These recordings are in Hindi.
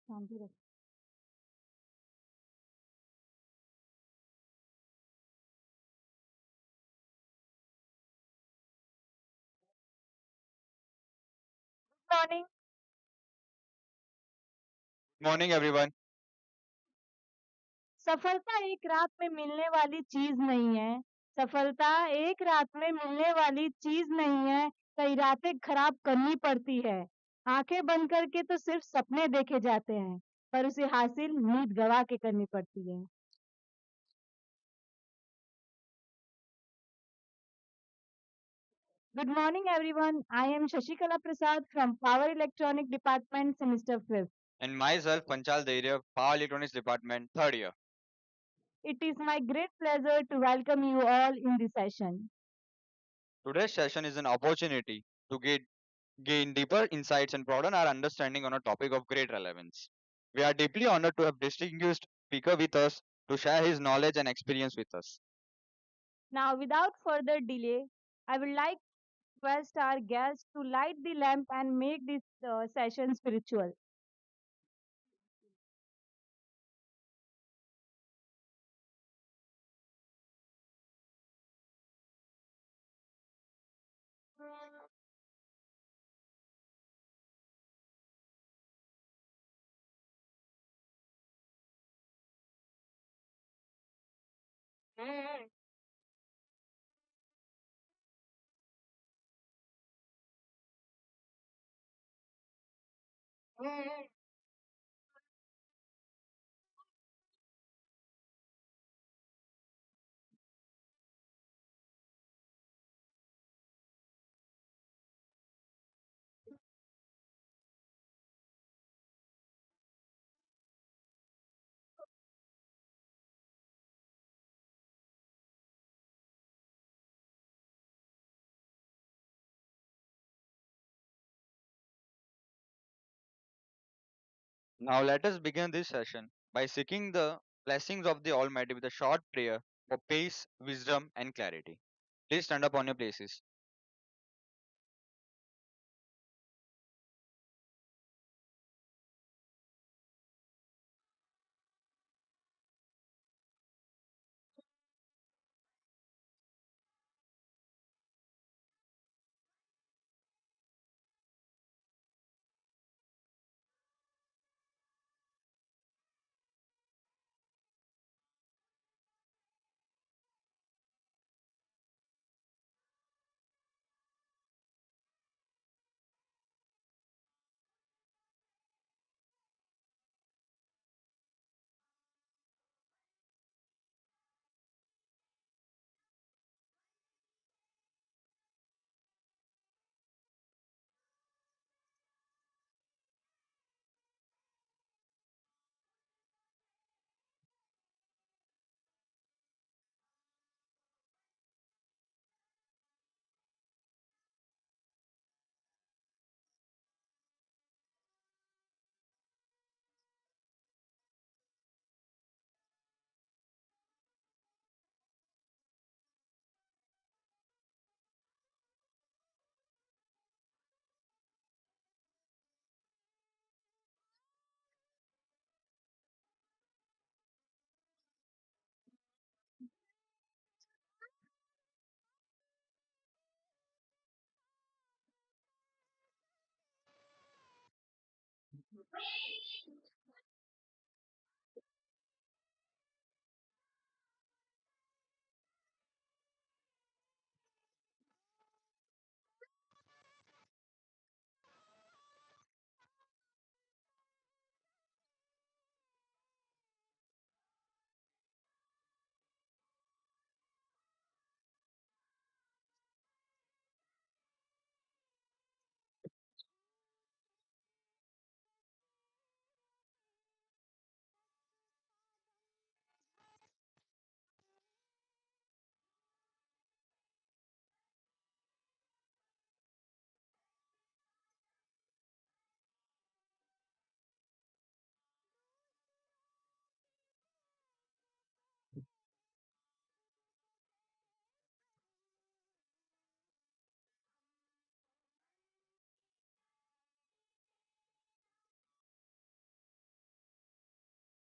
शांति रख। मॉर्निंग। Morning, everyone. सफलता एक रात में मिलने वाली चीज नहीं है। सफलता एक रात में मिलने वाली चीज नहीं है। कई रातें खराब करनी पड़ती है। आंखें बंद करके तो सिर्फ सपने देखे जाते हैं, पर उसे हासिल नींद गवा के करनी पड़ती है। Good morning everyone, I am Shashikala Prasad from power electronic department semester 5th। And myself, Panchal Deiria, Power Electronics Department, third year. It is my great pleasure to welcome you all in this session. Today's session is an opportunity to gain deeper insights and broaden our understanding on a topic of great relevance. We are deeply honored to have distinguished speaker with us to share his knowledge and experience with us. Now, without further delay, I would like to request our guests to light the lamp and make this session spiritual. Now, let us begin this session by seeking the blessings of the Almighty with a short prayer for peace, wisdom, and clarity. Please stand up on your places.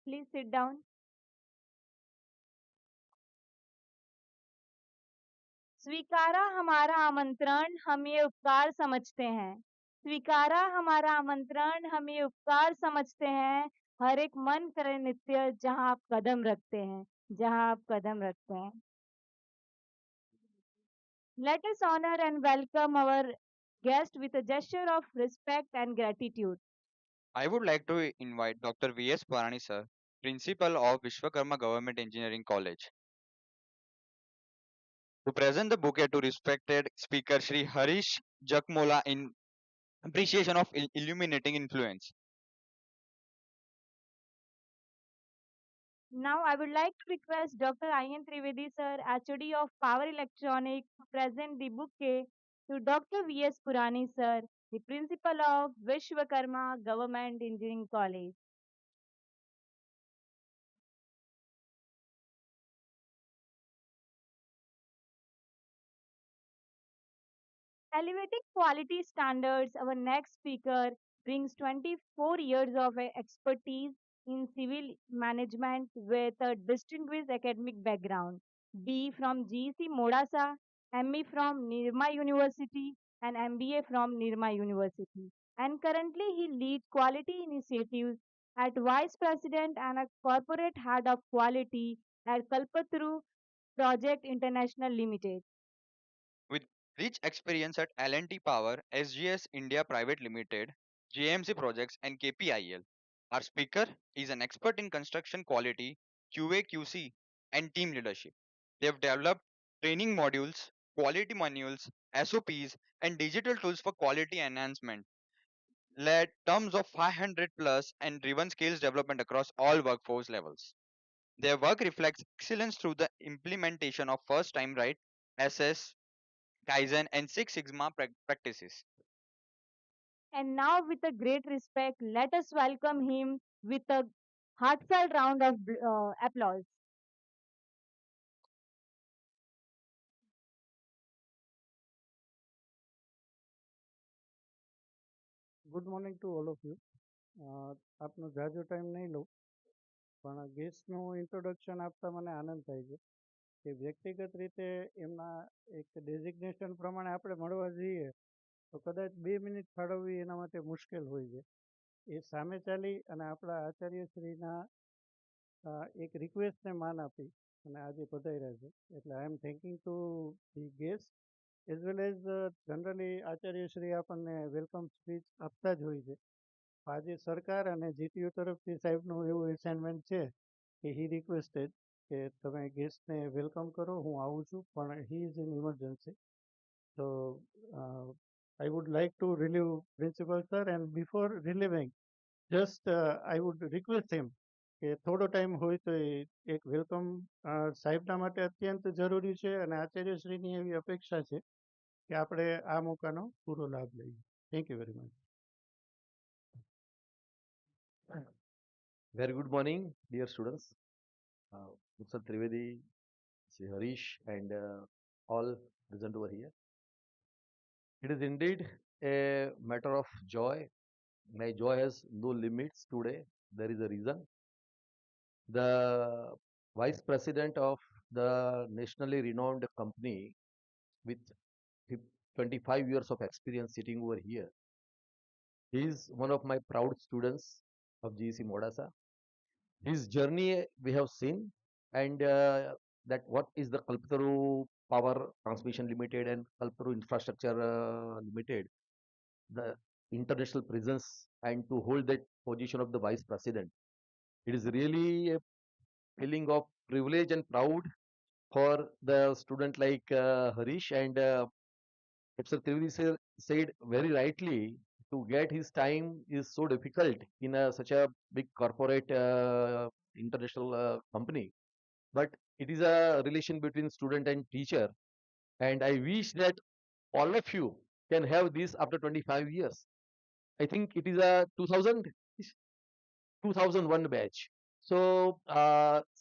Please sit down. स्वीकारा हमारा आमंत्रण, हम ये उपकार समझते हैं। स्वीकारा हमारा आमंत्रण, हम ये उपकार समझते हैं। हर एक मन करे नित्य जहाँ आप कदम रखते हैं, जहाँ आप कदम रखते हैं। Let us honor and welcome our guest with a gesture of respect and gratitude. I would like to invite Dr. V.S. Parani sir, Principal of Vishwakarma Government Engineering College, to present the bouquet to respected speaker Shri Harish Jakmola in appreciation of illuminating influence. Now, I would like to request Dr. I.N. Trivedi sir, HOD of Power Electronics, to present the bouquet to Dr. V.S. Purani sir, the principal of Vishwakarma Government Engineering College. Elevating quality standards, our next speaker brings 24 years of expertise in civil management with a distinguished academic background. B from GC Modasa, ME from Nirma University, and MBA from Nirma University. And currently, he leads quality initiatives at Vice President and a corporate head of quality at Kalpataru Project International Limited. With rich experience at L&T Power, SGS India Private Limited, JMC Projects, and KPIL, our speaker is an expert in construction quality, QA, QC, and team leadership. They have developed training modules, quality manuals, SOPs, and digital tools for quality enhancement, led terms of 500 plus, and driven skills development across all workforce levels. Their work reflects excellence through the implementation of first time right, SS, Kaizen, and Six Sigma practices. And now, with a great respect, let us welcome him with a heartfelt round of applause. Good morning to all of you. આપનો ઝાઝો ટાઈમ નહીં લઉં, પણ ગેસ્ટનું ઇન્ટ્રોડક્શન આપતા મને આનંદ થાય છે કે વ્યક્તિગત રીતે એમના એક ડેઝિગ્નેશન પ્રમાણે આપણે મળવા જઈએ તો કદાચ 2 મિનિટ ફાળવવી એના માટે મુશ્કેલ હોય છે. એ સામે ચાલી અને આપણા આચાર્યશ્રીના એક રિક્વેસ્ટને માન આપી અને આજે પધાર્યા છે. એટલે I am thanking to the guest as well as generally આચાર્યશ્રી આપણને વેલકમ સ્પીચ આપતા જ હોય છે. આજે સરકાર અને જીટીયુ તરફથી સાહેબનું એવું એસાઇનમેન્ટ છે કે હી રિક્વેસ્ટેડ કે તમે ગેસ્ટને વેલકમ કરો, હું આવું છું પણ he is in emergency. So I would like to relieve Principal Sir, and before relieving, just I would request him કે થોડો ટાઈમ હોય તો એક વેલકમ સાહેબના માટે અત્યંત જરૂરી છે અને આચાર્યશ્રીની એવી અપેક્ષા છે કે આપણે આ મોકાનો પૂરો લાભ લઈએ. Thank you very much. Very good morning, dear students. Mr. Trivedi, Sri Harish, and all present over here. It is indeed a matter of joy. My joy has no limits today. There is a reason. The Vice President of the nationally renowned company with 25 years of experience sitting over here. He is one of my proud students of GEC Modasa. His journey we have seen, and that what is the Kalpataru Power Transmission Limited and Kalpataru Infrastructure Limited, the international presence, and to hold that position of the vice president. It is really a feeling of privilege and proud for the student like Harish, and Professor Trivedi said very rightly, to get his time is so difficult in such a big corporate international company. But it is a relation between student and teacher, and I wish that all of you can have this after 25 years. I think it is a 2001 batch. So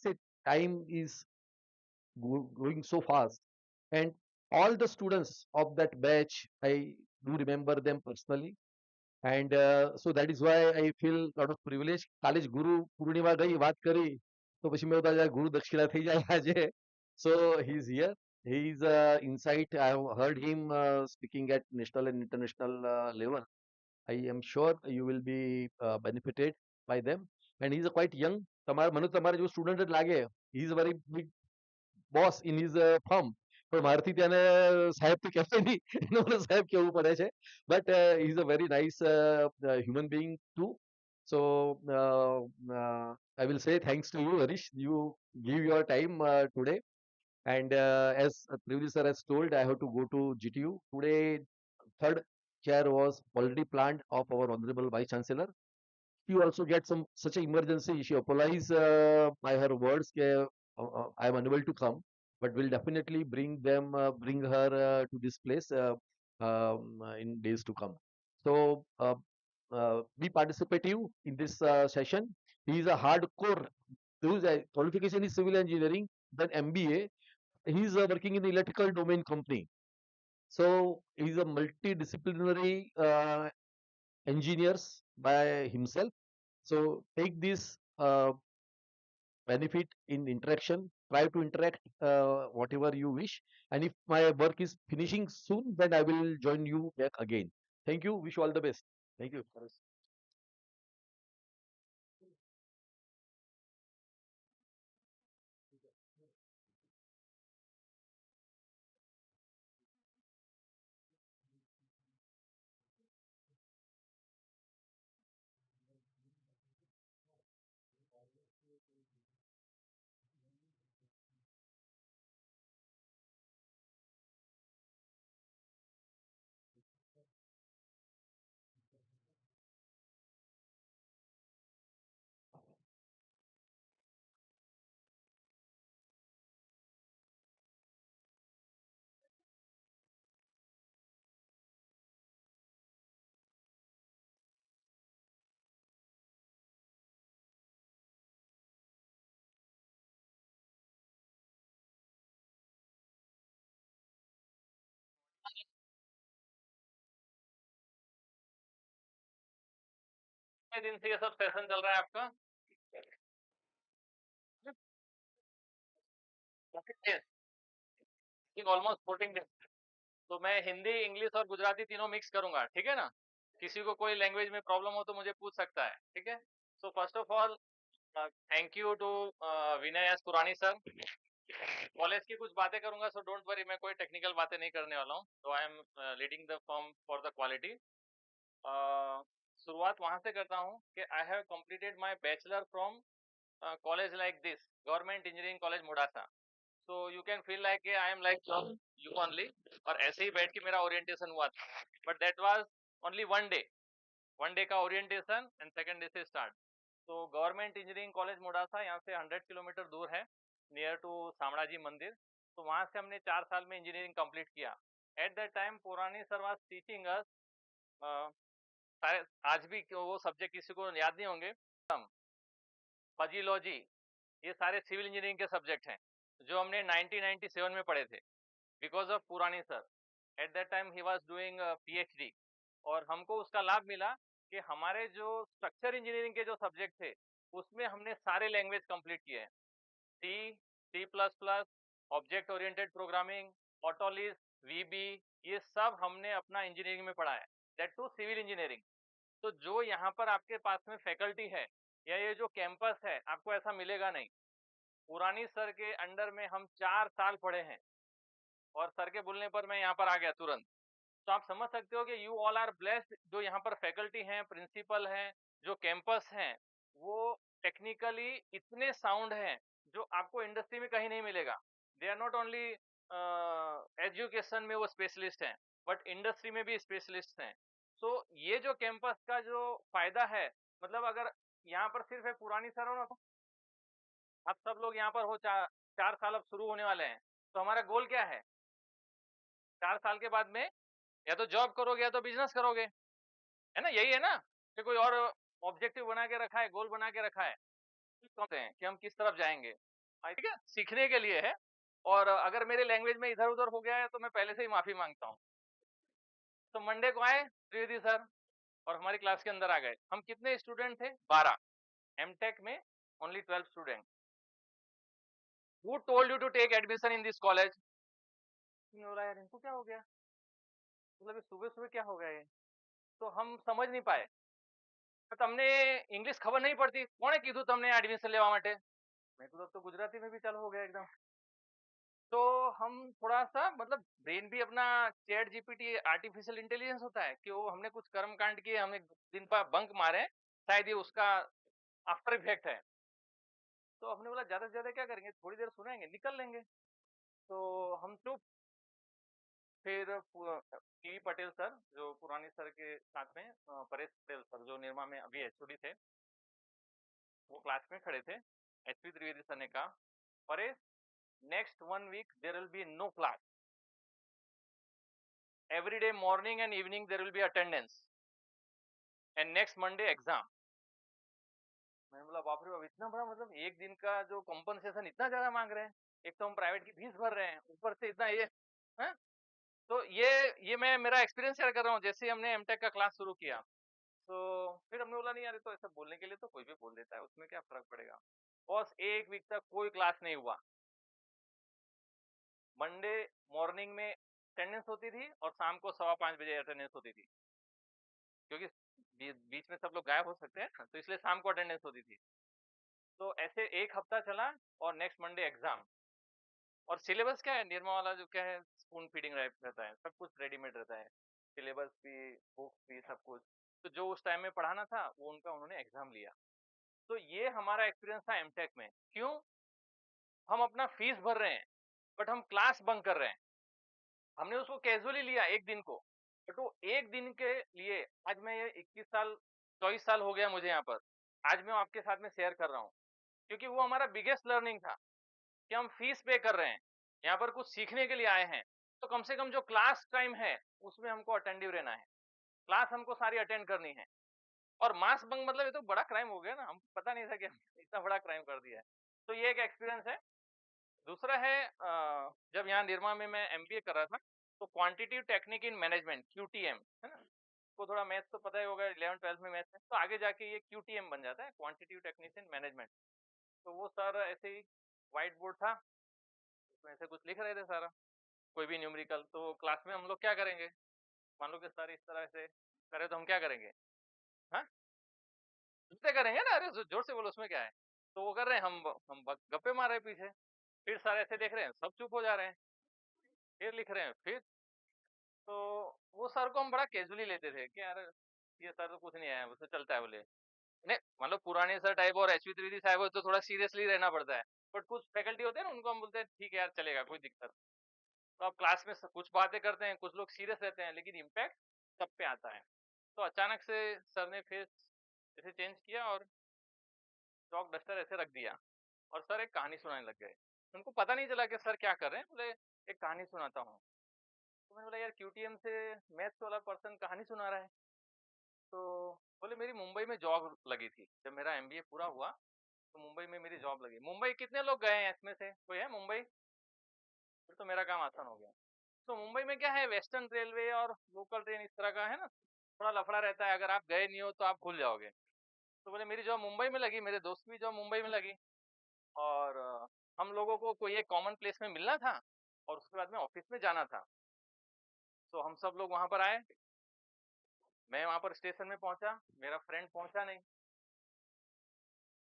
say time is going so fast, and all the students of that batch, I do remember them personally. And so that is why I feel lot of privilege. કાલે જ ગુરુ પૂર્ણિમા ગઈ વાત કરી તો પછી મેં બધા ગુરુ દક્ષિણા થઈ જાય આજે. So he is here. He is insight. I have heard him speaking at national and international level. I am sure you will be benefited by them. And he is quite young. મને તમારે જો સ્ટુડન્ટ જ લાગે. He is a very big boss in his firm. પણ મારથી તેને સાહેબ તો કહેવાય નહીં, એને મને સાહેબ કહેવું પડે છે. But he is a very nice human being too. So I will say thanks to you, Harish. You give your time today. And as Trivedi sir has told, I have to go to GTU. Today, third chair was already planned of our Honorable Vice Chancellor. She also get some such an emergency. She apologized by her words. I am unable to come, but will definitely bring her to this place in days to come. So be participative in this session. He is a hardcore. Whose qualification is civil engineering, then MBA. He is working in the electrical domain company. So he is a multidisciplinary engineers by himself. So take this benefit in interaction. Try to interact whatever you wish. And if my work is finishing soon, then I will join you back again. Thank you. Wish you all the best. Thank you. कितने दिन से ये सब सेशन चल रहा है आपका? 14 days, ऑलमोस्ट 14 days. तो मैं हिंदी, इंग्लिश और गुजराती तीनों मिक्स करूंगा, ठीक है ना? किसी को कोई लैंग्वेज में प्रॉब्लम हो तो मुझे पूछ सकता है, ठीक है? So first of all thank you to Vinay S Purani sir. College की कुछ बातें करूंगा, सो डोंट वरी, मैं कोई टेक्निकल बातें नहीं करने वाला हूँ. तो I am leading the firm for the quality. शुरुआत वहां से करता हूँ कि I have completed my bachelor from college like this, government engineering college Modasa. So you can feel like I am like you only, और ऐसे ही बैठ के मेरा ओरिएंटेशन हुआ था. But that was only one day का ओरिएंटेशन एंड सेकंड डे से स्टार्ट. तो गवर्नमेंट इंजीनियरिंग कॉलेज मुड़ासा यहाँ से 100 किलोमीटर दूर है, नियर टू शामड़ाजी मंदिर. तो वहाँ से हमने 4 साल में इंजीनियरिंग कंप्लीट किया. एट दैट टाइम पुरानी सर वाज टीचिंग अस, आज भी वो सब्जेक्ट किसी को याद नहीं होंगे, फजीलॉजी, ये सारे सिविल इंजीनियरिंग के सब्जेक्ट हैं जो हमने 1997 में पढ़े थे बिकॉज ऑफ पुरानी sir. At that time he was doing PhD, और हमको उसका लाभ मिला कि हमारे जो स्ट्रक्चर इंजीनियरिंग के जो सब्जेक्ट थे उसमें हमने सारे लैंग्वेज कंप्लीट किए हैं. C++, object oriented programming, AutoLISP, VB, ये सब हमने अपना इंजीनियरिंग में पढ़ा है, दैट टू सिविल इंजीनियरिंग. तो जो यहाँ पर आपके पास में फैकल्टी है या ये जो कैंपस है, आपको ऐसा मिलेगा नहीं. पुरानी सर के अंडर में हम 4 साल पढ़े हैं, और सर के बोलने पर मैं यहाँ पर आ गया तुरंत. तो आप समझ सकते हो कि यू ऑल आर ब्लेस्ड. जो यहाँ पर फैकल्टी हैं, प्रिंसिपल हैं, जो कैंपस हैं, वो टेक्निकली इतने साउंड हैं जो आपको इंडस्ट्री में कहीं नहीं मिलेगा. They are not only education में वो स्पेशलिस्ट हैं, बट इंडस्ट्री में भी स्पेशलिस्ट हैं. तो ये जो कैंपस का जो फायदा है, मतलब अगर यहाँ पर सिर्फ एक पुरानी सर हो ना, तो आप सब लोग यहाँ पर हो, 4 साल अब शुरू होने वाले हैं. तो हमारा गोल क्या है? 4 साल के बाद में या तो जॉब करोगे या तो बिजनेस करोगे, है ना? यही है ना, कि कोई और ऑब्जेक्टिव बना के रखा है, गोल बना के रखा है कि हम किस तरफ जाएंगे. ठीक है, सीखने के लिए है. और अगर मेरे लैंग्वेज में इधर उधर हो गया है तो मैं पहले से ही माफी मांगता हूँ. तो मंडे को आए त्रिवेदी सर, और हमारी क्लास के अंदर आ गए। हम कितने स्टूडेंट थे? 12। एमटेक में only 12 student. Who told you to take admission in this college? बोला यार इनको क्या हो गया, मतलब सुबह सुबह क्या हो गया ये, तो हम समझ नहीं पाए। तो તમને इंग्लिश खबर नहीं पड़ती, કોણે કીધું તમને એડમિશન લેવા માટે? मैं तो गुजराती में भी चालू हो गया एकदम। तो हम थोड़ा सा मतलब ब्रेन भी अपना चैट जीपीटी आर्टिफिशियल इंटेलिजेंस होता है कि वो हमने कुछ कर्म कांड किए, हमने दिन पर बंक मारे, शायद ये उसका आफ्टर इफेक्ट है। तो हमने बोला ज्यादा से ज्यादा क्या करेंगे, थोड़ी देर सुनेंगे निकल लेंगे। तो हम चुप। फिर टीवी पटेल सर जो पुरानी सर के साथ में परेश पटेल सर जो निर्मा में अभी एचओडी थे, वो क्लास में खड़े थे। एचपी त्रिवेदी सर ने कहा, Paresh next 1 week there will be no class, every day morning and evening there will be attendance and next Monday exam। मैंने बोला बाप रे बाप, इतना बड़ा मतलब एक दिन का जो कॉम्पनसेशन इतना ज्यादा मांग रहे हैं, एक तो हम प्राइवेट की फीस भर रहे हैं, ऊपर से इतना ये है। तो ये मैं मेरा एक्सपीरियंस शेयर कर रहा हूँ। जैसे ही हमने एमटेक का क्लास शुरू किया तो फिर हमने बोला नहीं यार, तो ऐसा बोलने के लिए तो कोई भी बोल देता है, उसमें क्या फर्क पड़ेगा। बस 1 वीक तक कोई क्लास नहीं हुआ। मंडे मॉर्निंग में अटेंडेंस होती थी और शाम को 5:15 बजे अटेंडेंस होती थी, क्योंकि बीच में सब लोग गायब हो सकते हैं, तो इसलिए शाम को अटेंडेंस होती थी। तो ऐसे 1 हफ्ता चला और नेक्स्ट मंडे एग्जाम। और सिलेबस क्या है, निर्मा वाला जो क्या है, स्पून फीडिंग रहता है, सब कुछ रेडीमेड रहता है, सिलेबस भी, बुक्स भी, सब कुछ। तो जो उस टाइम में पढ़ाना था वो उनका उन्होंने एग्जाम लिया। तो ये हमारा एक्सपीरियंस था एमटेक में। क्यों? हम अपना फीस भर रहे हैं बट हम क्लास बंक कर रहे हैं। हमने उसको कैजुअली लिया एक दिन को, बट वो एक दिन के लिए आज मैं ये 21 साल 24 साल हो गया मुझे यहाँ पर, आज मैं आपके साथ में शेयर कर रहा हूँ, क्योंकि वो हमारा बिगेस्ट लर्निंग था कि हम फीस पे कर रहे हैं, यहाँ पर कुछ सीखने के लिए आए हैं, तो कम से कम जो क्लास टाइम है उसमें हमको अटेंटिव रहना है, क्लास हमको सारी अटेंड करनी है। और मास बंक मतलब ये तो बड़ा क्राइम हो गया ना, हमको पता नहीं था कि हमने इतना बड़ा क्राइम कर दिया है। तो ये एक एक्सपीरियंस है। दूसरा है जब यहाँ निर्मा में मैं एमबीए कर रहा था, तो क्वांटिटेटिव टेक्निक इन मैनेजमेंट क्यूटीएम है ना, को थोड़ा मैथ्स तो पता ही होगा, 11 12 में मैथ्स है, तो आगे जाके ये क्यूटीएम बन जाता है, क्वांटिटेटिव टेक्निक इन मैनेजमेंट। तो वो सर ऐसे ही व्हाइट बोर्ड था, उसमें ऐसे कुछ लिख रहे थे सारा, कोई भी न्यूमेरिकल। तो क्लास में हम लोग क्या करेंगे, मान लो कि सर इस तरह से करे तो हम क्या करेंगे, हाँ उससे करेंगे ना, अरे जोर से बोलो उसमें क्या है। तो वो कर रहे हैं, हम गप्पे मार रहे हैं पीछे। फिर सर ऐसे देख रहे हैं, सब चुप हो जा रहे हैं, फिर लिख रहे हैं। फिर तो वो सर को हम बड़ा कैजुअली लेते थे कि यार ये सर तो कुछ नहीं है, उससे चलता है बोले। नहीं मतलब पुराने सर टाइप और एचवी त्रिवेदी साहब हो तो थोड़ा सीरियसली रहना पड़ता है, बट कुछ फैकल्टी होते हैं ना, उनको हम बोलते हैं ठीक है यार चलेगा, कोई दिक्कत। तो आप क्लास में कुछ बातें करते हैं, कुछ लोग सीरियस रहते हैं, लेकिन इम्पैक्ट सब पे आता है। तो अचानक से सर ने फेस ऐसे चेंज किया और चौक डस्टर ऐसे रख दिया, और सर एक कहानी सुनाने लग गए। उनको पता नहीं चला कि सर क्या कर रहे हैं, बोले एक कहानी सुनाता हूँ। तो मैंने बोला यार क्यूटीएम से मैथ्स वाला पर्सन कहानी सुना रहा है। तो बोले मेरी मुंबई में जॉब लगी थी, जब मेरा एमबीए पूरा हुआ तो मुंबई में मेरी जॉब लगी। मुंबई कितने लोग गए हैं इसमें से, कोई है मुंबई? फिर तो मेरा काम आसान हो गया। तो मुंबई में क्या है, वेस्टर्न रेलवे और लोकल ट्रेन इस तरह का है ना, थोड़ा लफड़ा रहता है, अगर आप गए नहीं हो तो आप भूल जाओगे। तो बोले मेरी जॉब मुंबई में लगी, मेरे दोस्त की जॉब मुंबई में लगी, और हम लोगों को कोई एक कॉमन प्लेस में मिलना था और उसके बाद में ऑफिस में जाना था। तो हम सब लोग वहां पर आए, मैं वहां पर स्टेशन में पहुंचा, मेरा फ्रेंड पहुंचा नहीं।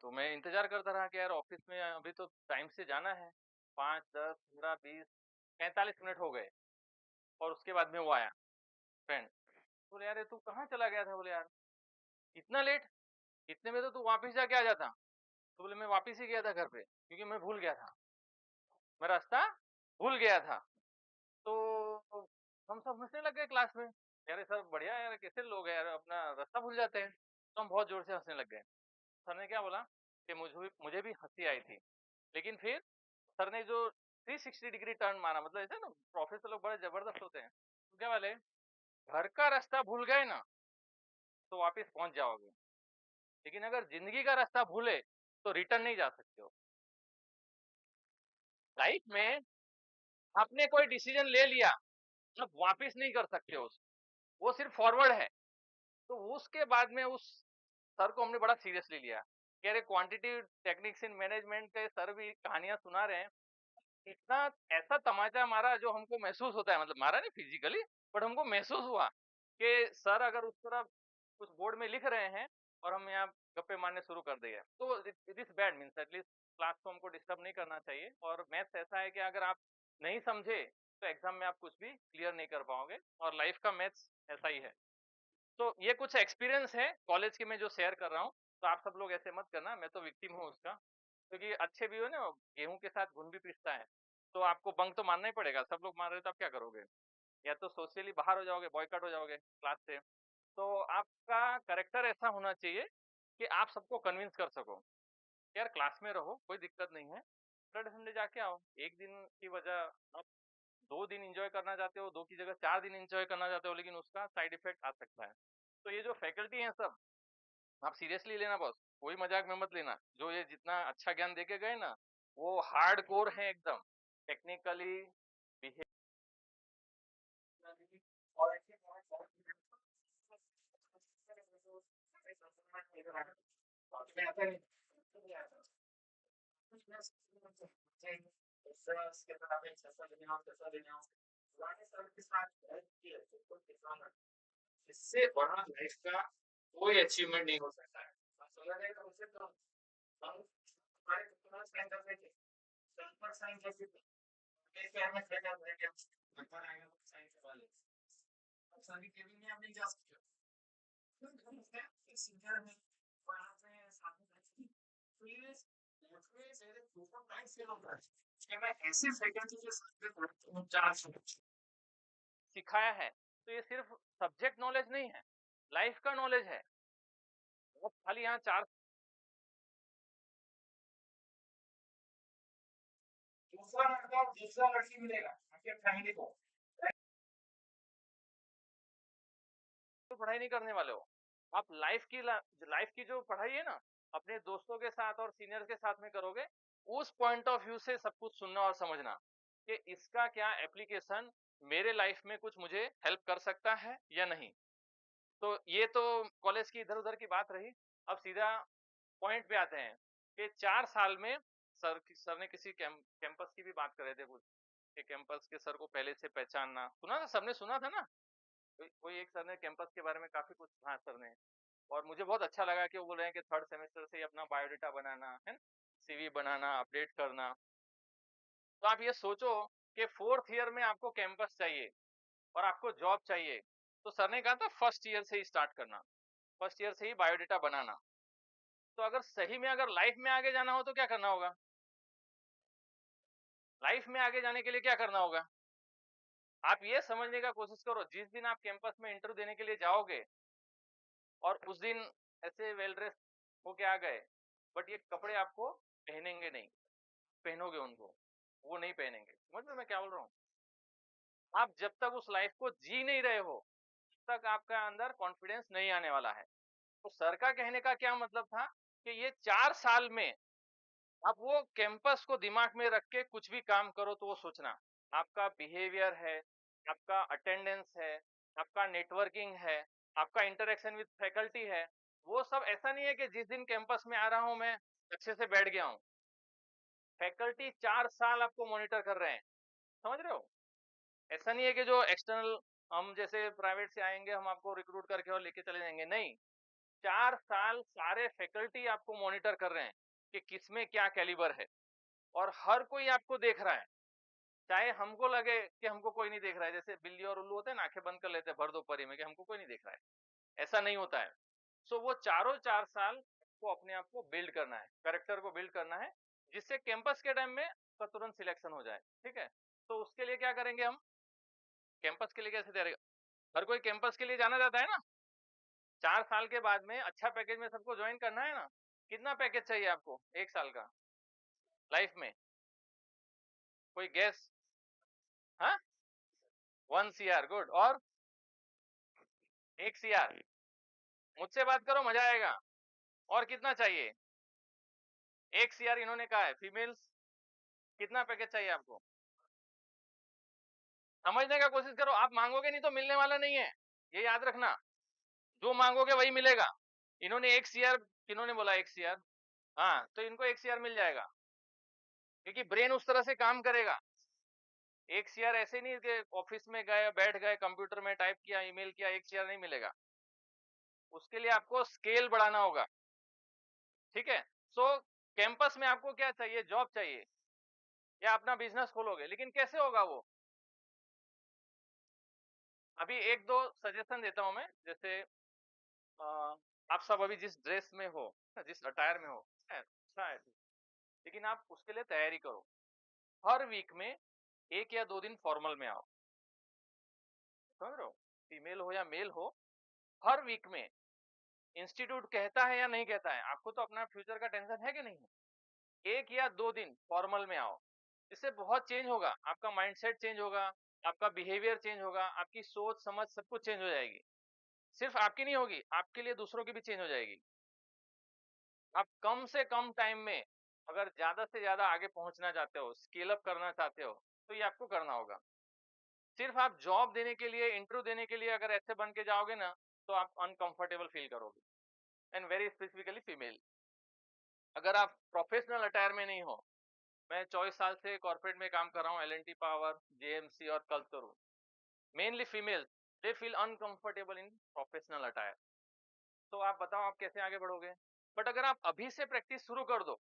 तो मैं इंतजार करता रहा कि यार ऑफिस में अभी तो टाइम से जाना है, 5 10 15 20 45 मिनट हो गए, और उसके बाद में वो आया फ्रेंड। बोले यार तू कहाँ चला गया था? बोले यार इतना लेट, इतने में तो तू वापस जाके आ जाता। तो बोले मैं वापस ही गया था घर पे, क्योंकि मैं भूल गया था, मैं रास्ता भूल गया था। तो हम सब हंसने लग गए क्लास में, यार सर बढ़िया यार, कैसे लोग हैं यार अपना रास्ता भूल जाते हैं। तो हम बहुत जोर से हंसने लग गए। सर ने क्या बोला कि मुझे भी हंसी आई थी, लेकिन फिर सर ने जो 360 डिग्री टर्न मारा, मतलब ऐसा ना प्रोफेसर लोग बड़े जबरदस्त होते हैं, तो क्या वाले घर का रास्ता भूल गए ना तो वापस पहुंच जाओगे, लेकिन अगर जिंदगी का रास्ता भूले तो रिटर्न नहीं जा सकते हो। लाइफ में आपने कोई डिसीजन ले लिया, अब वापस नहीं कर सकते हो उसको, वो सिर्फ फॉरवर्ड है। तो उसके बाद में उस सर को हमने बड़ा सीरियसली लिया कि अरे क्वांटिटी टेक्निक्स इन मैनेजमेंट के सर भी कहानियां सुना रहे हैं। इतना ऐसा तमाचा मारा जो हमको महसूस होता है, मतलब मारा नहीं फिजिकली, बट हमको महसूस हुआ कि सर अगर उस तरह कुछ बोर्ड में लिख रहे हैं और हम यहाँ गप्पे मारने शुरू कर दिए, तो it is bad. Means at least class को हमको डिस्टर्ब नहीं करना चाहिए। और मैथ्स ऐसा है कि अगर आप नहीं समझे तो एग्जाम में आप कुछ भी क्लियर नहीं कर पाओगे, और लाइफ का मैथ्स ऐसा ही है। तो ये कुछ एक्सपीरियंस है कॉलेज के मैं जो शेयर कर रहा हूँ, तो आप सब लोग ऐसे मत करना, मैं तो विक्टिम हूँ उसका। क्योंकि अच्छे भी हो ना, गेहूं के साथ घुन भी पिसता है, तो आपको बंक तो मारना ही पड़ेगा। सब लोग मार रहे तो आप क्या करोगे? या तो सोशली बाहर हो जाओगे, बॉयकॉट हो जाओगे क्लास से। तो आपका करेक्टर ऐसा होना चाहिए कि आप सबको कन्विंस कर सको यार क्लास में रहो, कोई दिक्कत नहीं है, सैटरडे संडे जाके आओ। एक दिन की वजह आप 2 दिन एंजॉय करना चाहते हो, 2 की जगह 4 दिन एंजॉय करना चाहते हो, लेकिन उसका साइड इफेक्ट आ सकता है। तो ये जो फैकल्टी है सब, आप सीरियसली लेना बॉस, कोई मजाक में मत लेना। जो ये जितना अच्छा ज्ञान देके गए ना, वो हार्ड कोर है एकदम, टेक्निकली इससे बड़ा लाइफ का कोई अचीवमेंट नहीं हो सकता है। आप समझ रहे हैं कॉन्सेप्ट? हम हमारे कितना साइन कर रहे थे, पर साइन कैसे थे, कैसे हमें फेल कर रहे थे, नंबर आएगा तो साइन करवा ले। अब सभी केबिन में आप नहीं जा सकते, सीनियर में वहां पे साथ में बैठी प्लीज मुझे मेरे ग्रुप ऑफ टाइम फेल होता है कि मैं ऐसे फैकल्टी के साथ में बैठता हूं 4 साल सिखाया है। तो ये सिर्फ सब्जेक्ट नॉलेज नहीं है, लाइफ का नॉलेज है। आप खाली यहाँ 4 दूसरा लड़का दूसरा लड़की मिलेगा आपके फैमिली को, तो पढ़ाई नहीं करने वाले हो। आप लाइफ की जो पढ़ाई है ना, अपने दोस्तों के साथ और सीनियर के साथ में करोगे। उस पॉइंट ऑफ व्यू से सब कुछ सुनना और समझना कि इसका क्या एप्लीकेशन मेरे लाइफ में कुछ मुझे हेल्प कर सकता है या नहीं। तो ये तो कॉलेज की इधर उधर की बात रही। अब सीधा पॉइंट पे आते हैं कि 4 साल में सर ने किसी कैंपस की भी बात कर रहे थे कुछ, कि कैंपस के सर को पहले से पहचानना। सुना था, सबने सुना था ना? कोई एक सर ने कैंपस के बारे में काफी कुछ कहा सर ने, और मुझे बहुत अच्छा लगा कि वो बोल रहे हैं कि 3rd सेमेस्टर से ही अपना बायोडाटा बनाना है, सीवी बनाना, अपडेट करना। तो आप ये सोचो कि 4th ईयर में आपको कैंपस चाहिए और आपको जॉब चाहिए, तो सर ने कहा था 1st ईयर से ही स्टार्ट करना, 1st ईयर से ही बायोडाटा बनाना। तो अगर सही में अगर लाइफ में आगे जाना हो तो क्या करना होगा? लाइफ में आगे जाने के लिए क्या करना होगा? आप ये समझने का कोशिश करो, जिस दिन आप कैंपस में इंटरव्यू देने के लिए जाओगे और उस दिन ऐसे वेल ड्रेस होके आ गए, बट ये कपड़े आपको पहनेंगे नहीं, पहनोगे उनको, वो नहीं पहनेंगे। समझ में मैं क्या बोल रहा हूँ? आप जब तक उस लाइफ को जी नहीं रहे हो, तब तक आपका अंदर कॉन्फिडेंस नहीं आने वाला है। तो सर का कहने का क्या मतलब था कि ये 4 साल में आप वो कैंपस को दिमाग में रख के कुछ भी काम करो, तो वो सोचना आपका बिहेवियर है, आपका अटेंडेंस है, आपका नेटवर्किंग है, आपका इंटरेक्शन विद फैकल्टी है। वो सब ऐसा नहीं है कि जिस दिन कैंपस में आ रहा हूं मैं अच्छे से बैठ गया हूं। फैकल्टी 4 साल आपको मॉनिटर कर रहे हैं, समझ रहे हो? ऐसा नहीं है कि जो एक्सटर्नल हम जैसे प्राइवेट से आएंगे हम आपको रिक्रूट करके और लेके चले जाएंगे, नहीं। 4 साल सारे फैकल्टी आपको मॉनिटर कर रहे हैं कि किसमें क्या कैलिबर है, और हर कोई आपको देख रहा है। चाहे हमको लगे कि हमको कोई नहीं देख रहा है, जैसे बिल्ली और उल्लू होते हैं ना, आंखें बंद कर लेते हैं भर दोपहरी में कि हमको कोई नहीं देख रहा है, ऐसा नहीं होता है। सो वो चारों 4 साल को अपने आप को बिल्ड करना है, करेक्टर को बिल्ड करना है, जिससे कैंपस के टाइम में का तुरंत सिलेक्शन हो जाए। ठीक है, तो उसके लिए क्या करेंगे हम? कैंपस के लिए कैसे तैयारी? हर कोई कैंपस के लिए जाना चाहता है ना। 4 साल के बाद में अच्छा पैकेज में सबको ज्वाइन करना है ना। कितना पैकेज चाहिए आपको 1 साल का लाइफ में? कोई गैस? हाँ, 1 CR, गुड। और 1 CR? मुझसे बात करो, मजा आएगा। और कितना चाहिए? 1 CR इन्होंने कहा है। फीमेल्स कितना पैकेज चाहिए आपको? समझने का कोशिश करो, आप मांगोगे नहीं तो मिलने वाला नहीं है, ये याद रखना। जो मांगोगे वही मिलेगा। इन्होंने 1 CR, किन्होंने बोला 1 CR, हाँ तो इनको 1 CR मिल जाएगा, क्योंकि ब्रेन उस तरह से काम करेगा। 1 CR ऐसे नहीं कि ऑफिस में गए, बैठ गए, कंप्यूटर में टाइप किया, ईमेल किया, 1 CR नहीं मिलेगा। उसके लिए आपको स्केल बढ़ाना होगा, ठीक है। सो कैंपस में आपको क्या चाहिए, जॉब चाहिए या अपना बिजनेस खोलोगे, लेकिन कैसे होगा वो? अभी 1-2 सजेशन देता हूं मैं। जैसे आप सब अभी जिस ड्रेस में हो, जिस अटायर में हो, अच्छा है, लेकिन आप उसके लिए तैयारी करो। हर वीक में 1 या 2 दिन फॉर्मल में आओ, समझ रहे हो, फीमेल हो या मेल हो, हर वीक में। इंस्टीट्यूट कहता है या नहीं कहता है, आपको तो अपना फ्यूचर का टेंशन है कि नहीं है। 1 या 2 दिन फॉर्मल में आओ, इससे बहुत चेंज होगा, आपका माइंडसेट चेंज होगा, आपका बिहेवियर चेंज होगा, आपकी सोच समझ सब कुछ चेंज हो जाएगी। सिर्फ आपकी नहीं होगी, आपके लिए दूसरों की भी चेंज हो जाएगी। आप कम से कम टाइम में अगर ज्यादा से ज्यादा आगे पहुंचना चाहते हो, स्केल अप करना चाहते हो, तो ये आपको करना होगा। सिर्फ आप जॉब देने के लिए, इंटरव्यू देने के लिए अगर ऐसे बन के जाओगे ना, तो आप अनकंफर्टेबल फील करोगे। And very specifically female. अगर आप प्रोफेशनल अटायर में नहीं हो, मैं 24 साल से कॉर्पोरेट में काम कर रहा हूँ, L&T पावर, JMC और culture, mainly female, they feel uncomfortable in professional attire. तो आप बताओ आप कैसे आगे बढ़ोगे? बट अगर आप अभी से प्रैक्टिस शुरू कर दो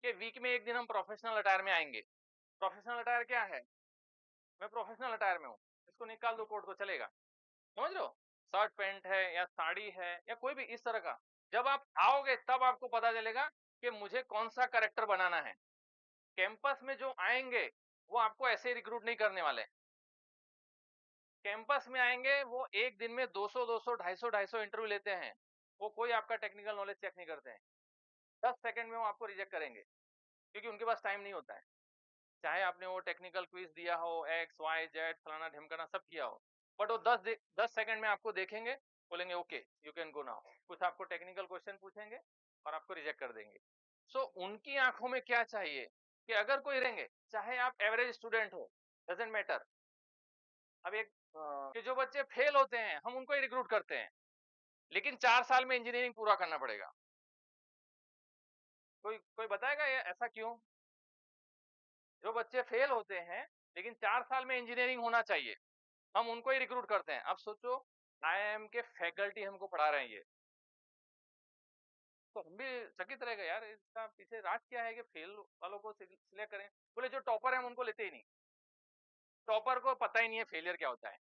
कि वीक में 1 दिन हम प्रोफेशनल अटायर में आएंगे। प्रोफेशनल अटायर क्या है? मैं प्रोफेशनल अटायर में हूँ, इसको निकाल दो कोट तो चलेगा, समझ लो। शर्ट पैंट है या साड़ी है या कोई भी इस तरह का, जब आप आओगे तब आपको पता चलेगा कि मुझे कौन सा कैरेक्टर बनाना है। कैंपस में जो आएंगे वो आपको ऐसे रिक्रूट नहीं करने वाले। कैंपस में आएंगे वो 1 दिन में 200 200 250 इंटरव्यू लेते हैं। वो कोई आपका टेक्निकल नॉलेज चेक नहीं करते हैं। 10 सेकंड में वो आपको रिजेक्ट करेंगे, क्योंकि उनके पास टाइम नहीं होता है। चाहे आपने वो टेक्निकल क्विज दिया हो, XYZ फलाना ढिमकाना सब किया हो, बट वो 10 सेकंड में आपको देखेंगे, बोलेंगे okay you can go now. कुछ आपको टेक्निकल क्वेश्चन पूछेंगे और आपको रिजेक्ट कर देंगे। सो उनकी आंखों में क्या चाहिए कि अगर कोई रहेंगे, चाहे आप एवरेज स्टूडेंट हो, डजेंट मैटर। अब एक कि जो बच्चे फेल होते हैं हम उनको ही रिक्रूट करते हैं, लेकिन 4 साल में इंजीनियरिंग पूरा करना पड़ेगा। कोई कोई बताएगा ये ऐसा क्यों? जो बच्चे फेल होते हैं लेकिन 4 साल में इंजीनियरिंग होना चाहिए, हम उनको ही रिक्रूट करते हैं। अब सोचो IIM के फैकल्टी हमको पढ़ा रहे हैं ये, तो हम भी चकित रहेगा यार, इसका पीछे राज क्या है कि फेल वालों को सिलेक्ट करें। बोले जो टॉपर है हम उनको लेते ही नहीं, टॉपर को पता ही नहीं है फेलियर क्या होता है।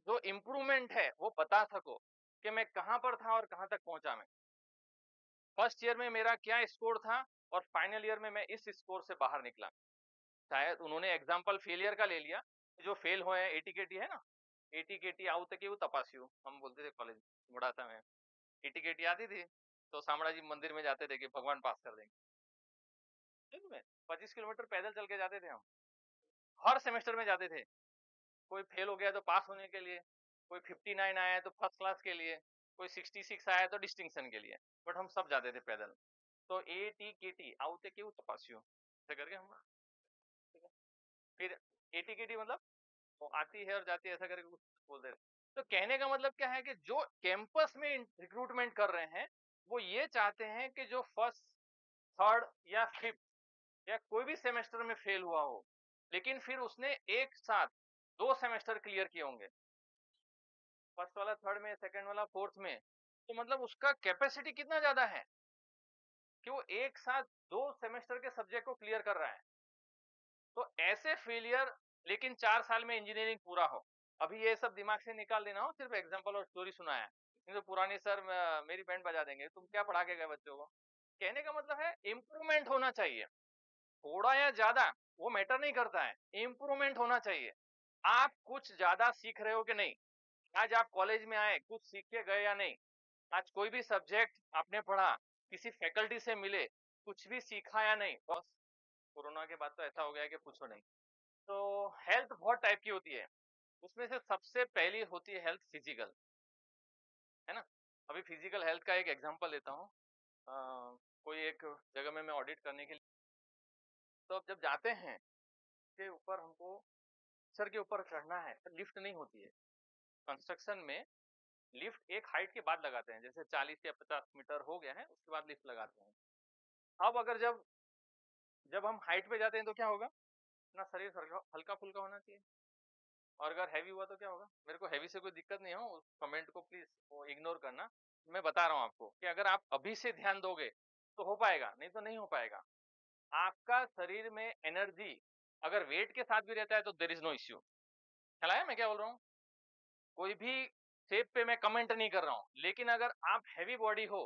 जो इम्प्रूवमेंट है वो बता सको कि मैं कहां पर था और कहां तक पहुंचा। मैं फर्स्ट ईयर में मेरा क्या स्कोर था और फाइनल ईयर में मैं इस स्कोर से बाहर निकला। शायद उन्होंने एग्जाम्पल फेलियर का ले लिया, जो फेल हुए हैं एटीकेटी है ना, एटीकेटी आउ तक तपास्यू हम बोलते थे कॉलेज बड़ा था मैं। एटीकेटी आती थी तो शामड़ाजी मंदिर में जाते थे कि भगवान पास कर देंगे। 25 किलोमीटर पैदल चल के जाते थे हम, हर सेमेस्टर में जाते थे। कोई फेल हो गया तो पास होने के लिए, कोई 59 आया तो फर्स्ट क्लास के लिए, कोई 66 आया तो डिस्टिंक्शन के लिए, बट हम सब जाते थे पैदल। तो एटीकेटी आउते क्यों तपास्यो ऐसे करके हम, ठीक है। फिर एटीकेटी मतलब वो आती है और जाती है ऐसा करके कुछ बोलते थे। तो कहने का मतलब क्या है कि जो कैंपस में रिक्रूटमेंट कर रहे हैं वो ये चाहते हैं कि जो फर्स्ट, थर्ड या फिफ्थ या कोई भी सेमेस्टर में फेल हुआ हो, लेकिन फिर उसने एक साथ 2 सेमेस्टर क्लियर किए होंगे, फर्स्ट वाला थर्ड में, सेकंड वाला फोर्थ में, तो मतलब उसका कैपेसिटी कितना ज्यादा है कि वो एक साथ 2 सेमेस्टर के सब्जेक्ट को क्लियर कर रहा है। तो ऐसे फेलियर, लेकिन 4 साल में इंजीनियरिंग पूरा हो। अभी ये सब दिमाग से निकाल देना हो, सिर्फ एग्जांपल और स्टोरी सुनाया है, नहीं तो पुरानी सर मेरी बैंड बजा देंगे, तुम क्या पढ़ा के गए बच्चों को। कहने का मतलब है इम्प्रूवमेंट होना चाहिए, थोड़ा या ज्यादा वो मैटर नहीं करता है, इम्प्रूवमेंट होना चाहिए। आप कुछ ज्यादा सीख रहे हो कि नहीं, आज आप कॉलेज में आए कुछ सीख के गए या नहीं, आज कोई भी सब्जेक्ट आपने पढ़ा, किसी फैकल्टी से मिले, कुछ भी सीखा या नहीं। बस कोरोना के बाद तो ऐसा हो गया है कि पूछो नहीं। तो हेल्थ बहुत टाइप की होती है, उसमें से सबसे पहली होती है हेल्थ फिजिकल, है ना। अभी फिजिकल हेल्थ का एक एग्जांपल लेता हूँ। कोई एक जगह में मैं ऑडिट करने के लिए, तो अब जब जाते हैं के ऊपर हमको सर के ऊपर चढ़ना है, तो लिफ्ट नहीं होती है कंस्ट्रक्शन में। लिफ्ट एक हाइट के बाद लगाते हैं, जैसे 40 या 50 मीटर हो गया है उसके बाद लिफ्ट लगाते हैं। अब अगर जब जब हम हाइट पे जाते हैं तो क्या होगा, अपना शरीर हल्का फुल्का होना चाहिए, और अगर हैवी हुआ तो क्या होगा। मेरे को हैवी से कोई दिक्कत नहीं हो, उस कमेंट को प्लीज वो इग्नोर करना। मैं बता रहा हूँ आपको कि अगर आप अभी से ध्यान दोगे तो हो पाएगा, नहीं तो नहीं हो पाएगा। आपका शरीर में एनर्जी अगर वेट के साथ भी रहता है तो देयर इज नो इश्यू। ख्याल आया मैं क्या बोल रहा हूँ? कोई भी शेप पे मैं कमेंट नहीं कर रहा हूँ, लेकिन अगर आप हैवी बॉडी हो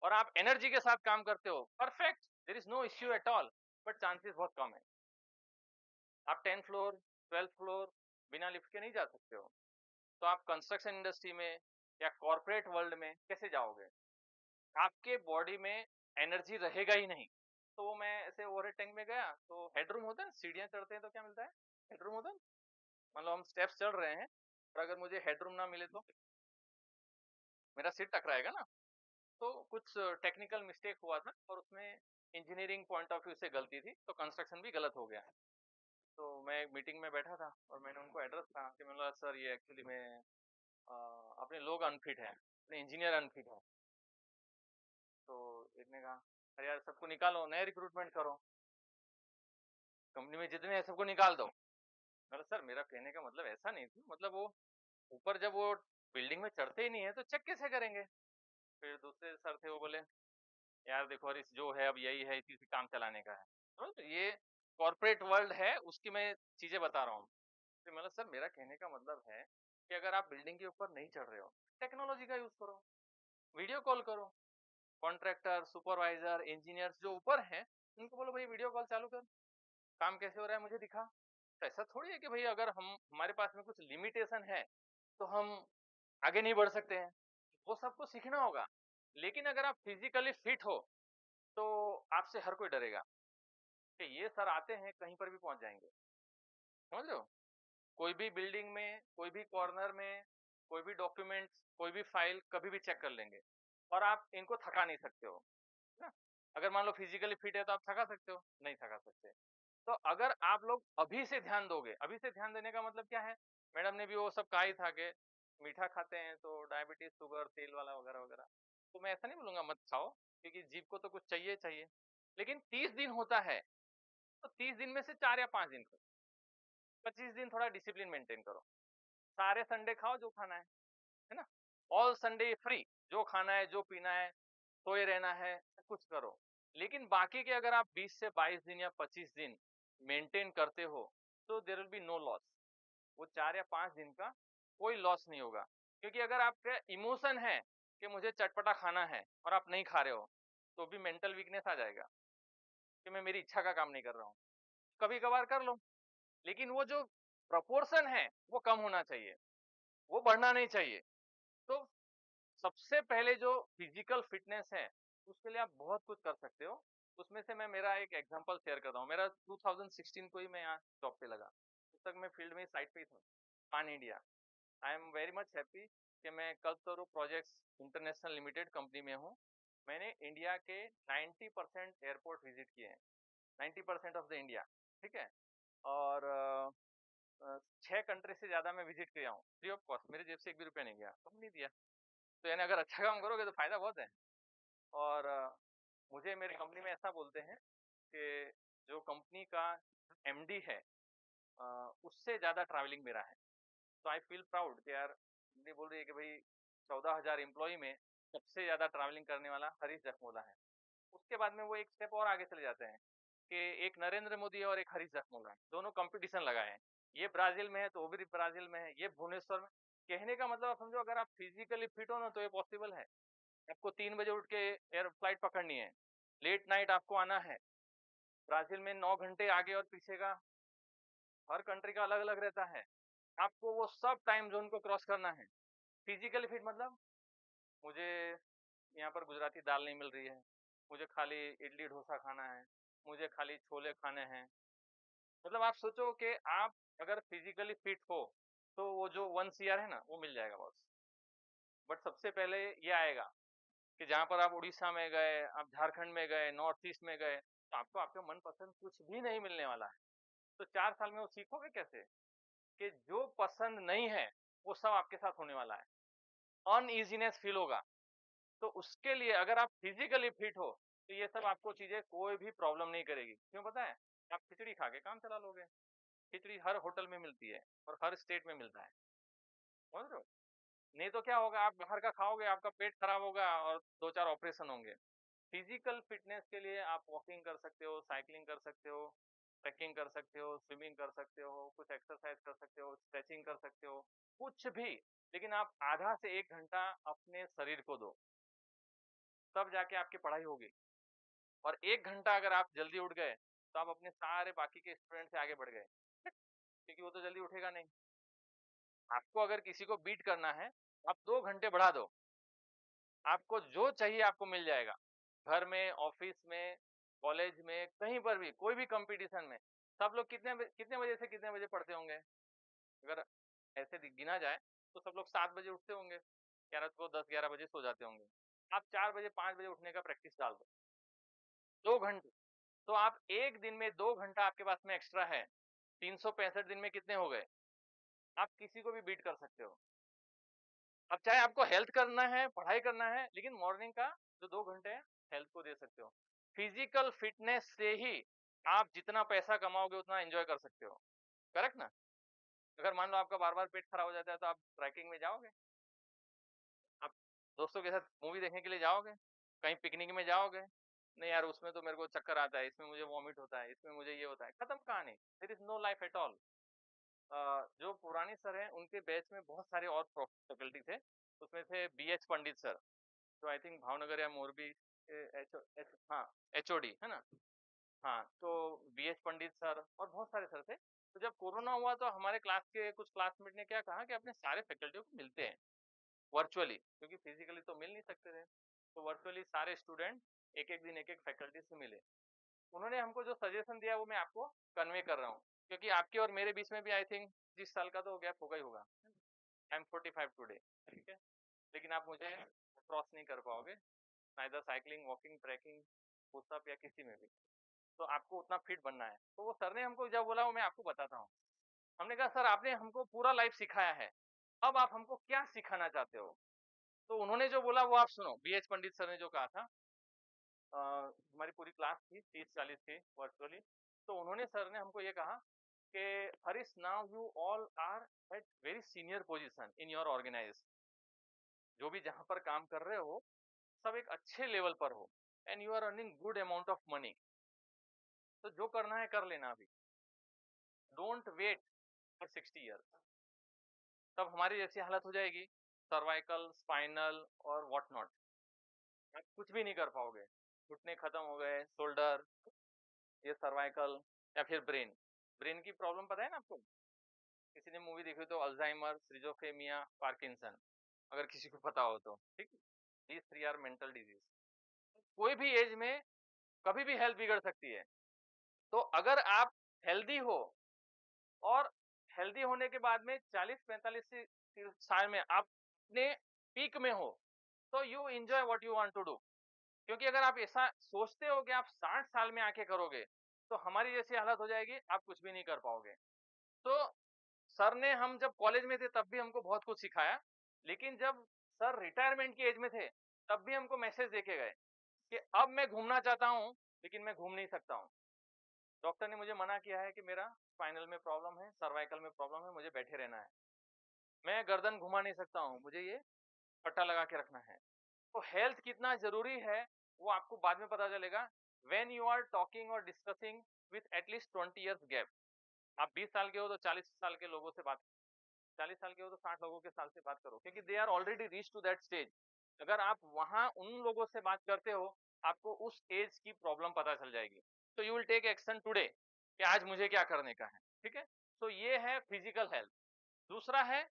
और आप एनर्जी के साथ काम करते हो, perfect, there is no issue at all, but chances बहुत कम है। आप 10th फ्लोर 12th फ्लोर बिना लिफ्ट के नहीं जा सकते हो, तो आप कंस्ट्रक्शन इंडस्ट्री में या कॉर्पोरेट वर्ल्ड में कैसे जाओगे? आपके बॉडी में एनर्जी रहेगा ही नहीं। तो वो मैं ऐसे ओवर टैंक में गया तो हेडरूम होता है, सीढ़ियां चढ़ते हैं तो क्या मिलता है, हेडरूम होता है। मान लो हम स्टेप्स चढ़ रहे हैं और अगर मुझे हेडरूम ना मिले तो मेरा सिर टकराएगा ना। तो कुछ टेक्निकल मिस्टेक हुआ था और उसमें इंजीनियरिंग पॉइंट ऑफ व्यू से गलती थी, तो कंस्ट्रक्शन भी गलत हो गया। तो मैं एक मीटिंग में बैठा था और मैंने उनको एड्रेस कहा कि मैंने बोला सर ये एक्चुअली में अपने लोग अनफिट है, अपने इंजीनियर अनफिट है। तो एक ने कहा अरे यार सबको निकालो, नए रिक्रूटमेंट करो, कंपनी में जितने हैं सबको निकाल दो। मैंने सर मेरा कहने का मतलब ऐसा नहीं था, मतलब वो ऊपर जब वो बिल्डिंग में चढ़ते ही नहीं है तो चेक कैसे करेंगे। फिर दूसरे सर थे वो बोले यार देखो अरिस जो है अब यही है, इसी से काम चलाने का है। तो ये कॉर्पोरेट वर्ल्ड है उसकी मैं चीजें बता रहा हूँ। तो मतलब सर मेरा कहने का मतलब है कि अगर आप बिल्डिंग के ऊपर नहीं चढ़ रहे हो, टेक्नोलॉजी का यूज करो, वीडियो कॉल करो, कॉन्ट्रैक्टर सुपरवाइजर इंजीनियर्स जो ऊपर हैं उनको बोलो भाई वीडियो कॉल चालू कर, काम कैसे हो रहा है मुझे दिखा। तो ऐसा थोड़ी है कि भाई अगर हम हमारे पास में कुछ लिमिटेशन है तो हम आगे नहीं बढ़ सकते हैं, वो सबको सीखना होगा। लेकिन अगर आप फिजिकली फिट हो तो आपसे हर कोई डरेगा कि ये सर आते हैं कहीं पर भी पहुंच जाएंगे, समझ लो। कोई भी बिल्डिंग में कोई भी कॉर्नर में कोई भी डॉक्यूमेंट्स कोई भी फाइल कभी भी चेक कर लेंगे और आप इनको थका नहीं सकते हो ना। अगर मान लो फिजिकली फिट है तो आप थका सकते हो, नहीं थका सकते। तो अगर आप लोग अभी से ध्यान दोगे, अभी से ध्यान देने का मतलब क्या है, मैडम ने भी वो सब कहा ही था कि मीठा खाते हैं तो डायबिटीज शुगर तेल वाला वगैरह वगैरह। तो मैं ऐसा नहीं बोलूंगा मत खाओ, क्योंकि जीभ को तो कुछ चाहिए चाहिए, लेकिन 30 दिन होता है तो 30 दिन में से 4 या 5 दिन करो, 25 दिन थोड़ा डिसिप्लिन मेंटेन करो। सारे संडे खाओ जो खाना है ना, ऑल संडे फ्री, जो खाना है जो पीना है सोए रहना है सब कुछ करो। लेकिन बाकी के अगर आप 20 से 22 दिन या 25 दिन मेंटेन करते हो तो there will be no loss. वो 4 या 5 दिन का कोई लॉस नहीं होगा, क्योंकि अगर आपका इमोशन है कि मुझे चटपटा खाना है और आप नहीं खा रहे हो तो भी मेंटल वीकनेस आ जाएगा कि मैं मेरी इच्छा का काम नहीं कर रहा हूँ। कभी कभार कर लो, लेकिन वो जो प्रपोर्शन है वो कम होना चाहिए, वो बढ़ना नहीं चाहिए। तो सबसे पहले जो फिजिकल फिटनेस है उसके लिए आप बहुत कुछ कर सकते हो। उसमें से मैं मेरा एक एग्जांपल शेयर करता हूँ। मेरा 2016 को ही मैं यहाँ जॉब पे लगा, उस तक मैं फील्ड में साइट पे ही था, पान India. I am very much happy कि मैं कल्पतरु प्रोजेक्ट्स इंटरनेशनल लिमिटेड कंपनी में हूँ। मैंने इंडिया के 90% एयरपोर्ट विजिट किए हैं, 90% ऑफ द इंडिया, ठीक है। और 6 कंट्री से ज्यादा मैं विजिट किया हूँ फ्री ऑफ कॉस्ट, मेरे जेब से 1 भी रुपया नहीं गया, कम नहीं दिया। तो यानी अगर अच्छा काम करोगे तो फायदा बहुत है। और मुझे मेरी कंपनी में ऐसा बोलते हैं कि जो कंपनी का एमडी है उससे ज्यादा ट्रैवलिंग मेरा है। तो आई फील प्राउड कि यार कंपनी बोल रही है कि भाई 14,000 एम्प्लॉय में सबसे ज्यादा ट्रैवलिंग करने वाला हरीश जखमोला है। उसके बाद में वो एक स्टेप और आगे चले जाते हैं कि एक नरेंद्र मोदी और एक हरीश जखमोला है, दोनों कंपटीशन लगाए हैं। ये ब्राजील में है तो वो भी ब्राजील में है, ये भुवनेश्वर में। कहने का मतलब आप समझो, अगर आप फिजिकली फिट हो ना तो ये पॉसिबल है। आपको 3 बजे उठ के एयर फ्लाइट पकड़नी है, लेट नाइट आपको आना है। ब्राजील में 9 घंटे आगे और पीछे का, हर कंट्री का अलग अलग रहता है, आपको वो सब टाइम जोन को क्रॉस करना है। फिजिकली फिट मतलब मुझे यहाँ पर गुजराती दाल नहीं मिल रही है, मुझे खाली इडली डोसा खाना है, मुझे खाली छोले खाने हैं। मतलब आप सोचो कि आप अगर फिजिकली फिट हो तो वो जो 1 CR है ना वो मिल जाएगा बॉस। बट सबसे पहले ये आएगा कि जहाँ पर आप उड़ीसा में गए, आप झारखंड में गए, नॉर्थ ईस्ट में गए, तो आपको आपका मनपसंद कुछ भी नहीं मिलने वाला है। तो 4 साल में वो सीखोगे कैसे कि जो पसंद नहीं है वो सब आपके साथ होने वाला है। अनईजीनेस फील होगा। तो उसके लिए अगर आप फिजिकली फिट हो तो ये सब आपको चीजें कोई भी प्रॉब्लम नहीं करेगी। क्यों पता है? आप खिचड़ी खा के काम चला लोगे। खिचड़ी हर होटल में मिलती है और हर स्टेट में मिलता है, समझ रहे हो? नहीं तो क्या होगा, आप बाहर का खाओगे, आपका पेट खराब होगा और 2-4 ऑपरेशन होंगे। फिजिकल फिटनेस के लिए आप वॉकिंग कर सकते हो, साइकिलिंग कर सकते हो, ट्रैकिंग कर सकते हो, स्विमिंग कर सकते हो, कुछ एक्सरसाइज कर सकते हो, स्ट्रेचिंग कर सकते हो, कुछ भी। लेकिन आप आधा से 1 घंटा अपने शरीर को दो, तब जाके आपकी पढ़ाई होगी। और 1 घंटा अगर आप जल्दी उठ गए तो आप अपने सारे बाकी के स्टूडेंट से आगे बढ़ गए, क्योंकि वो तो जल्दी उठेगा नहीं। आपको अगर किसी को बीट करना है, आप 2 घंटे बढ़ा दो, आपको जो चाहिए आपको मिल जाएगा। घर में, ऑफिस में, कॉलेज में, कहीं पर भी, कोई भी कंपटीशन में। सब लोग कितने बजे से कितने बजे पढ़ते होंगे? अगर ऐसे गिना जाए तो सब लोग 7 बजे उठते होंगे, 11 को 10-11 बजे सो जाते होंगे। आप 4 बजे 5 बजे उठने का प्रैक्टिस डाल दो, 2 घंटे। तो आप एक दिन में 2 घंटा आपके पास में एक्स्ट्रा है, 365 दिन में कितने हो गए? आप किसी को भी बीट कर सकते हो। अब चाहे आपको हेल्थ करना है, पढ़ाई करना है, लेकिन मॉर्निंग का जो 2 घंटे है हेल्थ को दे सकते हो। फिजिकल फिटनेस से ही आप जितना पैसा कमाओगे उतना एंजॉय कर सकते हो, करेक्ट ना? अगर मान लो आपका बार बार पेट खराब हो जाता है तो आप ट्रैकिंग में जाओगे? आप दोस्तों के साथ मूवी देखने के लिए जाओगे? कहीं पिकनिक में जाओगे? नहीं यार, उसमें तो मेरे को चक्कर आता है, इसमें मुझे वॉमिट होता है, इसमें मुझे ये होता है। खत्म कहानी। There is no life at all. जो पुरानी सर हैं उनके बैच में बहुत सारे और फैकल्टी थे। उसमें थे BH पंडित सर, जो आई थिंक भावनगर या मोरबी हाँ HOD है ना। हाँ, तो BH पंडित सर और बहुत सारे सर थे। तो जब कोरोना हुआ तो हमारे क्लास के कुछ क्लासमेट ने क्या कहा कि अपने सारे फैकल्टियों को मिलते हैं वर्चुअली, क्योंकि फिजिकली तो मिल नहीं सकते थे। तो वर्चुअली सारे स्टूडेंट एक एक दिन एक एक फैकल्टी से मिले। उन्होंने हमको जो सजेशन दिया वो मैं आपको कन्वे कर रहा हूँ, क्योंकि आपके और मेरे बीच में भी आई थिंक 30 साल का तो गैप होगा ही होगा। आई एम 45 टुडे, ठीक है। लेकिन आप मुझे क्रॉस नहीं कर पाओगे, neither cycling, walking, trekking, push up या किसी में भी। तो आपको उतना फिट बनना है। तो वो सर ने हमको जब बोला वो मैं आपको बताता हूँ। हमने कहा सर आपने हमको पूरा लाइफ सिखाया है, अब आप हमको क्या सिखाना चाहते हो? तो उन्होंने जो बोला वो आप सुनो। BH पंडित सर ने जो कहा था, हमारी पूरी क्लास थी 30-40 थी वर्चुअली। तो उन्होंने सर ने हमको ये कहा कि Harish, now you all are at very senior position in your organisation. जो भी जहां पर काम कर रहे हो सब एक अच्छे लेवल पर हो and you are earning good amount of money. तो जो करना है कर लेना अभी, डोंट वेट फॉर 60 ईयर्स। तब हमारी जैसी हालत हो जाएगी, सर्वाइकल, स्पाइनल और व्हाट नॉट। आप कुछ भी नहीं कर पाओगे, घुटने खत्म हो गए, शोल्डर, ये सर्वाइकल, या फिर ब्रेन। ब्रेन की प्रॉब्लम पता है ना आपको? किसी ने मूवी देखी हो तो अल्जाइमर, सिजोफ्रेनिया, पार्किंसन, अगर किसी को पता हो तो, ठीक। These 3 are mental disease. कोई भी एज में कभी भी हेल्थ बिगड़ सकती है। तो अगर आप हेल्दी हो और हेल्दी होने के बाद में 40-45 साल में आप अपने पीक में हो, तो you enjoy what you want to do. क्योंकि अगर आप ऐसा सोचते हो कि आप 60 साल में आके करोगे तो हमारी जैसी हालत हो जाएगी, आप कुछ भी नहीं कर पाओगे। तो सर ने, हम जब कॉलेज में थे तब भी हमको बहुत कुछ सिखाया, लेकिन जब सर रिटायरमेंट की एज में थे तब भी हमको मैसेज देके गए कि अब मैं घूमना चाहता हूँ लेकिन मैं घूम नहीं सकता हूँ। डॉक्टर ने मुझे मना किया है कि मेरा स्पाइनल में प्रॉब्लम है, सर्वाइकल में प्रॉब्लम है, मुझे बैठे रहना है, मैं गर्दन घुमा नहीं सकता हूँ, मुझे ये पट्टा लगा के रखना है। तो हेल्थ कितना जरूरी है वो आपको बाद में पता चलेगा व्हेन यू आर टॉकिंग और discussing with at least 20 years gap. आप 20 साल के हो तो 40 साल के लोगों से बात, 40 साल के हो तो 60 लोगों के साल से बात करो, क्योंकि they are already reach to that stage. अगर आप वहां उन लोगों से बात करते हो आपको उस एज की प्रॉब्लम पता चल जाएगी। तो you will take action today कि आज मुझे क्या करने का है, ठीक है। तो ये है फिजिकल हेल्थ। दूसरा है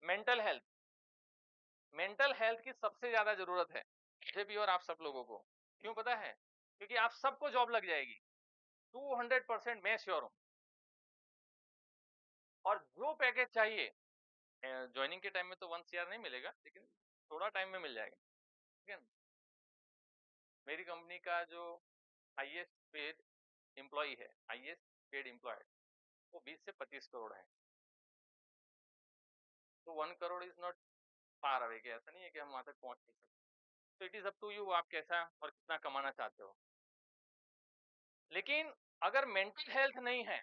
मेंटल हेल्थ। मेंटल हेल्थ की सबसे ज्यादा जरूरत है मुझे भी और आप सब लोगों को। क्यों पता है? क्योंकि आप सबको जॉब लग जाएगी, 200% मैं श्योर हूं। और जो पैकेज चाहिए ज्वाइनिंग के टाइम में तो 1 CR नहीं मिलेगा, लेकिन थोड़ा टाइम में मिल जाएगा, ठीक है ना। मेरी कंपनी का जो हाईएस्ट पेड एम्प्लॉय है, हाईएस्ट पेड एम्प्लॉय, वो 20 से 25 करोड़ है। तो 1 crore is not far away के, ऐसा नहीं है कि हम वहां तक पहुंच नहीं सकते। तो it is up to you, आप कैसा और कितना कमाना चाहते हो। लेकिन अगर मेंटल हेल्थ नहीं है,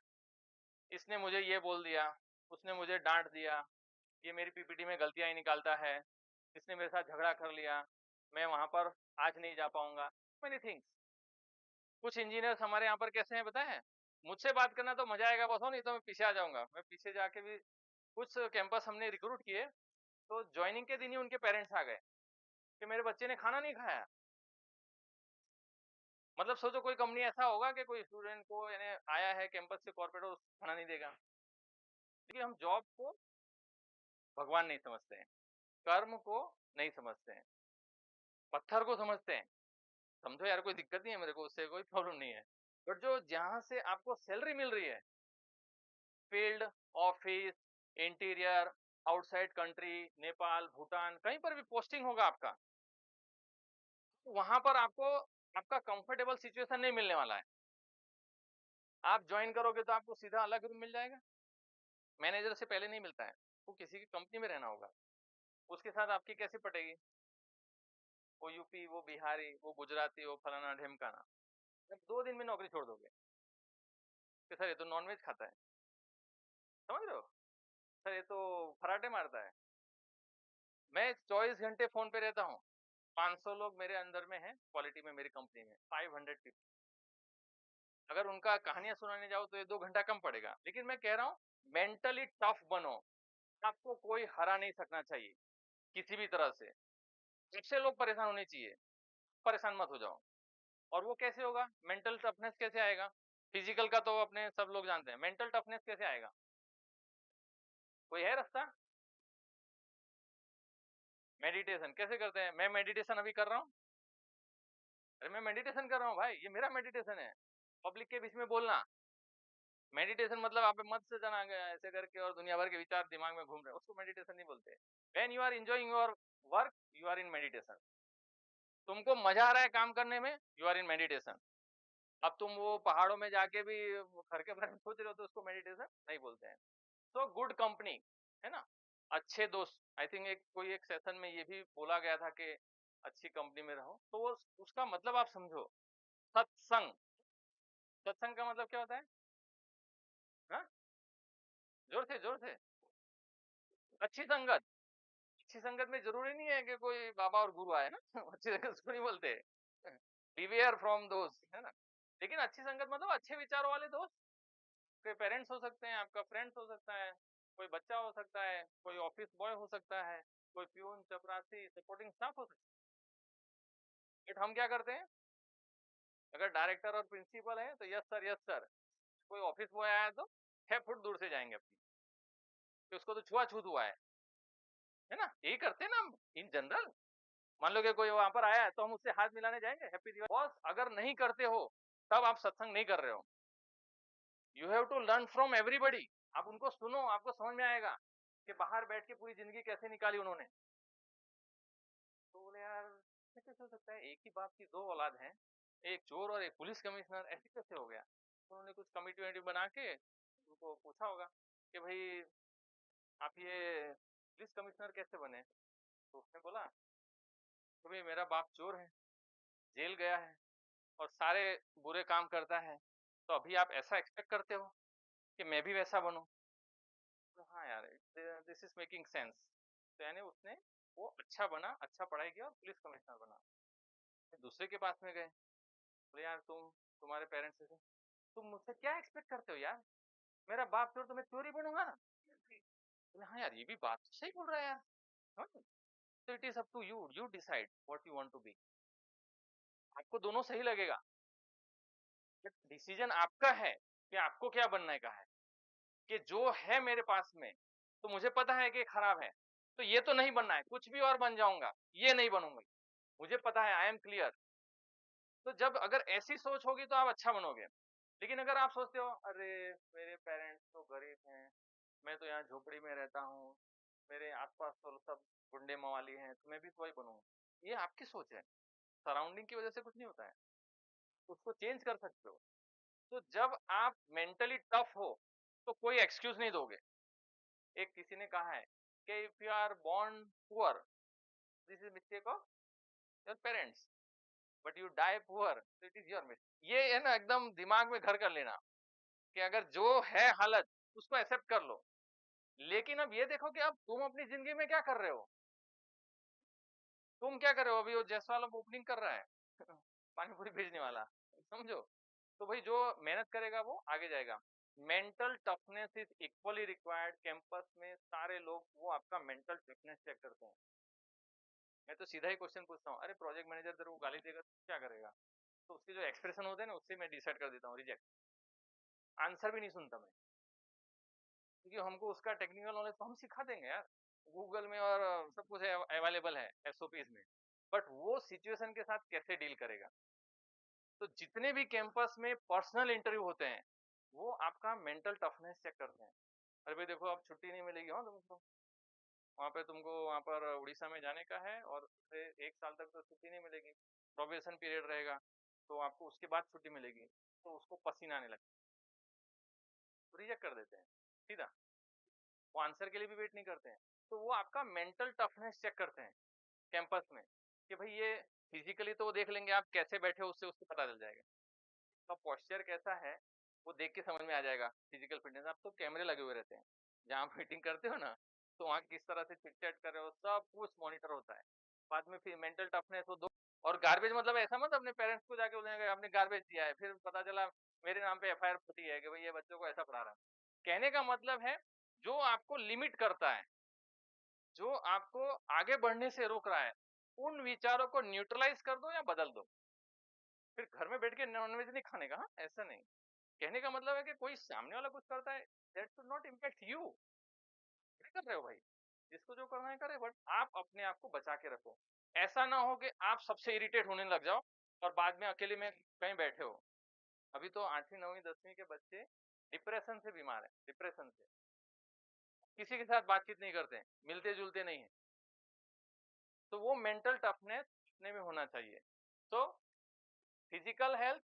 इसने मुझे ये बोल दिया, उसने मुझे डांट दिया, ये मेरी पीपीटी में गलतियां ही निकालता है, इसने मेरे साथ झगड़ा कर लिया, मैं वहां पर आज नहीं जा पाऊंगा, मेनी थिंग्स। कुछ इंजीनियर्स हमारे यहाँ पर कैसे हैं पता है, मुझसे बात करना तो मजा आएगा बस, हो नहीं तो मैं पीछे आ जाऊंगा। मैं पीछे जाके भी कुछ कैंपस हमने रिक्रूट किए, तो ज्वाइनिंग के दिन ही उनके पेरेंट्स आ गए कि मेरे बच्चे ने खाना नहीं खाया। मतलब सोचो कोई कंपनी ऐसा होगा कि कोई स्टूडेंट को यानी आया है कैंपस से कॉर्पोरेट और उसको खाना नहीं देगा। लेकिन हम जॉब को भगवान नहीं समझते हैं, कर्म को नहीं समझते हैं, पत्थर को समझते हैं। समझो यार, कोई दिक्कत नहीं है मेरे को, उससे कोई प्रॉब्लम नहीं है, बट जो जहां से आपको सैलरी मिल रही है, field, office, interior, outside country, Nepal, Bhutan, कहीं पर भी पोस्टिंग होगा आपका, वहां पर आपको आपका कंफर्टेबल सिचुएशन नहीं मिलने वाला है। आप ज्वाइन करोगे तो आपको सीधा अलग रूम मिल जाएगा, मैनेजर से पहले नहीं मिलता है, वो किसी की कंपनी में रहना होगा, उसके साथ आपकी कैसे पटेगी, वो यूपी, वो बिहारी, वो गुजराती, वो फलाना ढिमकाना। जब 2 दिन में नौकरी छोड़ दोगे कि सर ये तो नॉनवेज खाता है, समझ रहे हो, सर ये तो फराटे मारता है। मैं 24 घंटे फोन पे रहता हूँ, 500 लोग मेरे अंदर में हैं क्वालिटी में, मेरी कंपनी में 500 पीपल। अगर उनका कहानियां सुनाने जाओ तो ये 2 घंटा कम पड़ेगा। लेकिन मैं कह रहा हूँ मेंटली टफ बनो, आपको कोई हरा नहीं सकना चाहिए किसी भी तरह से। सबसे लोग परेशान होने चाहिए, परेशान मत हो जाओ। और वो कैसे होगा, मेंटल टफनेस कैसे आएगा, फिजिकल का तो अपने सब लोग जानते हैं, मेंटल टफनेस कैसे आएगा, कोई है रास्ता? मेडिटेशन कैसे करते हैं? मैं मेडिटेशन अभी कर रहा हूँ, अरे मैं मेडिटेशन कर रहा हूँ भाई, ये मेरा मेडिटेशन है। पब्लिक के बीच में बोलना मेडिटेशन मतलब आप मत से जना गया ऐसे करके और दुनिया भर के विचार दिमाग में घूम रहे हैं, उसको मेडिटेशन नहीं बोलते। When you are enjoying your work, you are in meditation. तुमको मजा आ रहा है काम करने में, यू आर इन मेडिटेशन। अब तुम वो पहाड़ों में जाके भी घर के बारे में सोच रहे हो तो उसको मेडिटेशन नहीं बोलते हैं। तो गुड कंपनी है ना, अच्छे दोस्त। आई थिंक एक सेशन में ये भी बोला गया था कि अच्छी कंपनी में रहो, तो वो उसका मतलब आप समझो। सत्संग, सत्संग का मतलब क्या होता है? हाँ, जोर से। अच्छी संगत, अच्छी संगत में जरूरी नहीं है कि कोई बाबा और गुरु आए ना अच्छी संगत उसको नहीं बोलते, बिवेयर फ्रॉम दोस्त, है ना। लेकिन अच्छी संगत मतलब अच्छे विचारों वाले दोस्त। कोई पेरेंट्स हो सकते हैं, आपका फ्रेंड्स हो सकता है, कोई बच्चा हो सकता है, कोई ऑफिस बॉय हो सकता है, कोई प्यून, चपरासी, सपोर्टिंग स्टाफ हो सकता है। बट हम क्या करते हैं, अगर डायरेक्टर और प्रिंसिपल है तो यस सर यस सर, कोई ऑफिस बॉय आया तो 6 फुट दूर से जाएंगे अपनी, कि उसको तो छुआछूत हुआ है ना। यही करते हैं ना हम इन जनरल। मान लो कि कोई वहां पर आया है तो हम उससे हाथ मिलाने जाएंगे, हैप्पी दिवाली बॉस। अगर नहीं करते हो तब आप सत्संग नहीं कर रहे हो। You have to learn from everybody. आप उनको सुनो, आपको समझ में आएगा कि बाहर बैठ के पूरी जिंदगी कैसे निकाली उन्होंने। तो बोले यार ऐसे कैसे हो सकता है, एक ही बाप की 2 औलाद हैं, एक चोर और एक पुलिस कमिश्नर, ऐसे कैसे हो गया? तो उन्होंने कुछ कमिटी वमिटी बना के उनको पूछा होगा कि भाई आप ये पुलिस कमिश्नर कैसे बने? तो उसने बोला तो भाई मेरा बाप चोर है, जेल गया है और सारे बुरे काम करता है, तो अभी आप ऐसा एक्सपेक्ट करते हो कि मैं भी वैसा बनूं? तो हाँ यार, दिस इज मेकिंग सेंस। तो यानी उसने वो अच्छा बना, अच्छा पढ़ाई किया और पुलिस कमिश्नर बना। फिर दूसरे के पास में गए, बोले यार तुम्हारे पेरेंट्स से तुम मुझसे क्या एक्सपेक्ट करते हो यार, मेरा बाप चोर तो मैं चोर ही बनूंगा ना। बोले हाँ यार ये भी बात सही बोल रहा है यार। हाँ? तो it is up to you, you decide what you want to be. आपको दोनों सही लगेगा, बट डिसीजन आपका है कि आपको क्या बनने का है। कि जो है मेरे पास में, तो मुझे पता है कि खराब है, तो ये तो नहीं बनना है, कुछ भी और बन जाऊंगा, ये नहीं बनूंगा, मुझे पता है, आई एम क्लियर। तो जब अगर ऐसी सोच होगी तो आप अच्छा बनोगे। लेकिन अगर आप सोचते हो अरे मेरे पेरेंट्स तो गरीब हैं, मैं तो यहाँ झोपड़ी में रहता हूँ, मेरे आसपास तो सब गुंडे मवाली हैं, तो मैं भी तो वही बनूंगा, ये आपकी सोच है। सराउंडिंग की वजह से कुछ नहीं होता है, उसको चेंज कर सकते हो। तो जब आप मेंटली टफ हो तो कोई एक्सक्यूज नहीं दोगे। एक किसी ने कहा है कि if you are born poor, this is mistake of your parents, but you die poor, so it is your mistake. ये है ना एकदम दिमाग में घर कर लेना कि अगर जो है हालत उसको एक्सेप्ट कर लो, लेकिन अब ये देखो कि अब तुम अपनी जिंदगी में क्या कर रहे हो, तुम क्या कर रहे हो। अभी वो जयसवाल ओपनिंग कर रहा है पानी पूरी भेजने वाला, समझो। तो भाई जो मेहनत करेगा वो आगे जाएगा। Mental toughness is equally required. Campus में सारे लोग वो आपका मेंटल टफनेस चेक करते हैं। मैं तो सीधा ही क्वेश्चन पूछता हूँ, अरे प्रोजेक्ट मैनेजर तेरे को गाली देगा तो क्या करेगा, तो उसके जो एक्सप्रेशन होते हैं ना उससे मैं डिसाइड कर देता हूँ रिजेक्ट, आंसर भी नहीं सुनता मैं, क्योंकि हमको उसका टेक्निकल नॉलेज तो हम सिखा देंगे यार, गूगल में और सब कुछ अवेलेबल है एसओपीज में, बट वो सिचुएशन के साथ कैसे डील करेगा। तो जितने भी कैंपस में पर्सनल इंटरव्यू होते हैं वो आपका मेंटल टफनेस चेक करते हैं। अरे भाई देखो अब छुट्टी नहीं मिलेगी, हाँ तुमको वहाँ पे, तुमको वहाँ पर उड़ीसा में जाने का है और फिर 1 साल तक तो छुट्टी नहीं मिलेगी, प्रोबेशन पीरियड रहेगा, तो आपको उसके बाद छुट्टी मिलेगी, तो उसको पसीना आने लगता है, तो रिजेक्ट कर देते हैं सीधा, वो आंसर के लिए भी वेट नहीं करते हैं। तो वो आपका मेंटल टफनेस चेक करते हैं कैंपस में कि भाई ये फिजिकली तो वो देख लेंगे आप कैसे बैठे हो, उससे उसको पता चल जाएगा, तो पोस्चर कैसा है वो देख के समझ में आ जाएगा। फिजिकल फिटनेस, अब तो कैमरे लगे हुए रहते हैं जहाँ आप मीटिंग करते हो ना, तो वहाँ किस तरह से चिट चैट कर रहे हो सब कुछ मॉनिटर होता है। बाद में फिर मेंटल टफनेस वो दो, और गार्बेज मतलब ऐसा मत अपने पेरेंट्स को जाके बोलेंगे आपने गार्बेज दिया है, फिर पता चला मेरे नाम पे एफआईआर फटी है कि भाई ये बच्चों को ऐसा पढ़ा रहा है। कहने का मतलब है जो आपको लिमिट करता है, जो आपको आगे बढ़ने से रोक रहा है, उन विचारों को न्यूट्रलाइज कर दो या बदल दो। फिर घर में बैठ के नॉनवेज नहीं खाने का, हाँ ऐसा नहीं। कहने का मतलब है कि कोई सामने वाला कुछ करता है, that should not impact you. क्या कर रहे हो भाई, जिसको जो करना है करे, बट आप अपने आप को बचा के रखो। ऐसा ना हो कि आप सबसे इरिटेट होने लग जाओ और बाद में अकेले में कहीं बैठे हो। अभी तो 8वीं 9वीं 10वीं के बच्चे डिप्रेशन से बीमार है, डिप्रेशन से, किसी के साथ बातचीत नहीं करते हैं, मिलते जुलते नहीं है, तो वो मेंटल टफनेस अपने में होना चाहिए। तो फिजिकल हेल्थ,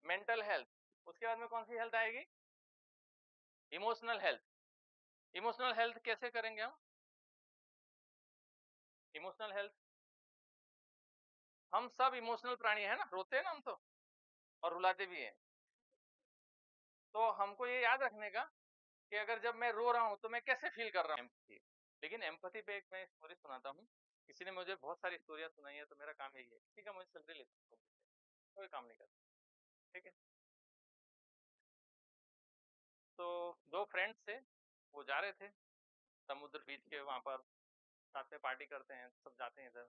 मेंटल हेल्थ, उसके बाद में कौन सी हेल्थ आएगी, इमोशनल हेल्थ। इमोशनल हेल्थ कैसे करेंगे हम, इमोशनल हेल्थ, हम सब इमोशनल प्राणी है ना, रोते हैं ना हम तो और रुलाते भी हैं, तो हमको ये याद रखने का कि अगर जब मैं रो रहा हूँ तो मैं कैसे फील कर रहा हूँ, एम्पैथी। लेकिन एम्पैथी पे एक मैं स्टोरी सुनाता हूँ, किसी ने मुझे बहुत सारी स्टोरियां सुनाई है, तो मेरा काम यही है, किसी का मुझे सैलरी लेता हूँ, कोई काम नहीं करता, ठीक है। तो 2 फ्रेंड्स थे, वो जा रहे थे समुद्र बीच के, वहां पर साथ में पार्टी करते हैं, सब जाते हैं इधर,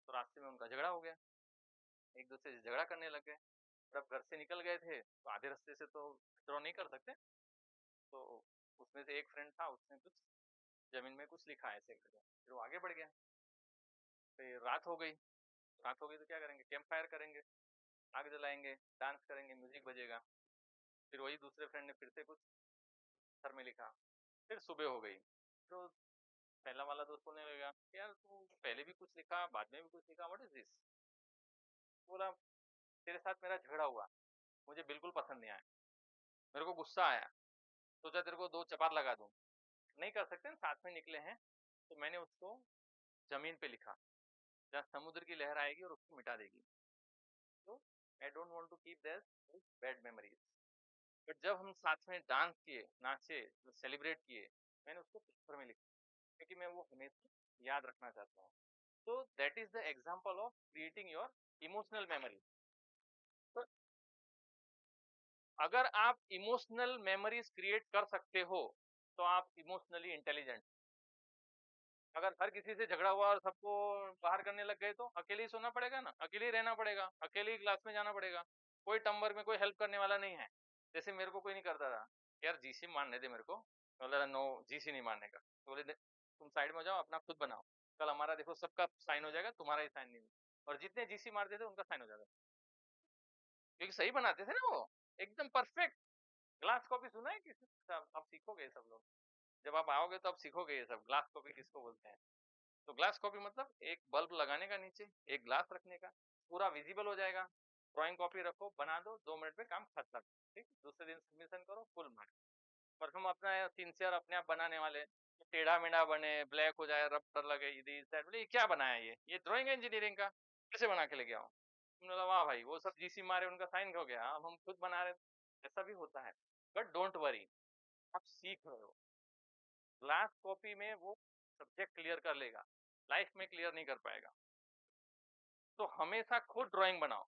तो रास्ते में उनका झगड़ा हो गया, एक दूसरे से झगड़ा करने लग गए। जब घर से निकल गए थे तो आधे रास्ते से तो विड्रॉ नहीं कर सकते, तो उसमें से एक फ्रेंड था, उसने कुछ जमीन में कुछ लिखा ऐसे करके, फिर वो आगे बढ़ गया। फिर रात हो गई, रात हो गई तो क्या करेंगे, कैंप फायर करेंगे, आग जलाएंगे, डांस करेंगे, म्यूजिक बजेगा। फिर वही दूसरे फ्रेंड ने फिर से कुछ सर में लिखा, फिर सुबह हो गई, तो पहला वाला दोस्त बोलने लगा यार तू पहले भी कुछ लिखा, बाद में भी कुछ लिखा, व्हाट इज दिस। बोला तेरे साथ मेरा झगड़ा हुआ, मुझे बिल्कुल पसंद नहीं आया, मेरे को गुस्सा आया, सोचा तेरे को 2 चपार लगा दूं, नहीं कर सकते ना, साथ में निकले हैं, तो मैंने उसको जमीन पे लिखा जहाँ समुद्र की लहर आएगी और उसको मिटा देगी। तो I don't want to keep this bad memories, but जब हम साथ में डांस किए, नाचे, सेलिब्रेट किए, मैंने उसको पेपर में लिखा, क्योंकि मैं वो हमेशा याद रखना चाहता हूँ। तो that is the example of creating your emotional memory. तो अगर आप इमोशनल मेमोरीज क्रिएट कर सकते हो तो आप इमोशनली इंटेलिजेंट। अगर हर किसी से झगड़ा हुआ और सबको बाहर करने लग गए तो अकेले ही सोना पड़ेगा ना, अकेले ही रहना पड़ेगा, अकेले ही क्लास में जाना पड़ेगा, कोई टम्बर में कोई हेल्प करने वाला नहीं है। जैसे मेरे को कोई नहीं करता था, यार जीसी मारने दे मेरे को, बोला नो जीसी नहीं मारने का, तो बोले तुम साइड में जाओ अपना खुद बनाओ, कल हमारा देखो सबका साइन हो जाएगा, तुम्हारा ही साइन नहीं होगा। और जितने जीसी मारते थे उनका साइन हो जाता था, क्योंकि सही बनाते थे ना वो, एकदम परफेक्ट। ग्लास कॉपी सुना है किसी, अब सीखोगे ये सब लोग, जब आप आओगे तो अब सीखोगे ये सब ग्लास कॉपी किसको बोलते हैं। तो ग्लास कॉपी मतलब एक बल्ब लगाने का नीचे, एक ग्लास रखने का, पूरा विजिबल हो जाएगा, ड्राइंग कॉपी रखो, बना दो, 2 मिनट में काम खत्म, ठीक, दूसरे दिन सबमिशन करो, फुल मार्क। पर हम अपना सिंसियर अपने आप बनाने वाले, टेढ़ा मेढ़ा बने, ब्लैक हो जाए, रबर लगे, बोले ये क्या बनाया, ये ड्राइंग है इंजीनियरिंग का, कैसे बना के लेके आओ। हमने बोला वाह भाई, वो सब जीसी मारे, उनका साइन हो गया, अब हम खुद बना रहे। ऐसा भी होता है, बट डोंट वरी, आप सीख रहे हो। ग्लास कॉपी में वो सब्जेक्ट क्लियर कर लेगा, लाइफ में क्लियर नहीं कर पाएगा। तो हमेशा खुद ड्राइंग बनाओ,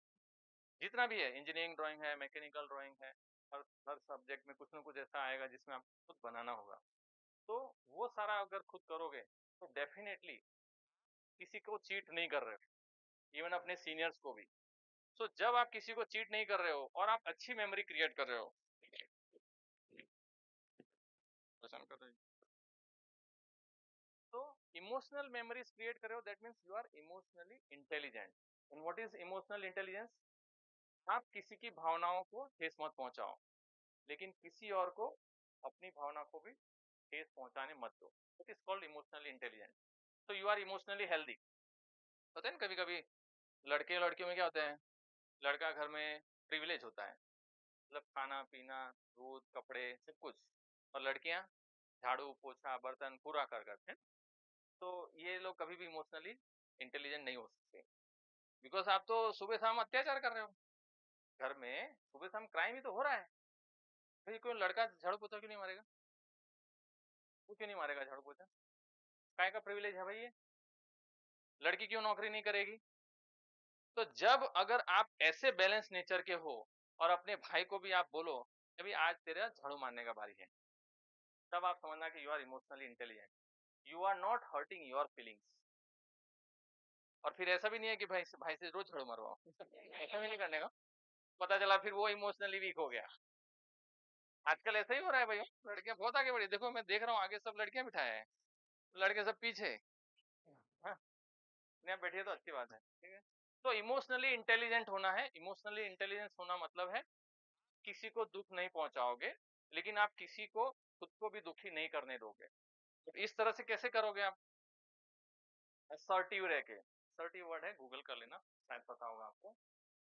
जितना भी है, इंजीनियरिंग ड्राइंग है, मैकेनिकल ड्राइंग है, हर सब्जेक्ट में कुछ ना कुछ ऐसा आएगा जिसमें आपको खुद बनाना होगा। तो वो सारा अगर खुद करोगे तो डेफिनेटली किसी को चीट नहीं कर रहे हो, इवन अपने सीनियर्स को भी। सो जब आप किसी को चीट नहीं कर रहे हो और आप अच्छी मेमोरी क्रिएट कर रहे हो, पसंद कर रहे हो, तो इमोशनल मेमोरीज क्रिएट कर रहे हो, that means you are emotionally intelligent. And what is emotional intelligence? आप किसी की भावनाओं को ठेस मत पहुंचाओ, लेकिन किसी और को अपनी भावना को भी ठेस पहुंचाने मत दो। It is called emotionally intelligent. तो यू आर इमोशनली हेल्दी। पता है ना, कभी कभी लड़के और लड़कियों में क्या होता है, लड़का घर में प्रिविलेज होता है, मतलब खाना पीना, दूध, कपड़े, सब कुछ, और लड़कियां झाड़ू पोछा बर्तन पूरा कर करते हैं। तो ये लोग कभी भी इमोशनली इंटेलिजेंट नहीं हो सकते, बिकॉज आप तो सुबह शाम अत्याचार कर रहे हो घर में, सुबह शाम क्राइम ही तो हो रहा है। भाई कोई लड़का झाड़ू पोछा क्यों नहीं मारेगा? वो क्यों नहीं मारेगा झाड़ू पोछा? काय का प्रिविलेज है भाई ये? लड़की क्यों नौकरी नहीं करेगी? तो जब अगर आप ऐसे बैलेंस नेचर के हो और अपने भाई को भी आप बोलो अभी आज तेरा झाड़ू मारने का बारी है, तब आप समझना कि you are emotionally intelligent, you are not hurting your feelings. और फिर ऐसा भी नहीं है कि भाई से रोज झाड़ू मरवाओ ऐसा भी नहीं करने का, पता चला फिर वो इमोशनली वीक हो गया। आजकल ऐसा ही हो रहा है भाई, लड़कियां बहुत आगे बढ़ी, देखो मैं देख रहा हूँ आगे सब लड़कियां बिठाए हैं, लड़के सब पीछे। हाँ, यहाँ बैठिए तो अच्छी बात है, ठीक है। तो इमोशनली इंटेलिजेंट होना है। इमोशनली इंटेलिजेंस होना मतलब है किसी को दुख नहीं पहुंचाओगे, लेकिन आप किसी को खुद को भी दुखी नहीं करने दोगे। तो इस तरह से कैसे करोगे आप? असर्टिव रह के, असर्टिव वर्ड है, गूगल कर लेना, शायद पता होगा आपको,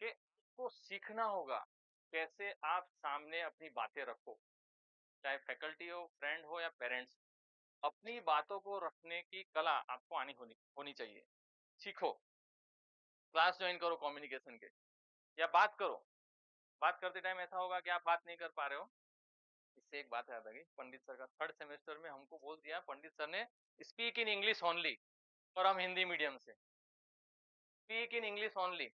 कि आपको सीखना होगा कैसे आप सामने अपनी बातें रखो, चाहे फैकल्टी हो, फ्रेंड हो या पेरेंट्स। अपनी बातों को रखने की कला आपको आनी होनी चाहिए। सीखो, क्लास ज्वाइन करो कम्युनिकेशन के, या बात करो। बात करते टाइम ऐसा होगा कि आप बात नहीं कर पा रहे हो, इससे एक बात याद आ गई, पंडित सर का थर्ड सेमेस्टर में हमको बोल दिया पंडित सर ने, स्पीक इन इंग्लिश ओनली, और हम हिंदी मीडियम से, स्पीक इन इंग्लिश ओनली।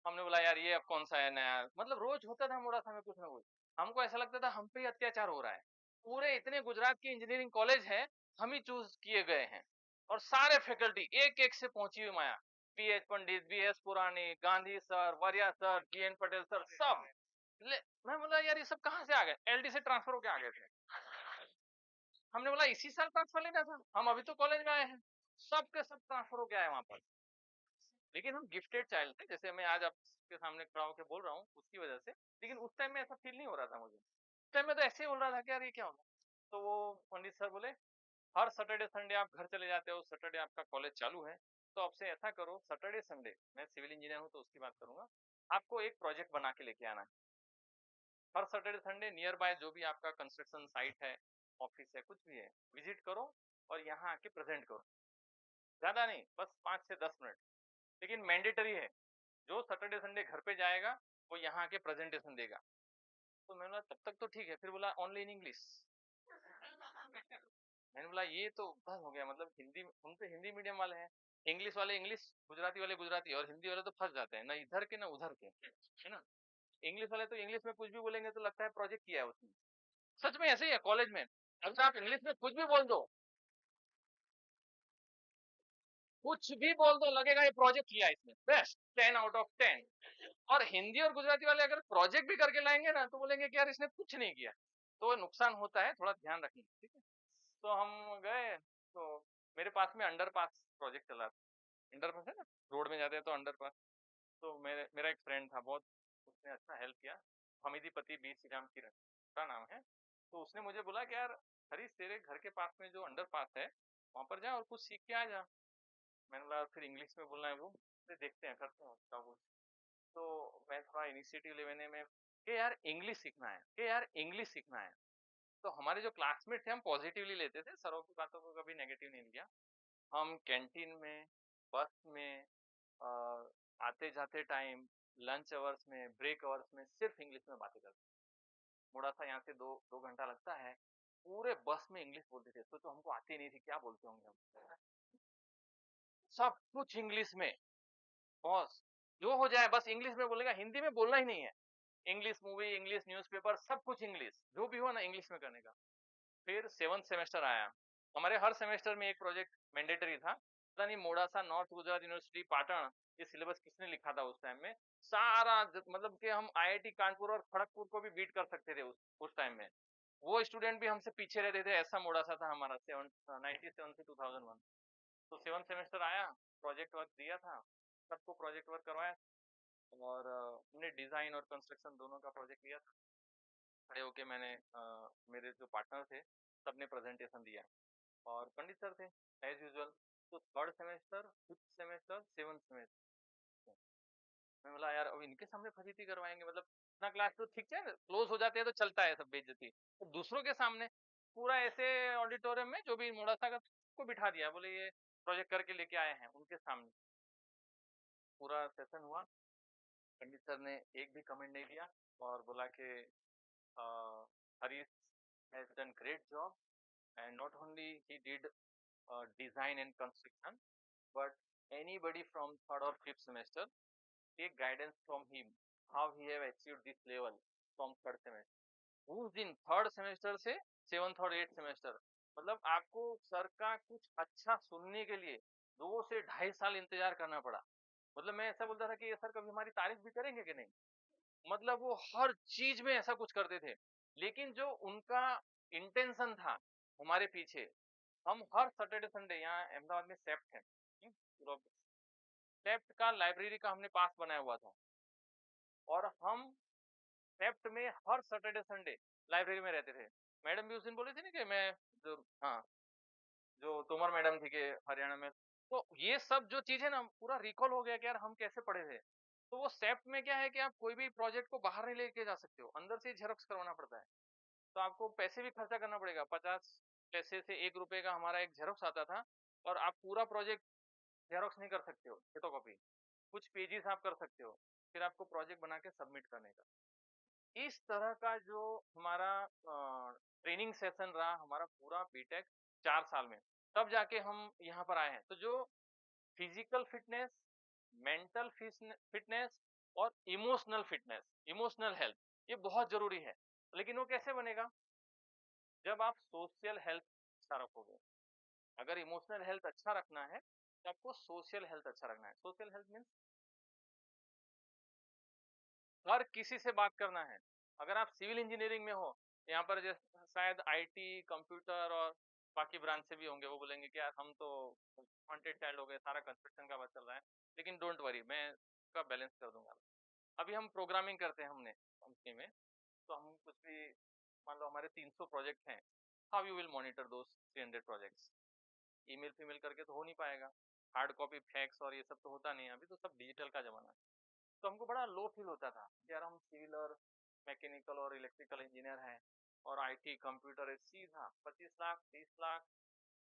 हमने बोला यार ये अब कौन सा है नया, मतलब रोज होता था मोड़ा में कुछ ना कुछ, हमको ऐसा लगता था हम पे ही अत्याचार हो रहा है। पूरे इतने गुजरात के इंजीनियरिंग कॉलेज है, हम ही चूज किए गए हैं, और सारे फैकल्टी एक एक से पहुंची हुई माया, पीएच पंडित, बीएस पुरानी, गांधी सर, वरिया सर, जीएन पटेल सर, सब। मैं बोला यार ये सब कहाँ से आ गए, एलडी से ट्रांसफर होके आ गए थे। हमने बोला इसी साल ट्रांसफर लेना था, हम अभी तो कॉलेज में आए हैं, सब के सब ट्रांसफर होके आए वहां पर। लेकिन हम गिफ्टेड चाइल्ड थे, जैसे मैं आज आपके सामने खड़ा होकर बोल रहा हूँ उसकी वजह से, लेकिन उस टाइम में ऐसा फील नहीं हो रहा था मुझे। उस टाइम में तो ऐसे ही बोल रहा था कि यार ये क्या होगा। तो वो पंडित सर बोले हर सैटरडे संडे आप घर चले जाते हो, सैटरडे आपका कॉलेज चालू है, तो आपसे ऐसा करो सैटरडे संडे, मैं सिविल इंजीनियर हूँ तो उसकी बात करूंगा, आपको एक प्रोजेक्ट बना के लेके आना है। हर सैटरडे संडे नियर बाय जो भी आपका कंस्ट्रक्शन साइट है, ऑफिस है, कुछ भी है, विजिट करो और यहाँ आके प्रेजेंट करो। ज्यादा नहीं, बस 5 से 10 मिनट, लेकिन मैंडेटरी है, जो सैटरडे संडे घर पे जाएगा वो यहाँ आके प्रेजेंटेशन देगा। तो मैंने बोला तब तक तो ठीक है, फिर बोला ओनली इन इंग्लिश। मैंने बोला ये तो बस हो गया, मतलब हिंदी, हम तो हिंदी मीडियम वाले हैं, इंग्लिश वाले इंग्लिश, गुजराती वाले गुजराती, और हिंदी वाले तो फंस जाते हैं ना इधर के ना उधर के, है ना। इंग्लिश वाले तो इंग्लिश में कुछ भी बोलेंगे तो लगता है प्रोजेक्ट किया है उसने। सच में ऐसे ही है कॉलेज में, अगर आप इंग्लिश में कुछ भी बोल दो, कुछ भी बोल दो, लगेगा ये प्रोजेक्ट किया है इसने, बेस्ट 10 आउट ऑफ 10। और हिंदी और गुजराती वाले अगर प्रोजेक्ट भी करके लाएंगे ना तो बोलेंगे कि यार इसने कुछ नहीं किया। तो नुकसान होता है, थोड़ा ध्यान रखिए, ठीक है। तो हम गए, तो मेरे पास में अंडरपास प्रोजेक्ट चला था, अंडरपास है ना, रोड में जाते हैं तो अंडरपास। तो मेरा एक फ्रेंड था बहुत, उसने अच्छा हेल्प किया, हमीदीपति बी श्रीराम किरण का नाम है। तो उसने मुझे बोला कि यार हरीश तेरे घर के पास में जो अंडरपास है वहां पर जा और कुछ सीख के आ जा। मैंने बोला फिर इंग्लिश में बोलना है वो, फिर देखते हैं करते हैं उसका कुछ। तो मैं थोड़ा इनिशिएटिव लेने में कि यार इंग्लिश सीखना है, कि यार इंग्लिश सीखना है। तो हमारे जो क्लासमेट थे हम पॉजिटिवली लेते थे, सरों की बातों को कभी नेगेटिव नहीं लिया। हम कैंटीन में, बस में, आते जाते टाइम, लंच अवर्स में, ब्रेक अवर्स में सिर्फ इंग्लिश में बातें करते। थोड़ा सा यहाँ से 2 घंटा लगता है, पूरे बस में इंग्लिश बोलते थे। तो हमको आती नहीं थी, क्या बोलते होंगे हम, सब कुछ इंग्लिश में। बॉस जो हो जाए बस इंग्लिश में बोलेगा, हिंदी में बोलना ही नहीं है। इंग्लिश मूवी, इंग्लिश न्यूज़पेपर, सब कुछ इंग्लिश, जो भी हो ना इंग्लिश में करने का। फिर 7th सेमेस्टर आया, हमारे हर सेमेस्टर में एक प्रोजेक्ट मैंडेटरी था। पता नहीं मोड़ासा नॉर्थ गुजरात यूनिवर्सिटी पाटन ये सिलेबस किसने लिखा था उस टाइम में। सारा मतलब कि हम आईआईटी कानपुर और खड़गपुर को भी बीट कर सकते थे उस टाइम में। वो स्टूडेंट भी हमसे पीछे रहते थे, ऐसा मोड़ासा था हमारा 97 से 2001। तो 7th सेमेस्टर आया, प्रोजेक्ट वर्क दिया था, सबको प्रोजेक्ट वर्क करवाया और हमने डिजाइन और कंस्ट्रक्शन दोनों का प्रोजेक्ट लिया था। खड़े होके मैंने मेरे जो पार्टनर थे सबने प्रेजेंटेशन दिया और पंडित सर थे एज यूजुअल। तो 3rd semester, 5th semester, 7th semester मैं बोला यार अब इनके सामने फजीती करवाएंगे, मतलब अपना क्लास तो ठीक है क्लोज हो जाते हैं तो चलता है सब बेइज्जती, तो दूसरों के सामने पूरा ऐसे ऑडिटोरियम में जो भी मोड़ासा का को बिठा दिया, बोले ये प्रोजेक्ट करके लेके आए हैं उनके सामने। पूरा सेशन हुआ, पंडित सर ने एक भी कमेंट नहीं दिया और बोला कि Harish has done great job and not only he did design and construction but anybody from 3rd or 5th semester take guidance from him how he have achieved this level from 3rd semester। उस दिन 3rd सेमेस्टर से 7th और 8th सेमेस्टर, मतलब आपको सर का कुछ अच्छा सुनने के लिए 2 से 2.5 साल इंतजार करना पड़ा। मतलब मैं ऐसा बोलता था कि ये सर कभी हमारी तारीफ भी करेंगे कि नहीं, मतलब वो हर चीज में ऐसा कुछ करते थे। लेकिन जो उनका इंटेंशन था हमारे पीछे, हम हर सैटरडे संडे यहाँ अहमदाबाद में सेप्ट है, सेप्ट का लाइब्रेरी का हमने पास बनाया हुआ था और हम सेप्ट में हर सैटरडे संडे लाइब्रेरी में रहते थे। मैडम भी उस दिन बोली थी ना कि मैं जो हाँ जो तोमर मैडम थी कि हरियाणा में, तो ये सब जो चीज है ना पूरा रिकॉल हो गया कि यार हम कैसे पढ़े थे। तो वो सेप्ट में क्या है कि आप कोई भी प्रोजेक्ट को बाहर नहीं लेके जा सकते हो, अंदर से जेरोक्स करवाना पड़ता है। तो आपको पैसे भी खर्चा करना पड़ेगा, 50 पैसे से 1 रुपए का हमारा एक जेरोक्स आता था और आप पूरा प्रोजेक्ट जेरोक्स नहीं कर सकते हो, फोटोकॉपी कुछ पेजेस आप कर सकते हो, फिर आपको प्रोजेक्ट बना के सबमिट करने का। इस तरह का जो हमारा ट्रेनिंग सेशन रहा हमारा पूरा बीटेक 4 साल में, तब जाके हम यहाँ पर आए हैं। तो जो फिजिकल फिटनेस, मेंटल फिटनेस और इमोशनल फिटनेस, इमोशनल हेल्थ, ये बहुत जरूरी है। लेकिन वो कैसे बनेगा, जब आप सोशल हेल्थ अच्छा रखोगे। अगर इमोशनल हेल्थ अच्छा रखना है तो आपको सोशल हेल्थ अच्छा रखना है। सोशल हेल्थ मीन्स हर किसी से बात करना है। अगर आप सिविल इंजीनियरिंग में हो, यहाँ पर जैसे शायद आईटी, कंप्यूटर और बाकी ब्रांच से भी होंगे, वो बोलेंगे कि यार हम तो वांटेड चाइल्ड हो गए, सारा कंस्ट्रक्शन का बात चल रहा है। लेकिन डोंट वरी, मैं इसका बैलेंस कर दूंगा। अभी हम प्रोग्रामिंग करते हैं हमने कंपनी में, तो हम कुछ भी मान लो हमारे 300 प्रोजेक्ट हैं, how you will monitor those 300 projects. Email female करके तो हो नहीं पाएगा, हार्ड कॉपी फैक्स और ये सब तो होता नहीं है, अभी तो सब डिजिटल का जमाना है। तो हमको बड़ा लो फील होता था कि यार हम सिविल और मैकेनिकल और इलेक्ट्रिकल इंजीनियर हैं और आईटी कंप्यूटर है, सीधा 25 लाख 30 लाख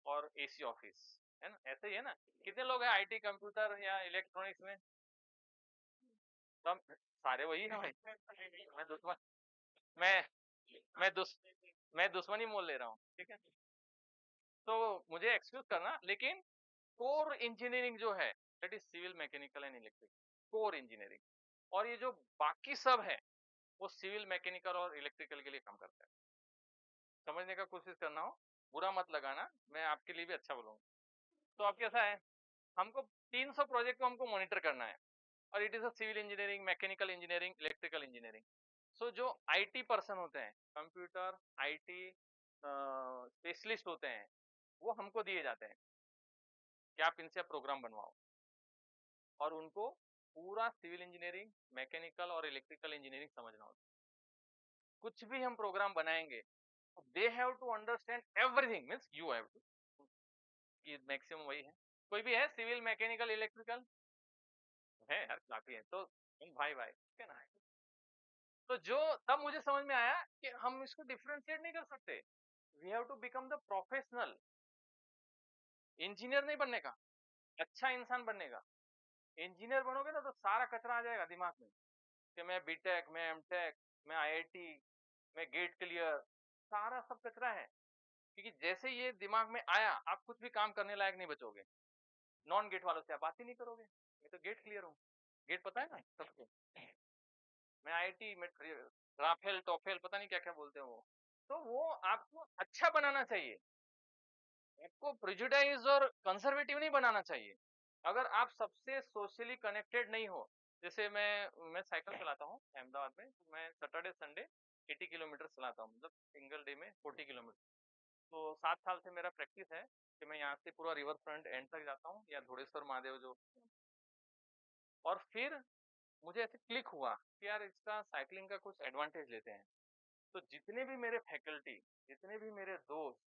और एसी ऑफिस, है ना, ऐसे ही है ना। कितने लोग हैं आईटी कंप्यूटर या इलेक्ट्रॉनिक्स में, सब सारे वही है भाई। मैं दुश्मन मैं मैं दुस मैं दुश्मनी मोल ले रहा हूँ, ठीक है। तो मुझे एक्सक्यूज करना, लेकिन कोर इंजीनियरिंग जो है that is civil, mechanical and electric, core engineering. और ये जो बाकी सब है वो सिविल, मैकेनिकल और इलेक्ट्रिकल के लिए काम करता है। समझने का कोशिश करना, हो बुरा मत लगाना, मैं आपके लिए भी अच्छा बोलूंगा। तो अब कैसा है, हमको 300 प्रोजेक्ट को हमको मॉनिटर करना है और it is a civil engineering, mechanical engineering, electrical engineering. So जो आईटी पर्सन होते हैं, कंप्यूटर आईटी स्पेशलिस्ट होते हैं, वो हमको दिए जाते हैं कि आप इनसे प्रोग्राम बनवाओ और उनको पूरा सिविल इंजीनियरिंग, मैकेनिकल और इलेक्ट्रिकल इंजीनियरिंग समझना होता है। कुछ भी हम प्रोग्राम बनाएंगे, they have to understand everything, means you have to, ये मैक्सिमम वही है। कोई भी है सिविल, मैकेनिकल, इलेक्ट्रिकल है यार, काफी है तो भाई भाई, ठीक है ना। तो जो तब मुझे समझ में आया कि हम इसको डिफरेंशिएट नहीं कर सकते। We have to become the professional. Engineer नहीं बनने का, अच्छा इंसान बनने का। इंजीनियर बनोगे ना तो सारा कचरा आ जाएगा दिमाग में कि मैं बीटेक, मैं एमटेक, मैं आईआईटी, मैं गेट क्लियर, सारा सब कचरा है। क्योंकि जैसे ये दिमाग में आया, आप कुछ भी काम करने लायक नहीं बचोगे। नॉन गेट वालों से आप बात ही नहीं करोगे। मैं तो गेट क्लियर हूँ, गेट पता है ना सबको। मैं आईआईटी में राफेल टॉफेल पता नहीं क्या क्या बोलते हैं वो। तो वो आपको अच्छा बनाना चाहिए, आपको प्रिजुडाइज और कंजर्वेटिव नहीं बनाना चाहिए। अगर आप सबसे सोशली कनेक्टेड नहीं हो, जैसे मैं साइकिल चलाता हूँ अहमदाबाद में, तो मैं सैटरडे संडे 80 किलोमीटर चलाता हूँ, मतलब सिंगल डे में 40 किलोमीटर। तो 7 साल से मेरा प्रैक्टिस है कि मैं यहाँ से पूरा रिवर फ्रंट एंड तक जाता हूँ, या धोड़ेश्वर महादेव जो। और फिर मुझे ऐसे क्लिक हुआ कि यार इसका साइकिलिंग का कुछ एडवांटेज लेते हैं। तो जितने भी मेरे फैकल्टी, जितने भी मेरे दोस्त,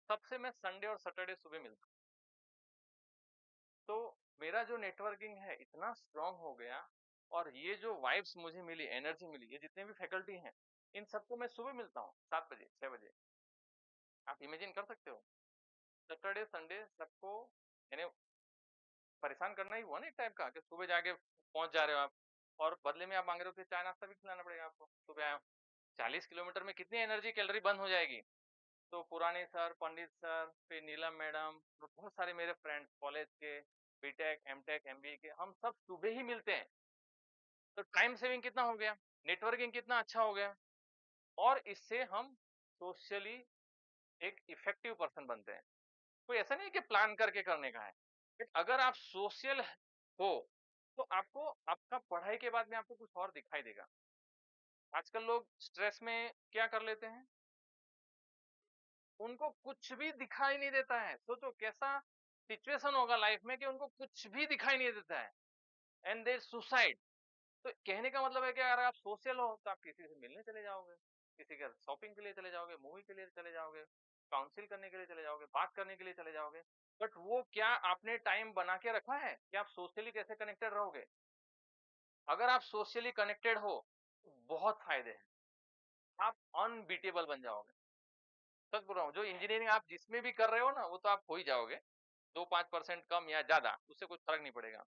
सबसे मैं संडे और सैटरडे सुबह मिलता हूँ। तो मेरा जो नेटवर्किंग है इतना स्ट्रांग हो गया, और ये जो वाइब्स मुझे मिली, एनर्जी मिली, ये जितने भी फैकल्टी हैं इन सबको मैं सुबह मिलता हूँ 7 बजे 6 बजे। आप इमेजिन कर सकते हो, सैटरडे संडे सबको, यानी परेशान करना ही हुआ ना एक टाइप का, कि सुबह जाके पहुंच जा रहे हो आप, और बदले में आप मांग रहे हो कि चाय नाश्ता भी खिलाना पड़ेगा आपको। सुबह आए 40 किलोमीटर में कितनी एनर्जी कैलोरी बंद हो जाएगी। तो पुराने सर, पंडित सर, फिर नीलम मैडम, और बहुत सारे मेरे फ्रेंड्स कॉलेज के, बीटेक, एमटेक, एमबीए के, हम सब सुबह ही मिलते हैं। तो टाइम सेविंग कितना हो गया, नेटवर्किंग कितना अच्छा हो गया, और इससे हम सोशली एक इफेक्टिव पर्सन बनते हैं। कोई ऐसा नहीं कि प्लान करके करने का है, बट अगर आप सोशल हो तो आपको आपका पढ़ाई के बाद में आपको कुछ और दिखाई देगा। आजकल लोग स्ट्रेस में क्या कर लेते हैं, उनको कुछ भी दिखाई नहीं देता है। सोचो कैसा सिचुएशन होगा लाइफ में कि उनको कुछ भी दिखाई नहीं देता है, एंड देयर सुसाइड। तो कहने का मतलब है कि अगर आप सोशल हो तो आप किसी से मिलने चले जाओगे, किसी के शॉपिंग के लिए चले जाओगे, मूवी के लिए चले जाओगे, काउंसिल करने के लिए चले जाओगे, बात करने के लिए चले जाओगे। बट वो क्या आपने टाइम बना के रखा है कि आप सोशली कैसे कनेक्टेड रहोगे? अगर आप सोशली कनेक्टेड हो तो बहुत फायदे हैं, आप अनबीटेबल बन जाओगे। सच बोल रहा हूँ, जो इंजीनियरिंग आप जिसमें भी कर रहे हो ना, वो तो आप हो ही जाओगे। 2-5% कम या ज्यादा उससे कुछ फर्क नहीं पड़ेगा।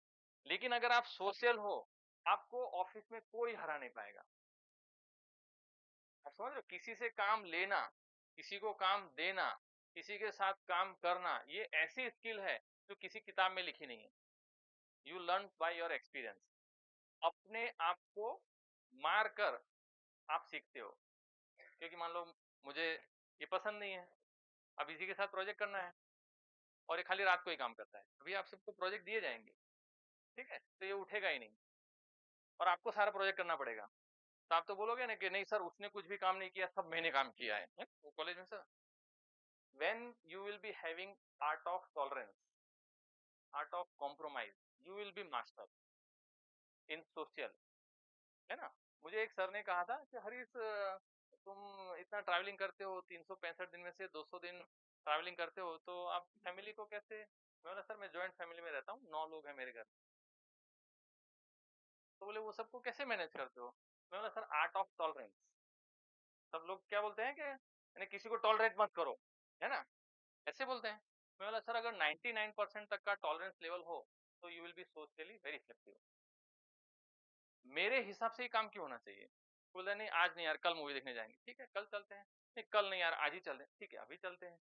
लेकिन अगर आप सोशल हो, आपको ऑफिस में कोई हरा नहीं पाएगा। आप समझ रहे हो, किसी से काम लेना, किसी को काम देना, किसी के साथ काम करना, ये ऐसी स्किल है जो किसी किताब में लिखी नहीं है। You learn by your experience. अपने आप को मार कर आप सीखते हो। क्योंकि मान लो मुझे ये पसंद नहीं है, अब इसी के साथ प्रोजेक्ट करना है, और ये खाली रात को ही काम करता है, अभी आप सबको प्रोजेक्ट दिए जाएंगे, ठीक है, तो ये उठेगा ही नहीं, और आपको सारा प्रोजेक्ट करना पड़ेगा। तो आप तो बोलोगे ना कि नहीं सर उसने कुछ भी काम नहीं किया, सब मैंने काम किया है? वो कॉलेज में sir, when you will be having art of tolerance, art of compromise, you will be master in social, है ना। मुझे एक सर ने कहा था कि हरीश तुम इतना ट्रैवलिंग करते हो, 365 दिन में से 200 दिन ट्रैवलिंग करते हो, तो आप फैमिली को कैसे? मैं बोला सर मैं जॉइंट फैमिली में रहता हूँ, 9 लोग हैं मेरे घर। तो बोले वो सबको कैसे मैनेज करते हो? मैं बोला सर आर्ट ऑफ टॉलरेंस। सब लोग क्या बोलते हैं कि यानी किसी को टॉलरेट मत करो, है ना, ऐसे बोलते हैं। मैं बोला सर अगर 99% तक का टॉलरेंस लेवल हो तो you will be socially very effective. मेरे हिसाब से ही काम क्यों होना चाहिए? बोला नहीं आज नहीं यार, कल मूवी देखने जाएंगे, ठीक है कल चलते हैं। नहीं कल नहीं यार, आज ही चल रहे हैं, ठीक है अभी चलते हैं।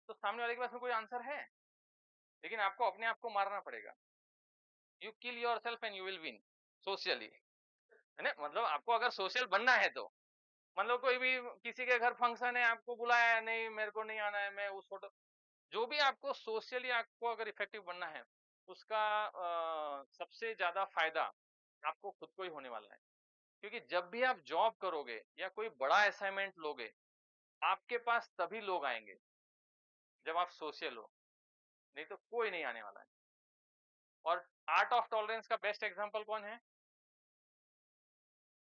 तो सामने वाले के पास में कोई आंसर है, लेकिन आपको अपने आप को मारना पड़ेगा। You kill your self and you will win socially, है ना। मतलब आपको अगर सोशल बनना है तो, मतलब कोई भी किसी के घर फंक्शन है, आपको बुलाया है, नहीं मेरे को नहीं आना है, मैं उस फोटो, जो भी आपको सोशली आपको अगर इफेक्टिव बनना है, उसका सबसे ज्यादा फायदा आपको खुद को ही होने वाला है। क्योंकि जब भी आप जॉब करोगे या कोई बड़ा असाइनमेंट लोगे, आपके पास तभी लोग आएंगे जब आप सोशल हो, नहीं तो कोई नहीं आने वाला है। और आर्ट ऑफ टॉलरेंस का बेस्ट एग्जांपल कौन है?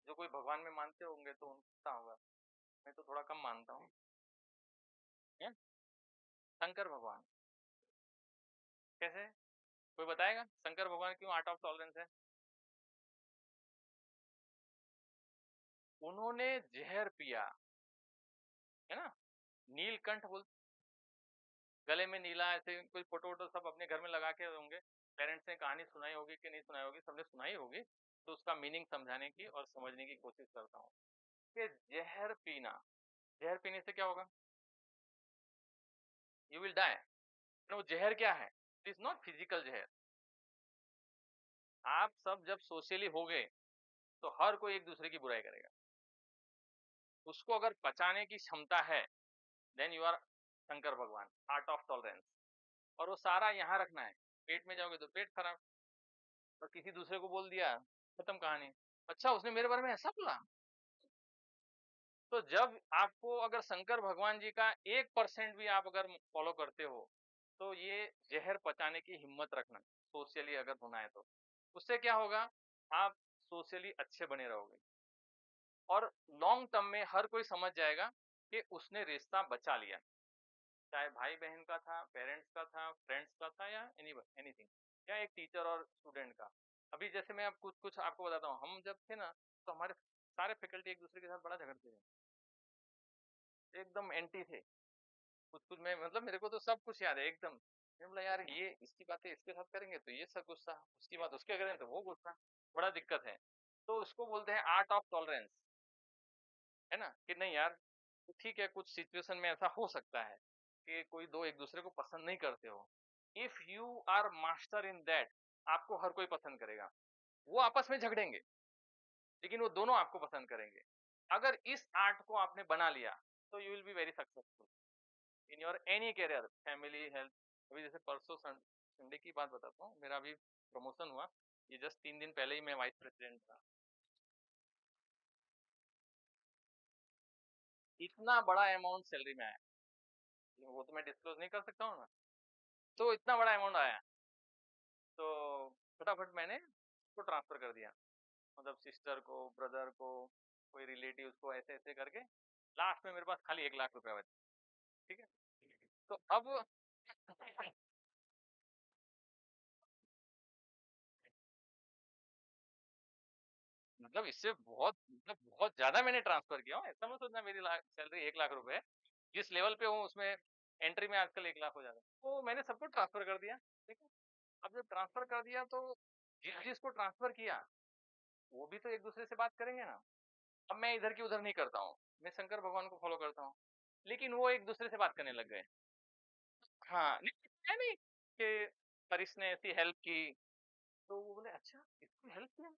जो कोई भगवान में मानते होंगे तो उनका होगा, मैं तो थोड़ा कम मानता हूँ, शंकर भगवान। कैसे, कोई बताएगा शंकर भगवान क्यों आर्ट ऑफ टॉलरेंस है? उन्होंने जहर पिया, है ना, नीलकंठ बोलते, गले में नीला, ऐसे कोई फोटो वोटो सब अपने घर में लगा के होंगे, पेरेंट्स ने कहानी सुनाई होगी कि नहीं सुनाई होगी, सबने सुनाई होगी, तो उसका मीनिंग समझाने की और समझने की कोशिश करता हूँ कि जहर पीना, जहर पीने से क्या होगा, यू विल डाई। वो जहर क्या है, इट इज नॉट फिजिकल जहर। आप सब जब सोशली हो गए तो हर कोई एक दूसरे की बुराई करेगा, उसको अगर पचाने की क्षमता है देन यू आर शंकर भगवान, आर्ट ऑफ टॉलरेंस। और वो सारा यहाँ रखना है, पेट में जाओगे तो पेट खराब, और किसी दूसरे को बोल दिया, खत्म कहानी। अच्छा उसने मेरे बारे में ऐसा बोला। तो जब आपको अगर शंकर भगवान जी का 1% भी आप अगर फॉलो करते हो, तो ये जहर पचाने की हिम्मत रखना, सोशली अगर होना है तो उससे क्या होगा, आप सोशली अच्छे बने रहोगे और लॉन्ग टर्म में हर कोई समझ जाएगा कि उसने रिश्ता बचा लिया, चाहे भाई बहन का था, पेरेंट्स का था, फ्रेंड्स का था, या एनीथिंग, या एक टीचर और स्टूडेंट का। अभी जैसे मैं अब कुछ कुछ आपको बताता हूँ, हम जब थे ना तो हमारे सारे फैकल्टी एक दूसरे के साथ बड़ा झगड़ते थे, एकदम एंटी थे। कुछ कुछ मैं मतलब मेरे को तो सब कुछ याद है एकदम। मैं बोला यार ये इसकी बातें इसके साथ करेंगे तो ये सब गुस्सा, उसकी बात उसके करें तो वो गुस्सा, बड़ा दिक्कत है। तो उसको बोलते हैं आर्ट ऑफ टॉलरेंस, है ना, कि नहीं यार तो ठीक है, कुछ सिचुएशन में ऐसा हो सकता है कि कोई दो एक दूसरे को पसंद नहीं करते हो, if you are master in that, आपको हर कोई पसंद करेगा। वो आपस में झगड़ेंगे लेकिन वो दोनों आपको पसंद करेंगे। अगर इस आर्ट को आपने बना लिया तो you will be very successful in your any career, family, health. अभी जैसे परसों संडे की बात बताता हूँ, मेरा अभी प्रमोशन हुआ, ये जस्ट 3 दिन पहले ही मैं वाइस प्रेसिडेंट था। इतना बड़ा अमाउंट सैलरी में आया, वो तो मैं डिस्क्लोज नहीं कर सकता हूँ ना, तो इतना बड़ा अमाउंट आया तो फटाफट मैंने उसको ट्रांसफर कर दिया, मतलब सिस्टर को, ब्रदर को, कोई रिलेटिव को, ऐसे ऐसे करके लास्ट में मेरे पास खाली 1 लाख रुपया बचा। ठीक है, तो अब मतलब इससे बहुत, मतलब बहुत ज्यादा मैंने ट्रांसफर किया हूँ, ऐसा मत सोचना मेरी सैलरी 1 लाख रुपए है। जिस लेवल पे हूँ उसमें एंट्री में आजकल 1 लाख हो जाता है, तो मैंने सबको ट्रांसफर कर दिया। ठीक है, अब जब ट्रांसफर कर दिया तो जिस जिसको ट्रांसफर किया वो भी तो एक दूसरे से बात करेंगे ना। अब मैं इधर की उधर नहीं करता हूँ, मैं शंकर भगवान को फॉलो करता हूँ, लेकिन वो एक दूसरे से बात करने लग गए। हाँ नहीं, है नहीं कि हरीश ने ऐसी हेल्प की तो वो बोले अच्छा इसको हेल्प किया,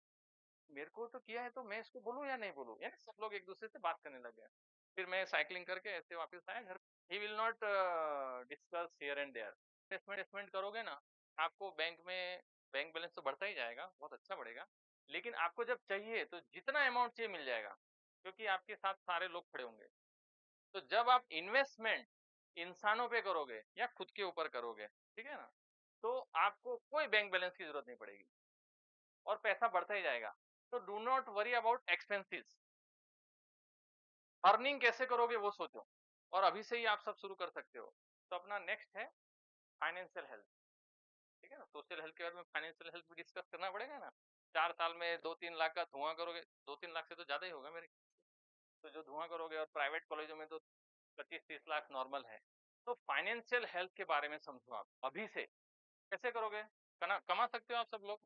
मेरे को तो किया है तो मैं इसको बोलूं या नहीं बोलूं, यानी सब लोग एक दूसरे से बात करने लग गए। फिर मैं साइकिलिंग करके ऐसे वापस आया घर। He will not discuss here and there. Investment करोगे ना, आपको बैंक में बैंक बैलेंस तो बढ़ता ही जाएगा, बहुत अच्छा बढ़ेगा, लेकिन आपको जब चाहिए तो जितना अमाउंट चाहिए मिल जाएगा, क्योंकि आपके साथ सारे लोग खड़े होंगे। तो जब आप इन्वेस्टमेंट इंसानों पे करोगे या खुद के ऊपर करोगे, ठीक है ना, तो आपको कोई बैंक बैलेंस की जरूरत नहीं पड़ेगी और पैसा बढ़ता ही जाएगा। तो do not worry about expenses, earning कैसे करोगे वो सोचो, और अभी से ही आप सब शुरू कर सकते हो। तो अपना नेक्स्ट है फाइनेंशियल हेल्थ। ठीक है ना, सोशल हेल्थ के बारे में फाइनेंशियल हेल्थ भी डिस्कस करना पड़ेगा ना। 4 साल में 2-3 लाख का धुआं करोगे, 2-3 लाख से तो ज्यादा ही होगा मेरे, तो जो धुआं करोगे, और प्राइवेट कॉलेजों में तो 25-30 लाख नॉर्मल है। तो फाइनेंशियल हेल्थ के बारे में समझो आप अभी से, कैसे करोगे, कमा सकते हो आप सब लोग,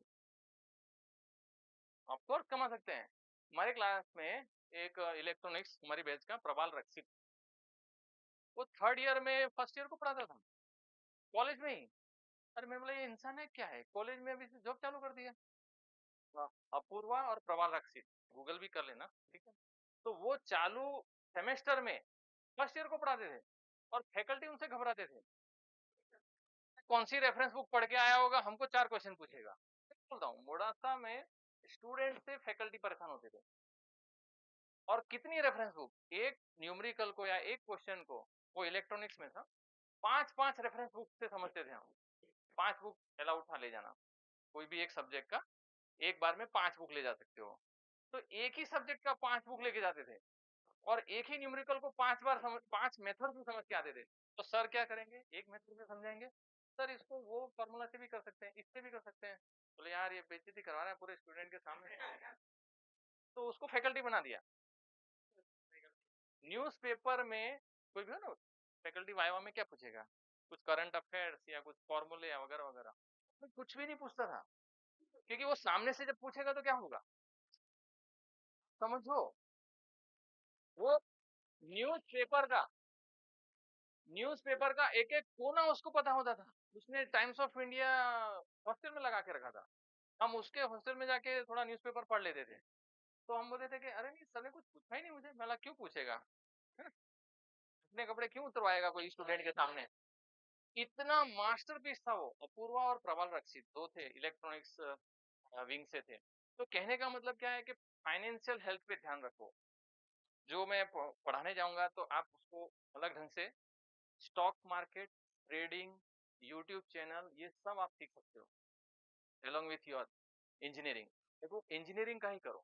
ऑफकोर्स कमा सकते हैं। हमारे क्लास में एक इलेक्ट्रॉनिक्स हमारी बैच का प्रबाल रक्षित, वो 3rd ईयर में 1st ईयर को पढ़ाता था कॉलेज में ही। अरे मैं बोला ये इंसान है क्या है, कॉलेज में अभी जॉब चालू कर दिया। अपूर्वा और प्रबाल रक्षित, गूगल भी कर लेना, ठीक है। तो वो चालू सेमेस्टर में 1st ईयर को पढ़ाते थे और फैकल्टी उनसे घबराते थे, कौन सी रेफरेंस बुक पढ़ के आया होगा, हमको 4 क्वेश्चन पूछेगा। बोलता हूँ मोडासा में स्टूडेंट से फैकल्टी परेशान होते थे, और कितनी रेफरेंस बुक, एक न्यूमेरिकल को या एक क्वेश्चन को, वो इलेक्ट्रॉनिक्स में था, 5-5 रेफरेंस बुक से समझते थे हम। 5 बुक अलाउड था ले जाना, कोई भी एक सब्जेक्ट का एक बार में 5 बुक ले जा सकते हो। तो एक ही सब्जेक्ट का 5 बुक लेके जाते थे, और एक ही न्यूमेरिकल को 5 बार 5 मेथड से समझ के आते थे। तो सर क्या करेंगे, एक मेथड से समझाएंगे, सर इसको वो फॉर्मूला से भी कर सकते हैं, इससे भी कर सकते हैं। बोले यार ये बेइज्जती करवा रहे हैं पूरे स्टूडेंट के सामने, तो उसको फैकल्टी बना दिया। न्यूज़पेपर में कोई भी हो ना, फैकल्टी वाइवा में क्या पूछेगा, कुछ करंट अफेयर्स या कुछ फॉर्मूले या वगैरह वगैरह, तो कुछ भी नहीं पूछता था, क्योंकि वो सामने से जब पूछेगा तो क्या होगा, समझो। वो न्यूज़पेपर का एक एक कोना उसको पता होता था। उसने टाइम्स ऑफ इंडिया हॉस्टल में लगा के रखा था। हम उसके हॉस्टल में जाके थोड़ा न्यूज़पेपर पढ़ लेते थे। तो हम बोलते थे कि अरे नहीं, सर ने कुछ पूछा ही नहीं मुझे, मैं क्यों पूछेगा, है ना? अपने कपड़े क्यों उतरवाएगा कोई स्टूडेंट के सामने। इतना मास्टरपीस था वो। अपूर्वा और प्रबल रक्षित दो थे, इलेक्ट्रॉनिक्स विंग से थे। तो कहने का मतलब क्या है कि फाइनेंशियल हेल्थ पे ध्यान रखो। जो मैं पढ़ाने जाऊंगा तो आप उसको अलग ढंग से stock market, trading, YouTube channel, ये सब आप सीख सकते हो along with your इंजीनियरिंग। देखो इंजीनियरिंग का ही करो,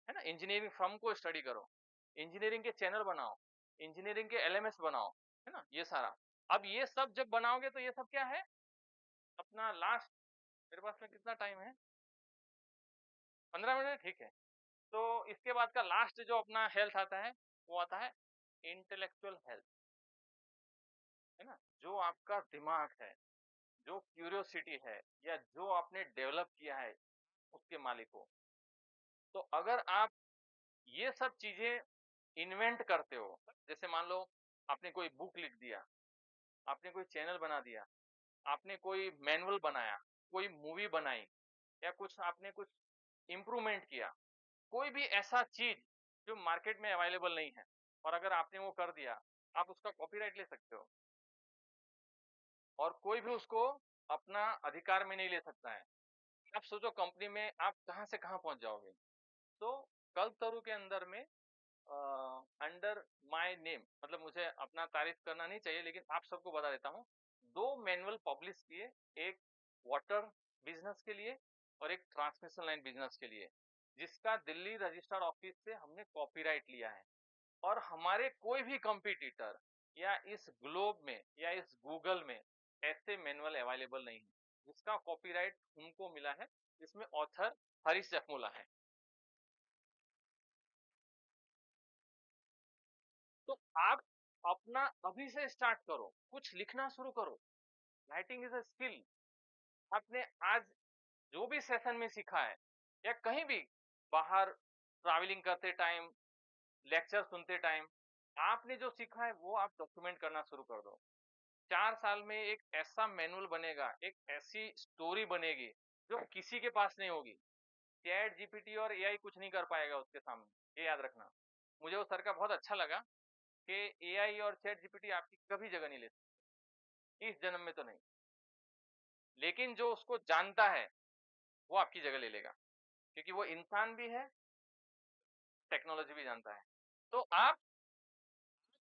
है ना, इंजीनियरिंग फर्म को स्टडी करो, इंजीनियरिंग के चैनल बनाओ, इंजीनियरिंग के एलएमएस बनाओ, है ना, ये सारा। अब ये सब जब बनाओगे तो ये सब क्या है, अपना लास्ट, मेरे पास में कितना टाइम है, 15 मिनट है, ठीक है। तो इसके बाद का लास्ट जो अपना हेल्थ आता है वो आता है इंटेलेक्चुअल हेल्थ, है ना, जो आपका दिमाग है, जो क्यूरियोसिटी है, या जो आपने डेवलप किया है उसके मालिक हो। तो अगर आप ये सब चीजें इन्वेंट करते हो, जैसे मान लो आपने कोई बुक लिख दिया, आपने कोई चैनल बना दिया, आपने कोई मैनुअल बनाया, कोई मूवी बनाई, या कुछ आपने कुछ इम्प्रूवमेंट किया, कोई भी ऐसा चीज जो मार्केट में अवेलेबल नहीं है, और अगर आपने वो कर दिया, आप उसका कॉपीराइट ले सकते हो, और कोई भी उसको अपना अधिकार में नहीं ले सकता है। आप सोचो कंपनी में आप कहां से कहां पहुंच जाओगे। तो कल्पतरु के अंदर में अंडर माय नेम, मतलब मुझे अपना तारीफ करना नहीं चाहिए, लेकिन आप सबको बता देता हूँ, 2 मैनुअल पब्लिश किए, एक वाटर बिजनेस के लिए और एक ट्रांसमिशन लाइन बिजनेस के लिए, जिसका दिल्ली रजिस्टर्ड ऑफिस से हमने कॉपीराइट लिया है। और हमारे कोई भी कंपटीटर या इस ग्लोब में या इस गूगल में ऐसे मैनुअल अवेलेबल नहीं है जिसका कॉपीराइट हमको मिला है, जिसमें ऑथर हरीश जखमूला है। तो आप अपना अभी से स्टार्ट करो, कुछ लिखना शुरू करो। Writing is a skill. आपने आज जो भी सेशन में सीखा है, या कहीं भी बाहर ट्रैवलिंग करते टाइम, लेक्चर सुनते टाइम, आपने जो सीखा है वो आप डॉक्यूमेंट करना शुरू कर दो। 4 साल में एक ऐसा मैनुअल बनेगा, एक ऐसी स्टोरी बनेगी जो किसी के पास नहीं होगी। चैट जीपीटी और एआई कुछ नहीं कर पाएगा उसके सामने, ये याद रखना। मुझे वो सर का बहुत अच्छा लगा कि एआई और चैट जीपीटी आपकी कभी जगह नहीं ले सकते, इस जन्म में तो नहीं, लेकिन जो उसको जानता है वो आपकी जगह ले लेगा, क्योंकि वो इंसान भी है, टेक्नोलॉजी भी जानता है। तो आप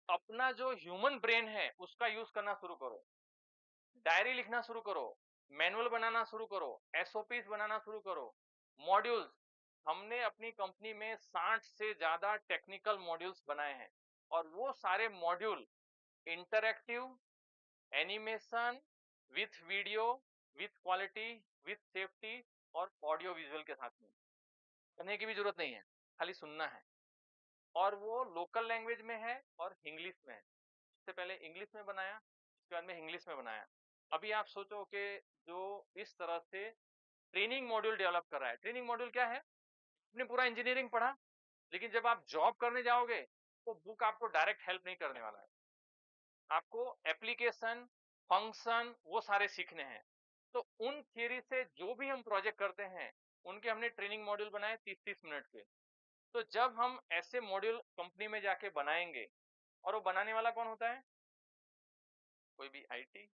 अपना जो ह्यूमन ब्रेन है उसका यूज करना शुरू करो, डायरी लिखना शुरू करो, मैनुअल बनाना शुरू करो, एसओपीस बनाना शुरू करो, मॉड्यूल्स। हमने अपनी कंपनी में 60 से ज्यादा टेक्निकल मॉड्यूल्स बनाए हैं, और वो सारे module interactive, animation, with video, with quality, with safety और ऑडियो विजुअल के साथ में। करने की भी जरूरत नहीं है, खाली सुनना है। और वो लोकल लैंग्वेज में है और इंग्लिश में है। इससे पहले इंग्लिश में बनाया, इसके बाद में इंग्लिश में बनाया। अभी आप सोचो कि जो इस तरह से ट्रेनिंग मॉड्यूल डेवलप कर रहा है, ट्रेनिंग मॉड्यूल क्या है, आपने पूरा इंजीनियरिंग पढ़ा, लेकिन जब आप जॉब करने जाओगे तो बुक आपको डायरेक्ट हेल्प नहीं करने वाला है, आपको एप्लीकेशन, फंक्शन, वो सारे सीखने हैं। तो उन थियरी से जो भी हम प्रोजेक्ट करते हैं, उनके हमने ट्रेनिंग मॉड्यूल बनाए 30-30 मिनट के। तो जब हम ऐसे मॉड्यूल कंपनी में जाके बनाएंगे, और वो बनाने वाला कौन होता है, कोई भी आईटी,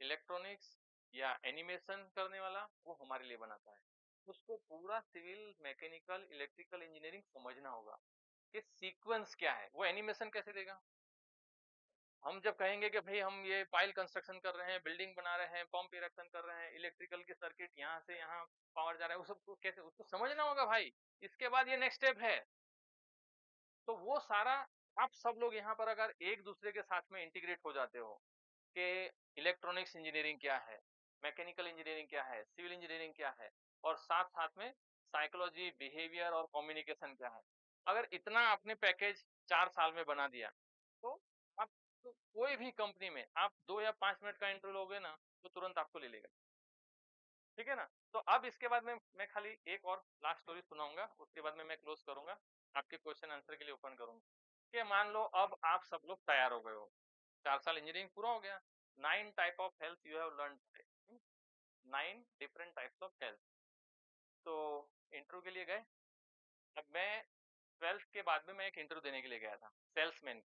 इलेक्ट्रॉनिक्स या एनिमेशन करने वाला, वो हमारे लिए बनाता है। उसको पूरा सिविल, मैकेनिकल, इलेक्ट्रिकल इंजीनियरिंग समझना होगा कि सीक्वेंस क्या है। वो एनिमेशन कैसे देगा। हम जब कहेंगे कि भाई हम ये पाइल कंस्ट्रक्शन कर रहे हैं, बिल्डिंग बना रहे हैं, पंप इरेक्शन कर रहे हैं, इलेक्ट्रिकल की सर्किट यहाँ से यहाँ पावर जा रहा है, वो सब कैसे, उसको समझना होगा भाई। इसके बाद ये नेक्स्ट स्टेप है। तो वो सारा आप सब लोग यहाँ पर अगर एक दूसरे के साथ में इंटीग्रेट हो जाते हो कि इलेक्ट्रॉनिक्स इंजीनियरिंग क्या है, मैकेनिकल इंजीनियरिंग क्या है, सिविल इंजीनियरिंग क्या है, और साथ साथ में साइकोलॉजी, बिहेवियर और कम्युनिकेशन क्या है, अगर इतना आपने पैकेज 4 साल में बना दिया। तो आप तो कोई भी कंपनी में आप 2 या 5 मिनट का इंटरव्यू लोगे ना तो तुरंत आपको ले लेगा, ठीक है ना। तो अब इसके बाद में मैं खाली एक और लास्ट स्टोरी सुनाऊंगा, उसके बाद में मैं क्लोज करूंगा, आपके क्वेश्चन आंसर के लिए ओपन करूंगा। कि मान लो अब आप सब लोग तैयार हो गए हो, 4 साल इंजीनियरिंग पूरा हो गया, 9 type of health you have learn, 9 different types of health. तो इंटरव्यू के लिए गए। अब मैं 12th के बाद में मैं एक इंटरव्यू देने के लिए गया था, सेल्समैन।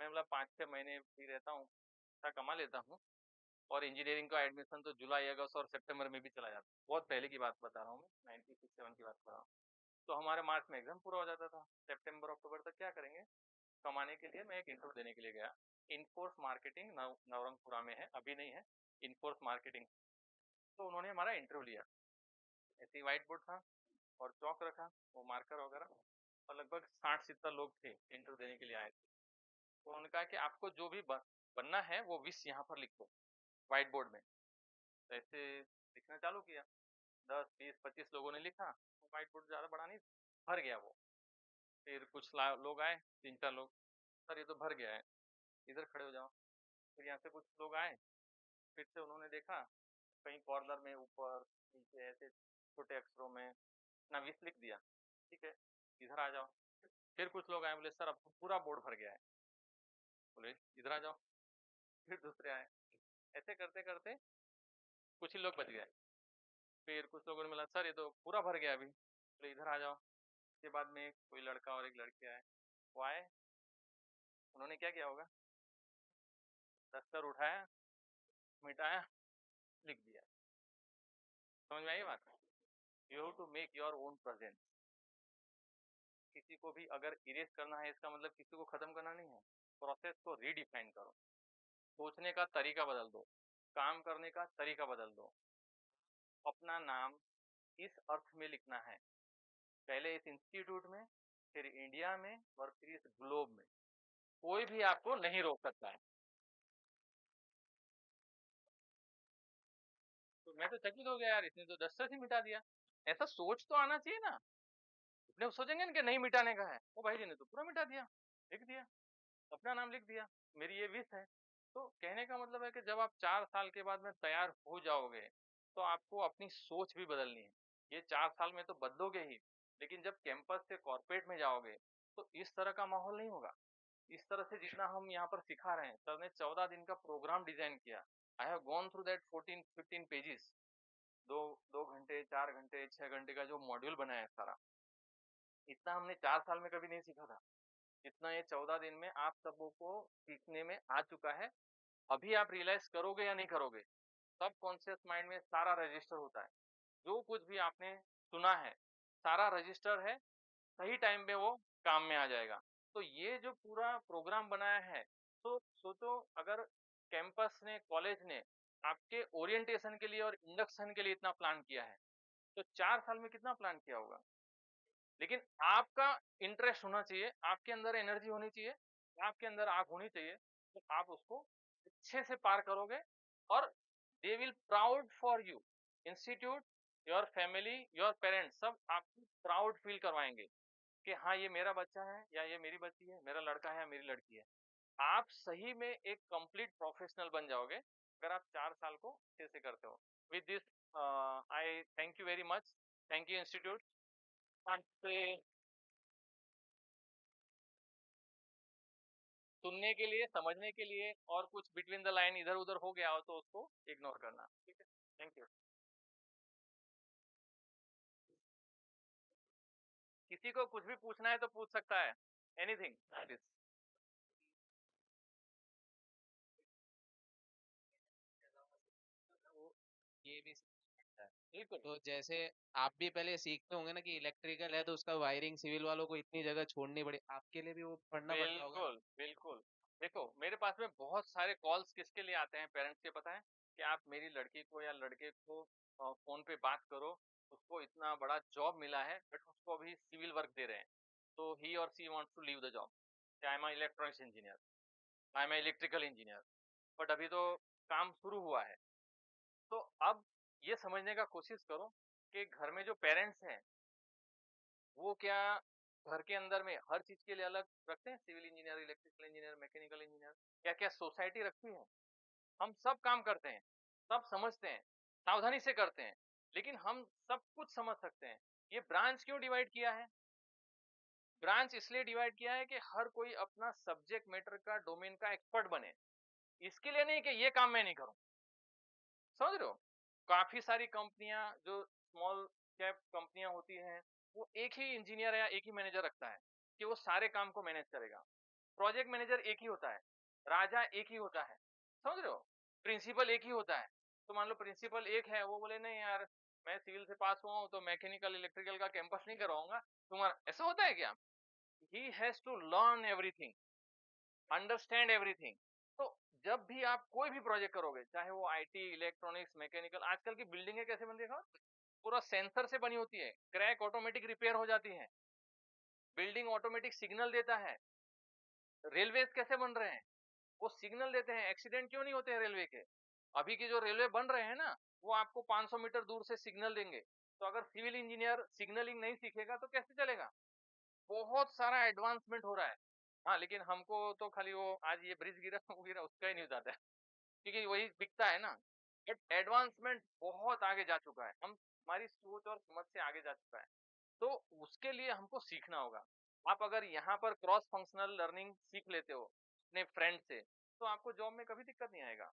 मैं मतलब 5-6 महीने फ्री रहता हूँ, अच्छा कमा लेता हूँ, और इंजीनियरिंग का एडमिशन तो जुलाई अगस्त और सितंबर में भी चला जाता, बहुत पहले की बात बता रहा हूँ मैं, 96-7 की बात कर रहा हूँ। तो हमारे मार्च में एग्जाम पूरा हो जाता था, सितंबर अक्टूबर तक क्या करेंगे, कमाने के लिए मैं एक इंटरव्यू देने के लिए गया। इनफोर्स मार्केटिंग नवरंगपुरा में है, अभी नहीं है, इनफोर्स मार्केटिंग। तो उन्होंने हमारा इंटरव्यू लिया, ऐसे ही व्हाइट बोर्ड था और चौक रखा, वो मार्कर वगैरह, और लगभग 60-70 लोग थे इंटरव्यू देने के लिए आए थे। तो उन्होंने कहा कि आपको जो भी बनना है वो विश यहाँ पर लिख दो व्हाइट बोर्ड में। तो ऐसे लिखना चालू किया, 10-20-25 लोगों ने लिखा, व्हाइट बोर्ड ज़्यादा बड़ा नहीं, भर गया वो। फिर कुछ लोग आए, 3-4 लोग, सर ये तो भर गया है, इधर खड़े हो जाओ। फिर यहाँ से कुछ लोग आए, फिर से उन्होंने देखा, कहीं कॉर्नर में ऊपर नीचे ऐसे छोटे अक्षरों में अपना विश लिख दिया, ठीक है इधर आ जाओ। फिर कुछ लोग आए, बोले सर अब पूरा बोर्ड भर गया है, बोले इधर आ जाओ। फिर दूसरे आए, ऐसे करते करते कुछ ही लोग बच गए। फिर कुछ लोगों ने बोला सर ये तो पूरा भर गया अभी, बोले इधर आ जाओ। उसके बाद में कोई लड़का और एक लड़की आए, वो आए, उन्होंने क्या किया होगा, दस्तर उठाया, मिटाया, लिख दिया। समझ में आई बात? You have to make your own presence. किसी को भी अगर इरेज करना है, इसका मतलब किसी को खत्म करना नहीं है, प्रोसेस को रीडिफाइन करो, सोचने का तरीका बदल दो, काम करने का तरीका बदल दो। अपना नाम इस अर्थ में लिखना है, पहले इस इंस्टीट्यूट में, फिर इंडिया में, और फिर इस ग्लोब में। कोई भी आपको नहीं रोक सकता है। तो मैं तो चकित हो गया यार, इसने तो दस्तर ही मिटा दिया। ऐसा सोच तो आना चाहिए ना, अपने सोचेंगे ना कि नहीं मिटाने का है, वो भाई जी ने तो पूरा मिटा दिया, लिख दिया, अपना नाम लिख दिया, मेरी ये विश है। तो कहने का मतलब है कि जब आप 4 साल के बाद में तैयार हो जाओगे तो आपको अपनी सोच भी बदलनी है। ये 4 साल में तो बदलोगे ही, लेकिन जब कैंपस से कॉर्पोरेट में जाओगे तो इस तरह का माहौल नहीं होगा। इस तरह से जितना हम यहाँ पर सिखा रहे हैं, सर ने 14 दिन का प्रोग्राम डिजाइन किया। I have gone through that 14-15 pages, 2 घंटे 4 घंटे 6 घंटे का जो मॉड्यूल बनाया है सारा, इतना हमने 4 साल में कभी नहीं सीखा था, इतना ये 14 दिन में आप सबों को सीखने में आ चुका है। अभी आप रियलाइज करोगे या नहीं करोगे, सब कॉन्शियस माइंड में सारा रजिस्टर होता है, जो कुछ भी आपने सुना है सारा रजिस्टर है, सही टाइम पे वो काम में आ जाएगा। तो ये जो पूरा प्रोग्राम बनाया है, तो सोचो अगर कैंपस ने, कॉलेज ने आपके ओरिएंटेशन के लिए और इंडक्शन के लिए इतना प्लान किया है, तो 4 साल में कितना प्लान किया होगा। लेकिन आपका इंटरेस्ट होना चाहिए, आपके अंदर एनर्जी होनी चाहिए, आपके अंदर आग होनी चाहिए, तो आप उसको अच्छे से पार करोगे, और they will proud for you, institute, your family, your parents, सब आपको प्राउड फील करवाएंगे कि हाँ ये मेरा बच्चा है या ये मेरी बच्ची है, मेरा लड़का है या मेरी लड़की है। आप सही में एक कंप्लीट प्रोफेशनल बन जाओगे अगर आप 4 साल को अच्छे से करते हो। With this I thank you very much, thank you institute. सुनने के लिए, समझने के लिए, और कुछ बिटवीन द लाइन इधर उधर हो गया हो तो उसको इग्नोर करना, ठीक है। Thank you. किसी को कुछ भी पूछना है तो पूछ सकता है, एनीथिंग प्लीज। तो ये भी सीखना पड़ता है। बिल्कुल तो जैसे आप भी पहले सीखते होंगे ना कि इलेक्ट्रिकल है तो उसका वायरिंग सिविल वालों को इतनी जगह छोड़नी पड़े, आपके लिए भी वो पढ़ना पड़ता होगा ना। बिल्कुल बिल्कुल। देखो मेरे पास में बहुत सारे कॉल्स किसके लिए आते हैं, पेरेंट्स के, पता है कि आप मेरी लड़की को या लड़के को फोन पे बात करो, उसको इतना बड़ा जॉब मिला है बट उसको अभी सिविल वर्क दे रहे हैं, तो ही और she wants to leave the job, I am electronics engineer, I am electrical engineer, but अभी तो काम शुरू हुआ है। तो अब ये समझने का कोशिश करो कि घर में जो पेरेंट्स हैं वो क्या घर के अंदर में हर चीज के लिए अलग रखते हैं, civil engineer, electrical engineer, mechanical engineer, क्या क्या सोसाइटी रखती है। हम सब काम करते हैं, सब समझते हैं, सावधानी से करते हैं, लेकिन हम सब कुछ समझ सकते हैं। ये ब्रांच क्यों डिवाइड किया है? ब्रांच इसलिए डिवाइड किया है कि हर कोई अपना सब्जेक्ट मैटर का, डोमेन का एक्सपर्ट बने। इसके लिए नहीं कि ये काम मैं नहीं करूं, समझ रहे हो? काफी सारी कंपनियां जो स्मॉल कैप कंपनियां होती हैं, वो एक ही इंजीनियर या एक ही मैनेजर रखता है कि वो सारे काम को मैनेज करेगा। प्रोजेक्ट मैनेजर एक ही होता है, राजा एक ही होता है, समझ रहे हो? प्रिंसिपल एक ही होता है। तो मान लो प्रिंसिपल एक है, वो बोले नहीं यार मैं सिविल से पास हुआ हूँ तो मैकेनिकल इलेक्ट्रिकल का कैंपस नहीं करवाऊंगा तुम्हारा, ऐसा होता है क्या? He has to learn everything, understand everything. तो जब भी आप कोई भी प्रोजेक्ट करोगे, चाहे वो आईटी, इलेक्ट्रॉनिक्स, मैकेनिकल, आजकल की बिल्डिंगें कैसे बनती है, पूरा सेंसर से बनी होती है, क्रैक ऑटोमेटिक रिपेयर हो जाती है, बिल्डिंग ऑटोमेटिक सिग्नल देता है। रेलवे कैसे बन रहे हैं? वो सिग्नल देते हैं। एक्सीडेंट क्यों नहीं होते हैं रेलवे के? अभी के जो रेलवे बन रहे हैं ना, वो आपको 500 मीटर दूर से सिग्नल देंगे। तो अगर सिविल इंजीनियर सिग्नलिंग नहीं सीखेगा तो कैसे चलेगा? बहुत सारा एडवांसमेंट हो रहा है। हाँ, लेकिन हमको तो खाली वो आज ये ब्रिज गिरा वो गिरा उसका ही न्यूज आता है, क्योंकि वही दिखता है ना। बट एडवांसमेंट बहुत आगे जा चुका है, हम हमारी सोच और समझ से आगे जा चुका है। तो उसके लिए हमको सीखना होगा। आप अगर यहाँ पर क्रॉस फंक्शनल लर्निंग सीख लेते हो अपने फ्रेंड से, तो आपको जॉब में कभी दिक्कत नहीं आएगा।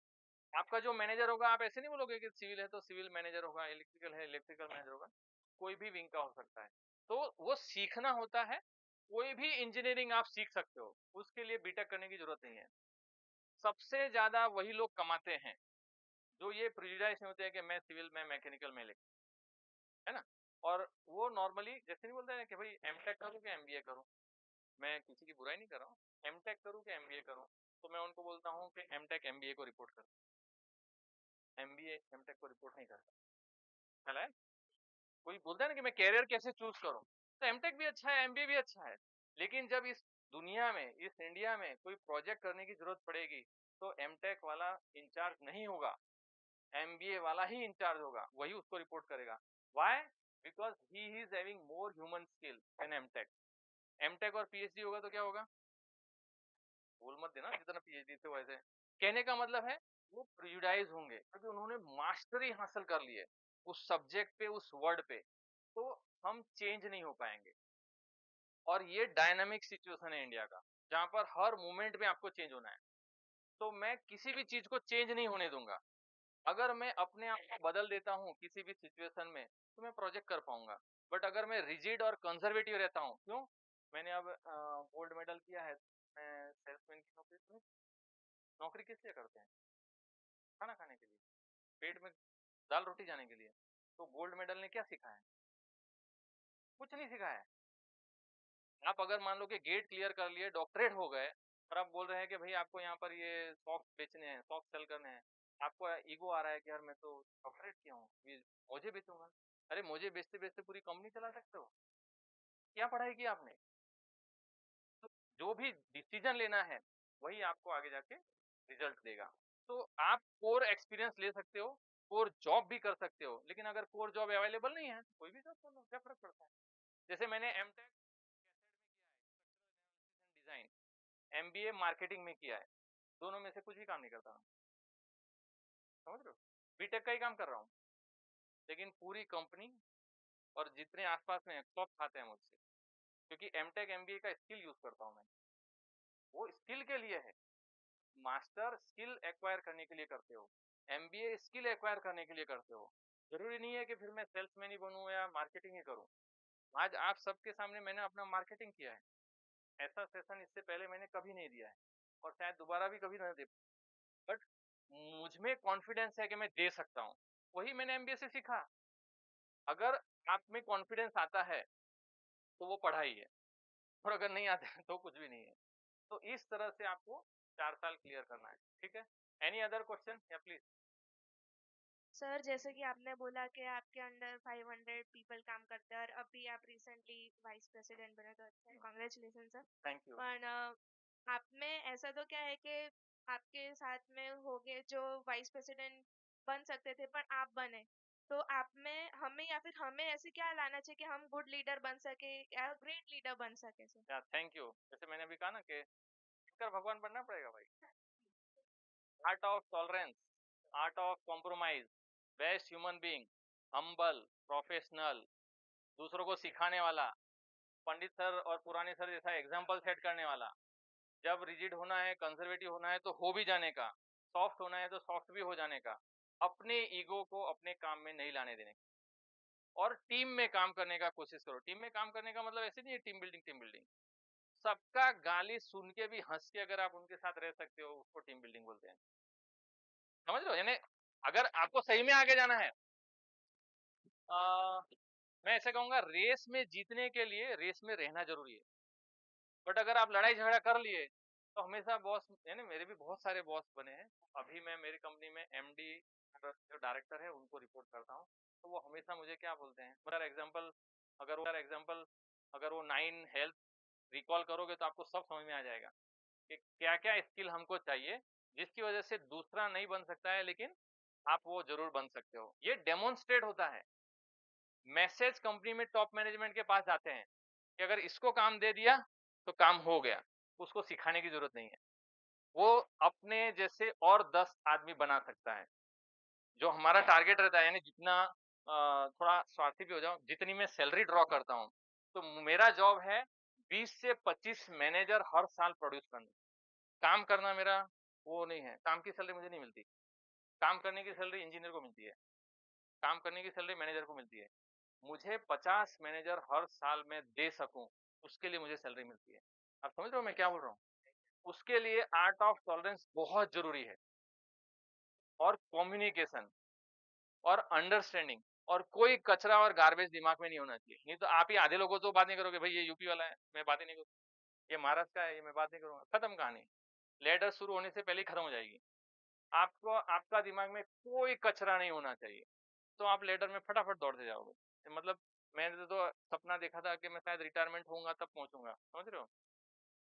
आपका जो मैनेजर होगा, आप ऐसे नहीं बोलोगे कि सिविल है तो सिविल मैनेजर होगा, इलेक्ट्रिकल है इलेक्ट्रिकल मैनेजर होगा, कोई भी विंग का हो सकता है। तो वो सीखना होता है। कोई भी इंजीनियरिंग आप सीख सकते हो, उसके लिए बीटेक करने की जरूरत नहीं है। सबसे ज्यादा वही लोग कमाते हैं जो ये प्रिजुडाइज नहीं होते हैं कि मैं सिविल में मैकेनिकल में लिख, है ना। और वो नॉर्मली जैसे नहीं बोलते हैं कि भाई एमटेक करूँ कि एमबीए करूँ, मैं किसी की बुराई नहीं कर रहा हूँ, एमटेक करूँ कि एमबीए करूँ, तो मैं उनको बोलता हूँ कि एमटेक एमबीए को रिपोर्ट कर, एमबीए एमटेक को रिपोर्ट नहीं करता है। कोई बोलता है ना कि मैं कैरियर कैसे चूज करूं, तो एमटेक भी अच्छा है, एमबीए भी अच्छा है, लेकिन जब इस दुनिया में, इस इंडिया में कोई प्रोजेक्ट करने की जरूरत पड़ेगी तो एमटेक वाला इंचार्ज नहीं होगा, एमबीए वाला ही इंचार्ज होगा, वही उसको रिपोर्ट करेगा। Why? Because he is having more human skill than MTech. MTech और पीएचडी होगा तो क्या होगा? बोल मत देना जितना पीएचडी थे वैसे। कहने का मतलब है वो प्रिजुडाइज होंगे क्योंकि उन्होंने मास्टरी हासिल कर ली है उस सब्जेक्ट पे, उस वर्ड पे। तो हम चेंज नहीं हो पाएंगे। और ये डायनामिक सिचुएशन है इंडिया का, जहां पर हर मोमेंट में आपको चेंज होना है। तो मैं किसी भी चीज को चेंज नहीं होने दूंगा। अगर मैं अपने आप को बदल देता हूँ किसी भी सिचुएशन में तो मैं प्रोजेक्ट कर पाऊंगा। बट अगर मैं रिजिड और कंजर्वेटिव रहता हूँ, क्यों? मैंने अब गोल्ड मेडल किया है, मैं सेल्समैन की नौकरी तो नहीं। नौकरी किस लिए करते हैं? खाना खाने के लिए, पेट में दाल रोटी जाने के लिए। तो गोल्ड मेडल ने क्या सिखाया है? कुछ नहीं सिखाया है। आप अगर मान लो कि गेट क्लियर कर लिए, डॉक्टरेट हो गए, और आप बोल रहे हैं कि भाई आपको यहाँ पर ये सॉफ्ट बेचने हैं, सॉफ्ट सेल करने हैं, आपको ईगो आ रहा है कि यार मैं तो डॉक्टरेट किया हूँ, ये मुझे बेचूंगा। अरे मुझे बेचते बेचते पूरी कंपनी चला सकते हो? क्या पढ़ाई की आपने? तो जो भी डिसीजन लेना है वही आपको आगे जाके रिजल्ट देगा। तो आप कोर एक्सपीरियंस ले सकते हो, कोर जॉब भी कर सकते हो, लेकिन अगर कोर जॉब अवेलेबल नहीं है तो कोई भी जॉब कर लो, क्या फर्क पड़ता है? जैसे मैंने एमटेक डिजाइन, एमबीए मार्केटिंग में किया है, दोनों में से कुछ भी काम नहीं करता मैं, समझ रहे हो? बीटेक का ही काम कर रहा हूँ, लेकिन पूरी कंपनी और जितने आसपास में हैं, सब खाते हैं मुझसे, क्योंकि एमटेक एमबीए का स्किल यूज करता हूँ मैं। वो स्किल के लिए है। मास्टर स्किल एक्वायर करने के लिए करते हो, एमबीए स्किल एक्वायर करने के लिए करते हो। जरूरी नहीं है कि फिर मैं सेल्समैन ही बनूं या मार्केटिंग ही करूं। आज आप सबके सामने मैंने अपना मार्केटिंग किया है, ऐसा सेशन इससे पहले मैंने कभी नहीं दिया है, और शायद दोबारा भी कभी ना दे। बट मुझ में कॉन्फिडेंस है कि मैं दे सकता हूँ, वही मैंने एमबीए से सीखा। अगर आप में कॉन्फिडेंस आता है तो वो पढ़ाई है, और अगर नहीं आता है तो कुछ भी नहीं है। तो इस तरह से आपको 4 साल क्लियर करना है, ठीक है? Any other question? या प्लीज। सर जैसे कि आपने बोला कि आपके अंडर 500 पीपल काम करते हैं और अभी आप रिसेंटली वाइस प्रेसिडेंट बने, तो अच्छा है, कॉन्ग्रेचुलेसन सर। Thank you. पर आप में ऐसा तो क्या है कि आपके साथ में हो गए जो वाइस प्रेसिडेंट बन सकते थे पर आप बने, तो आप में हमें या फिर हमें ऐसे क्या लाना चाहिए कि हम गुड लीडर बन सके या ग्रेट लीडर बन सके सर? Thank you. जैसे मैंने अभी कहा ना कि कर भगवान बनना पड़ेगा भाई। Art of tolerance, art of compromise, best human being, humble, professional, दूसरों को सिखाने वाला, पंडित सर और पुराने सर जैसा एग्जाम्पल सेट करने वाला। जब रिजिड होना है, कंजर्वेटिव होना है तो हो भी जाने का, सॉफ्ट होना है तो सॉफ्ट भी हो जाने का, अपने ईगो को अपने काम में नहीं लाने देने का, और टीम में काम करने का कोशिश करो। टीम में काम करने का मतलब ऐसे नहीं है टीम बिल्डिंग। सबका गाली सुन के भी हंस के अगर आप उनके साथ रह सकते हो, उसको टीम बिल्डिंग बोलते हैं। समझ रहे हो? यानी अगर आपको सही में आगे जाना है, मैं ऐसे कहूंगा, रेस में जीतने के लिए रेस में रहना जरूरी है। बट अगर आप लड़ाई झगड़ा कर लिए तो हमेशा बॉस, यानी मेरे भी बहुत सारे बॉस बने हैं। अभी मैं मेरी कंपनी में एमडी जो डायरेक्टर है उनको रिपोर्ट करता हूँ, तो वो हमेशा मुझे क्या बोलते हैं, फॉर एग्जाम्पल अगर वो 9 हेल्थ रिकॉल करोगे तो आपको सब समझ में आ जाएगा कि क्या क्या स्किल हमको चाहिए जिसकी वजह से दूसरा नहीं बन सकता है लेकिन आप वो जरूर बन सकते हो। ये डेमोन्स्ट्रेट होता है। मैसेज कंपनी में टॉप मैनेजमेंट के पास जाते हैं कि अगर इसको काम दे दिया तो काम हो गया, उसको सिखाने की जरूरत नहीं है, वो अपने जैसे और 10 आदमी बना सकता है। जो हमारा टारगेट रहता है, यानी जितना थोड़ा स्वार्थी भी हो जाऊं, जितनी मैं सैलरी ड्रॉ करता हूं, तो मेरा जॉब है 20 से 25 मैनेजर हर साल प्रोड्यूस करना। काम करना मेरा वो नहीं है, काम की सैलरी मुझे नहीं मिलती। काम करने की सैलरी इंजीनियर को मिलती है, काम करने की सैलरी मैनेजर को मिलती है। मुझे 50 मैनेजर हर साल में दे सकूं, उसके लिए मुझे सैलरी मिलती है। आप समझ रहे हो मैं क्या बोल रहा हूँ? उसके लिए आर्ट ऑफ टॉलरेंस बहुत जरूरी है, और कम्युनिकेशन और अंडरस्टैंडिंग, और कोई कचरा और गार्बेज दिमाग में नहीं होना चाहिए। नहीं तो आप ही आधे लोगों तो बात नहीं करोगे, भाई ये यूपी वाला है मैं बात ही नहीं करूँ, ये महाराष्ट्र का है ये मैं बात नहीं करूंगा, खत्म कहानी। लेटर शुरू होने से पहले ही खत्म हो जाएगी। आपको आपका दिमाग में कोई कचरा नहीं होना चाहिए, तो आप लेटर में फटाफट दौड़ते जाओगे। मतलब मैंने तो सपना देखा था कि मैं शायद रिटायरमेंट होऊंगा तब पहुंचूंगा, समझ रहे हो?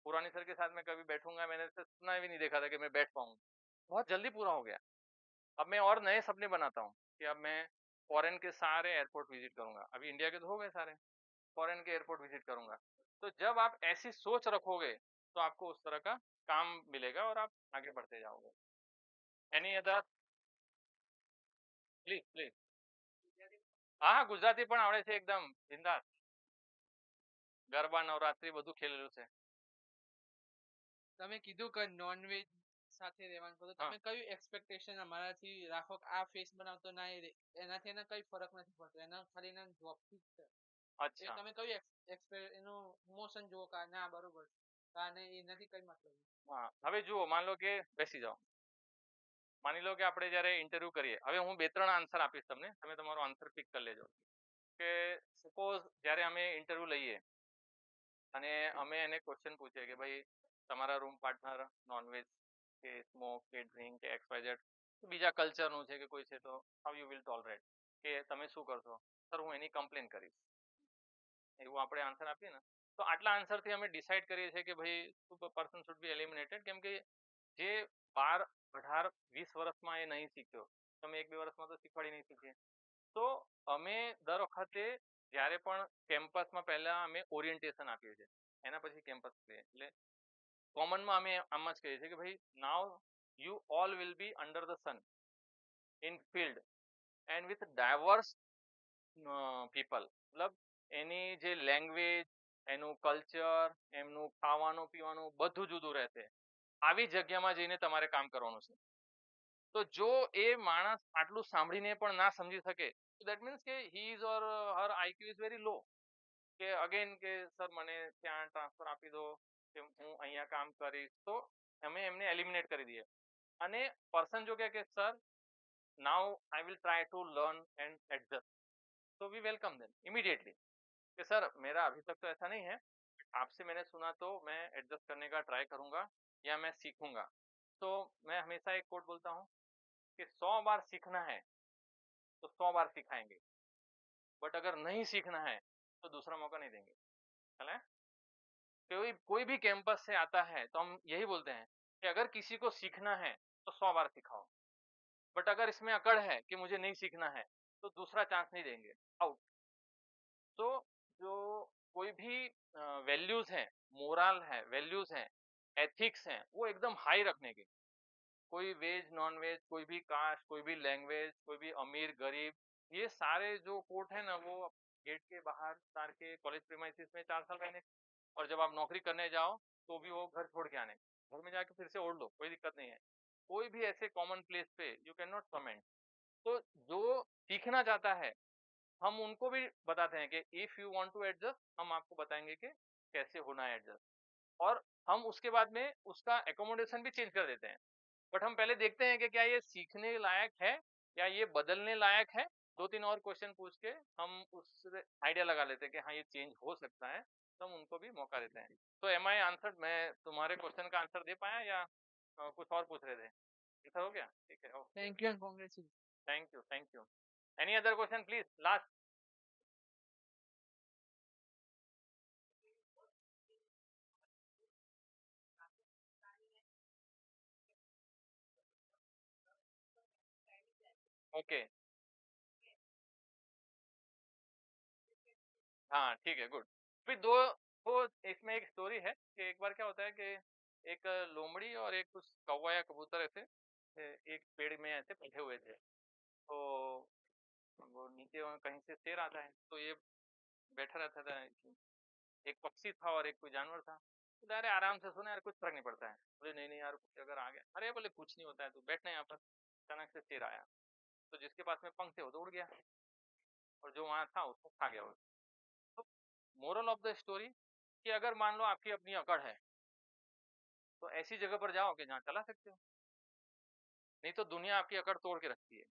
पुरानी सर के साथ मैं कभी बैठूंगा, मैंने तो सपना भी नहीं देखा था कि मैं बैठ पाऊंगा, बहुत जल्दी पूरा हो गया। अब मैं और नए सपने बनाता हूँ कि अब मैं फॉरेन के सारे एयरपोर्ट विजिट करूंगा। अभी इंडिया के तो हो गए सारे, फॉरेन के एयरपोर्ट विजिट करूंगा। तो जब आप ऐसी सोच रखोगे तो आपको उस तरह का काम मिलेगा और आप आगे बढ़ते जाओगे। Any other? Please please. हाँ, ગુજરાતી પણ આવડે છે એકદમ બિંદાસ. ગરબા નવરાત્રી બધું ખેલેલું છે. તમે કીધું કે નોનવેજ સાથે રહેવાનું, તો તમે કયું એક્સપેક્ટેશન અમારાથી રાખો કે આ ફેસ બનાવતો ના એનાથી એને કઈ ફરક નથી પડતો, એના ખાલી એના જોબ થી જ છે. અચ્છા, તમે કયું એનું ઇમોશન જુઓ કે ના બરોબર અને એનાથી કઈ મતલબ? હા, હવે જુઓ, માન લો કે બેસી જાઓ, માની લો કે આપણે જ્યારે ઇન્ટરવ્યુ કરીએ, હવે હું 2-3 આન્સર આપીશ તમને, તમે તમારો આન્સર પિક કરી લેજો. કે સપોઝ જ્યારે અમે ઇન્ટરવ્યુ લઈએ અને અમે એને ક્વેશ્ચન પૂછીએ કે ભાઈ તમારા રૂમ પાર્ટનર નોનવેજ કે સ્મોક કે ડ્રિંક કે એક્સ વાય ઝેડ બીજા કલ્ચરનું છે કે કોઈ છે, તો હાઉ યુ વિલ ટોલરેટ, કે તમે શું કરશો? સર હું એની કમ્પ્લેન કરીશ, એવું આપણે આન્સર આપીએ ને, તો આટલા આન્સરથી અમે ડિસાઇડ કરીએ છીએ કે ભાઈ પર્સન શુડ બી એલિમિનેટેડ. કેમ કે જે 12, 18, 20 વર્ષમાં એ નહીં શીખ્યો, તમે 1-2 વર્ષમાં તો શીખવાડી નહીં શકીએ. તો અમે દર વખતે જ્યારે પણ કેમ્પસમાં પહેલા અમે ઓરિએન્ટેશન આપીએ છીએ, એના પછી કેમ્પસ લઈએ. એટલે કોમનમાં અમે આમ જ કહીએ છીએ કે ભાઈ now you all will be under the sun in field and with diverse people. મતલબ એની જે લેંગ્વેજ, એનું કલ્ચર, એમનું ખાવાનું પીવાનું બધું જુદું રહેશે. આવી જગ્યામાં જઈને તમારે કામ કરવાનું છે. તો જો એ માણસ આટલું સાંભળીને પણ ના સમજી શકે, દેટ મીન્સ કે he is or Har IQ is very લો. કે અગેન કે સર મને ત્યાં ટ્રાન્સફર આપી દો કે હું અહીંયા કામ કરીશ, તો અમે એમને એલિમિનેટ કરી દઈએ. અને પર્સન જો કે sir now I will try to learn and adjust, तो वी वेलकम देम इमीडिएटली कि सर मेरा अभी तक तो ऐसा नहीं है, आपसे मैंने सुना तो मैं एडजस्ट करने का ट्राई करूंगा या मैं सीखूंगा. तो मैं हमेशा एक कोट बोलता हूँ कि 100 बार सीखना है तो 100 बार सिखाएंगे, बट अगर नहीं सीखना है तो दूसरा मौका नहीं देंगे. चला है? कोई भी कैंपस से आता है तो हम यही बोलते हैं कि अगर किसी को सीखना है तो 100 बार सिखाओ, बट अगर इसमें अकड़ है कि मुझे नहीं सीखना है तो दूसरा चांस नहीं देंगे, आउट। तो जो कोई भी वैल्यूज हैं, मोरल है, वैल्यूज हैं, एथिक्स हैं, वो एकदम हाई रखने के। कोई वेज नॉन वेज, कोई भी कास्ट, कोई भी लैंग्वेज, कोई भी अमीर गरीब, ये सारे जो कोर्ट है ना वो गेट के बाहर उतार के कॉलेज प्रीमाइसिस में 4 साल रहने, और जब आप नौकरी करने जाओ तो भी वो घर छोड़ के आने, घर में जाके फिर से ओढ़ लो, कोई दिक्कत नहीं है। कोई भी ऐसे कॉमन प्लेस पे यू कैन नॉट कमेंट। तो जो सीखना चाहता है हम उनको भी बताते हैं कि if you want to adjust, हम आपको बताएंगे कि कैसे होना है एडजस्ट, और हम उसके बाद में उसका एकोमोडेशन भी चेंज कर देते हैं। बट हम पहले देखते हैं कि क्या ये सीखने लायक है या ये बदलने लायक है। 2-3 और क्वेश्चन पूछ के हम उस आइडिया लगा लेते हैं कि हाँ ये चेंज हो सकता है, तो हम उनको भी मौका देते हैं। तो एम आई आंसर्ड, मैं तुम्हारे क्वेश्चन का आंसर दे पाया या कुछ और पूछ रहे थे? ऐसा हो गया, ठीक है, okay, thank you and congratulation. Thank you, thank you. Any other question please, last. Okay, हाँ ठीक है, गुड। फिर दो, वो इसमें एक स्टोरी है कि एक बार क्या होता है कि एक लोमड़ी और एक कुछ कौवा या कबूतर ऐसे एक पेड़ में ऐसे बैठे हुए थे। तो वो नीचे वहाँ कहीं से शेर आता है, तो ये बैठा रहता था। एक पक्षी था और एक कोई जानवर था। तो अरे आराम से सुने यार, कुछ फर्क नहीं पड़ता है। बोले नहीं नहीं यार, कुछ अगर आ गया, अरे बोले कुछ नहीं होता है, तो बैठना यहाँ पर। अचानक से शेर आया, तो जिसके पास में पंख थे वो तो उड़ गया, और जो वहां था उसको खा गया वो। तो मोरल ऑफ द स्टोरी कि अगर मान लो आपकी अपनी अकड़ है, तो ऐसी जगह पर जाओ कि जहाँ चला सकते हो, नहीं तो दुनिया आपकी अकड़ तोड़ के रखती है।